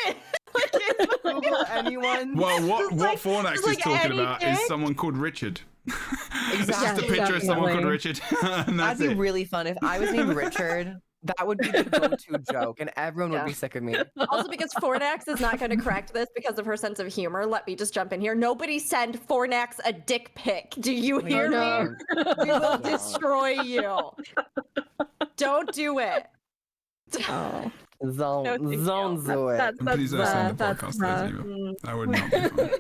one? Like, it's Google anyone. Well, what like- Fornax just is like talking any about is dick. someone called Richard. It's just a Exactly. picture of someone called Definitely. Richard, and that's That'd be it. really fun if I was named Richard. That would be the go-to joke, and everyone would Yeah. be sick of me. Also, because Fornax is not going to correct this because of her sense of humor, let me just jump in here. Nobody send Fornax a dick pic. Do you hear no. me? We will destroy you. Don't do it. Oh, Zone, No, thank zone, you. do it. that's And please don't send the that's podcast those either. Mm. That would not be fun.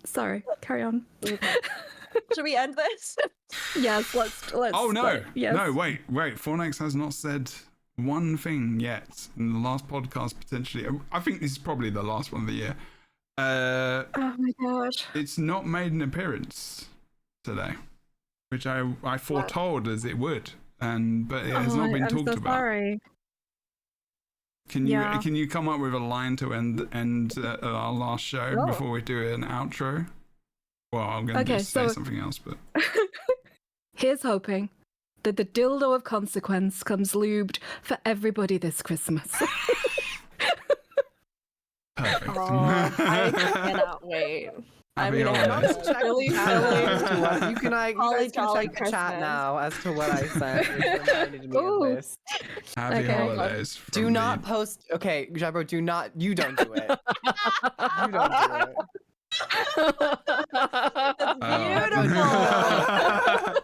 Sorry. Carry on. Should we end this? Yes, let's. Oh no! Yes. No, wait. Fornax has not said one thing yet in the last podcast. Potentially, I think this is probably the last one of the year. Oh my gosh. It's not made an appearance today, which I foretold as it would, but it has not been I'm talked so about. sorry. Can you Yeah. can you come up with a line to end our last show Oh. before we do an outro? Well, I'm going to Okay, say so- something else, but Here's hoping that the dildo of consequence comes lubed for everybody this Christmas. Perfect. Oh, I cannot wait. Happy I'm gonna holidays. have a really, really You guys Holly can jolly check the chat Christmas. now as to what I sent. Which reminded me of Ooh. this. Happy Okay. holidays. from Do not the- post. Okay, Jabro, do not. You don't do it. You don't do it.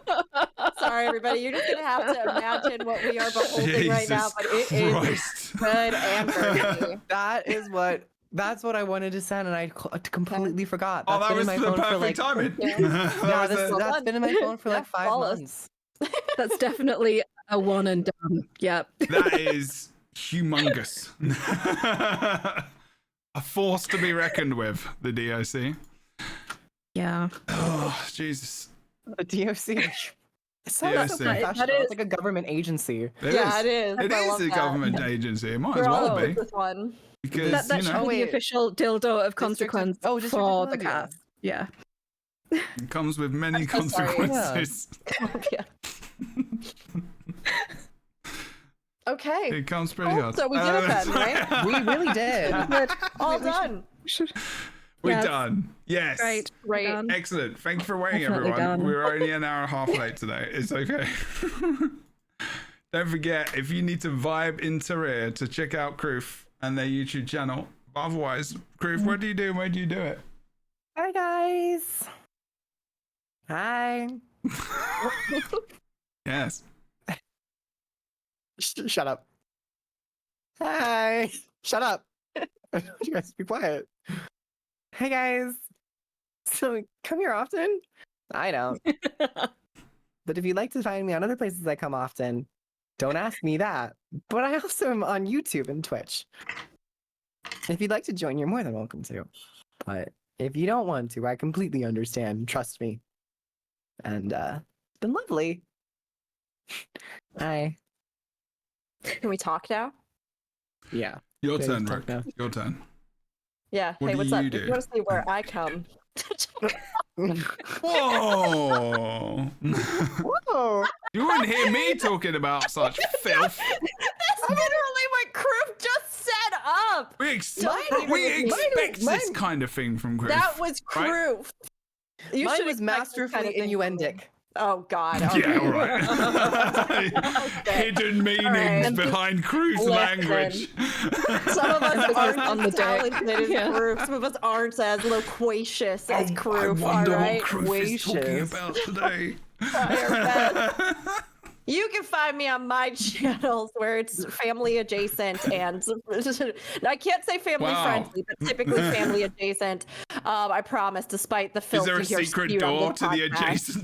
Sorry, everybody. You're just gonna have to imagine what we are beholding right now, Jesus but it is Christ. good and dirty. That's what I wanted to send, and I completely forgot. Oh, That's that been was in the my phone for perfect like. timing. Yeah. That was the- That's been in my phone for like Yeah, 5 flawless. months. That's definitely a one and done. Yep. That is humongous. A force to be reckoned with, the DOC. Yeah. Oh, Jesus. The DOC. It sounds DOC. so That professional. is- It's like a government agency. Yeah, it is. It I is love a that. government agency. It might We're as all well over be. this one. Because, That you should know, be the wait. official dildo of District of- consequence District of for the Columbia. cast. Yeah. it comes with many I'm so sorry. consequences. Yeah. Okay. It comes pretty Cool. hard. So we did it then, right? We really did. Good. All done. We're Yes. done. Yes. Great. Great. Done. Excellent. Thank you for waiting, Definitely everyone. done. We're only an hour and a half late today. It's okay. Don't forget, if you need to vibe into Rear, to check out Kroof and their YouTube channel. But otherwise, Kroof, what do you do? Where do you do it? Hi guys. Hi. Yes. Shut up. Hi. Shut up. I told you guys to be quiet. Hey guys. So come here often? I don't. But if you'd like to find me on other places I come often, don't ask me that. But I also am on YouTube and Twitch. If you'd like to join, you're more than welcome to. But if you don't want to, I completely understand. Trust me. And it's been lovely. Hi. Can we talk now? Yeah. Your Please turn, talk Rick. now. Your turn. Yeah. What hey, do what's you up? do? If you want to see where I come? Whoa! Whoa. You wouldn't hear me talking about such filth. That's literally what Kroof just set up. We Mine- expect mine- this kind of thing from Kroof. That was right? Kroof. You Mine should was expect this masterfully kind of thing from me. innuendic. Oh God. Yeah, okay. right. Hidden meanings right. behind Kroo's Listen. language. Some of us aren't on as the deck. talented as Yeah. Kroof. Some of us aren't as loquacious as I Kroof. wonder All right. what Kroof is talking Gracious. about today. You can find me on my channels where it's family adjacent and I can't say family Wow. friendly, but typically family adjacent. I promise, despite the Is filth there a you hear secret spewed on door this to the podcast.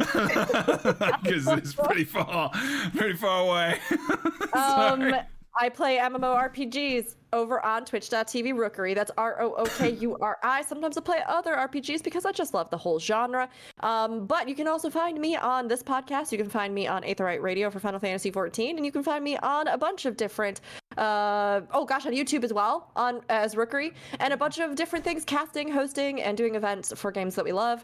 adjacentness? Because it's pretty far away. Sorry. I play MMORPGs over on twitch.tv Rookery. That's ROOKURI. Sometimes I play other RPGs because I just love the whole genre. But you can also find me on this podcast. You can find me on Aetherite Radio for Final Fantasy XIV, and you can find me on a bunch of different on YouTube as well, as Rookery, and a bunch of different things, casting, hosting, and doing events for games that we love.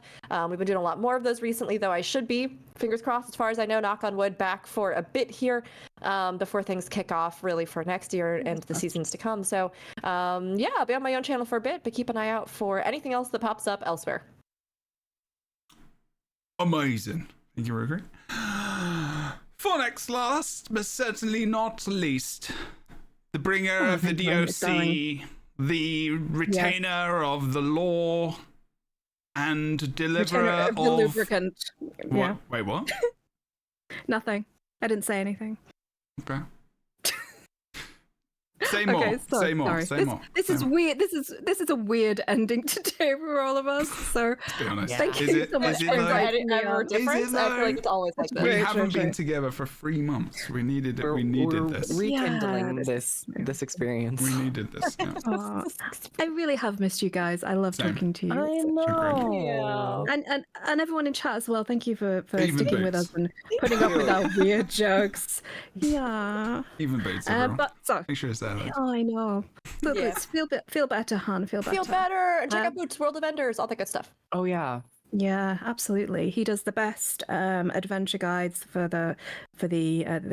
We've been doing a lot more of those recently, though I should be, fingers crossed, as far as I know, knock on wood, back for a bit here before things kick off really for next year and the seasons to come. So yeah, I'll be on my own channel for a bit, but keep an eye out for anything else that pops up elsewhere. Amazing. Thank you, Rookery. For next last, but certainly not least, the bringer of the DOC, the retainer of the law, and deliverer Returner of... the lubricant. What? Yeah. Wait, what? Nothing. I didn't say anything. Okay. Say more. Okay, Say more. sorry. Say more. This Say is more. weird. This is a weird ending today for all of us. So Let's be honest. thank Is you it- so much is it for like- inviting me Ever on. different? I feel like it's always like We this. True, haven't true, been true. together for 3 months. We needed it. We're We needed this. rekindling Yeah. this experience. We needed this. Yeah. Aw, I really have missed you guys. I love Same. talking to you. I know. Yeah. And everyone in chat as well. Thank you for Even sticking with Boots. us and putting up with our weird jokes. Yeah. Even Boots, everyone. But so. Make sure it's there. though. Oh, I know. But Yeah. feel better, hon. Feel better. Feel better and check Uh, out Boots, World of Enders, all that good stuff. Oh yeah. Yeah, absolutely. He does the best adventure guides for the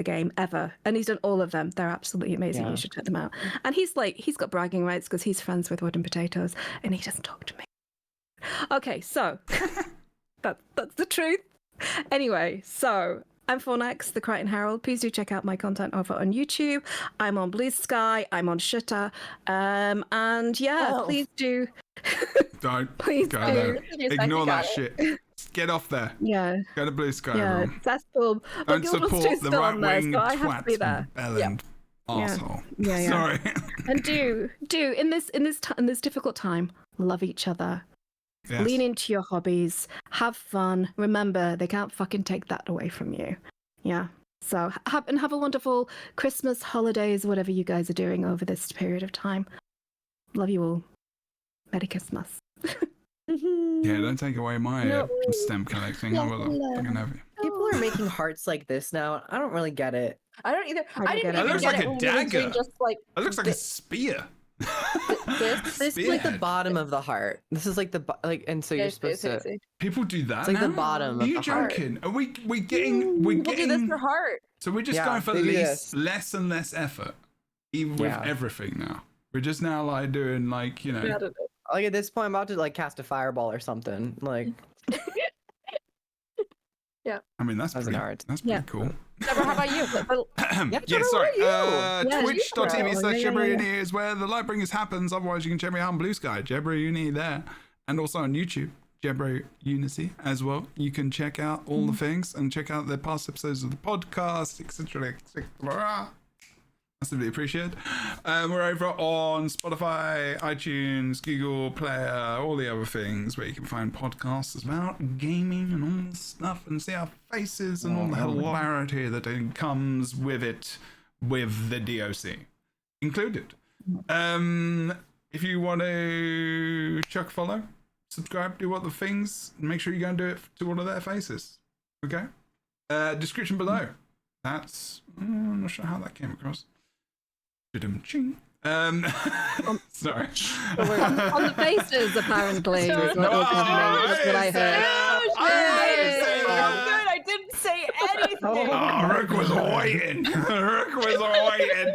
game ever, and he's done all of them. They're absolutely amazing. Yeah. You should check them out. And he's got bragging rights because he's friends with Wooden Potatoes, and he doesn't talk to me. Okay, so that's the truth. Anyway, so I'm Fornex, the Crichton Herald. Please do check out my content over on YouTube. I'm on Blue Sky. I'm on Shutter. And yeah, please do. Don't Please go do. there. Ignore that shit. Get off there. Yeah. Go to Blue Sky. Yeah, Everyone. that's cool. But Don't Guild Wars 2 support is the still on there, right-wing so I have to be twats there. from Ellen. Arsehole. Yeah. Sorry. And do in this difficult time, love each other. Yes. Lean into your hobbies. Have fun. Remember, they can't fucking take that away from you. Yeah. So have a wonderful Christmas, holidays, whatever you guys are doing over this period of time. Love you all. Merry Christmas. Yeah, don't take away my stamp collecting. I will fucking have you. People are making hearts like this now. I don't really get it. I don't either. I I didn't get it. even It looks get like it a when we were doing dagger. just like It looks like a spear. this. This is like the Spearhead. bottom of the heart. This is like the and so you're supposed to. People do that. It's like the now? bottom Are of you the heart. joking? Are we getting People do this for heart. So we're just Yeah, going for they do less and less effort, even with Yeah. everything now. We're just now like doing like Like at this point, I'm about to like cast a fireball or something. Like I mean that's As an pretty, art. that's pretty Yeah. cool. Deborah, how about you? Yeah, Trevor, sorry. where are you? Yeah, Twitch.tv you slash go. Jebberuni is where the Lightbringers happens. Otherwise, you can check me out on Blue Sky, Jebberuni there. And also on YouTube, Jebberunity as well. You can check out all the things and check out the past episodes of the podcast, etc. Massively appreciated. We're over on Spotify, iTunes, Google Player, all the other things where you can find podcasts about gaming and all this stuff and see our faces and all the hilarity that comes with it, with the DOC included. If you want to chuck follow, subscribe, do all the things, make sure you go and do it to all of their faces. Okay? Description below. That's I'm not sure how that came across. Ching. Sorry. On the faces, apparently. Is what No, was happening. That's what I heard. I didn't say So that. good. I didn't say anything. Oh, Rook was waiting. Rook was waiting.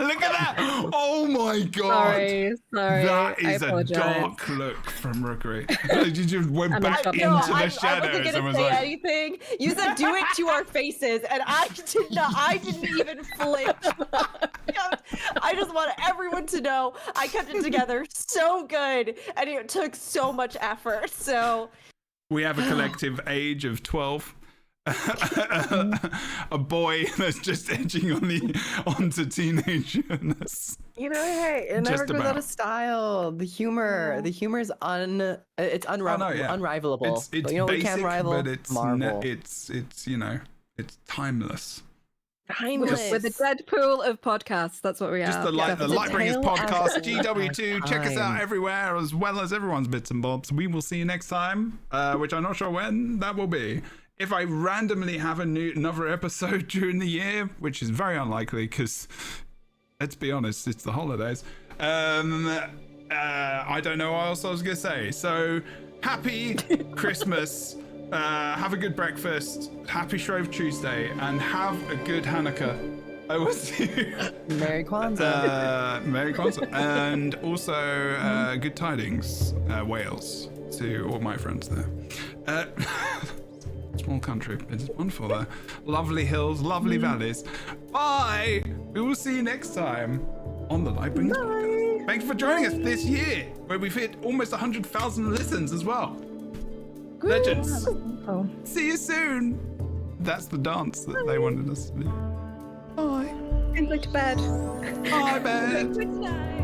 Look at that. Oh my god. Sorry. That I is a apologize. dark look from Rookery. You just went I'm back not- into No, the I shadows wasn't and gonna was say like, anything. You said do it to our faces, and I did not. I didn't even flinch. I just want everyone to know I kept it together so good, and it took so much effort. So we have a collective age of 12. A boy that's just edging onto teenagerness. you know, hey, it never Just goes out about. of style. The humor is unrivalable. It's But you know what we basic, can rival? but it's Marvel. it's it's timeless. Timeless. With the Deadpool of podcasts, that's what we are. Just the Lightbringers tale podcast, as GW2. Check us out time. everywhere, as well as everyone's bits and bobs. We will see you next time, which I'm not sure when that will be. If I randomly have another episode during the year, which is very unlikely, because let's be honest, it's the holidays. I don't know what else I was gonna say. So happy Christmas. Have a good breakfast. Happy Shrove Tuesday, and have a good Hanukkah. I will see you. Merry Kwanzaa. Merry Kwanzaa. And also good tidings, Wales, to all my friends there. Small country, it's wonderful there. Lovely hills, lovely valleys. Bye! We will see you next time on the Lightbringers podcast. Thank you for joining us this year, where we've hit almost 100,000 listens as well. Legends. Oh. See you soon. That's the dance that they wanted us to do. Bye. I'm going to bed. Bye, Ben. good night.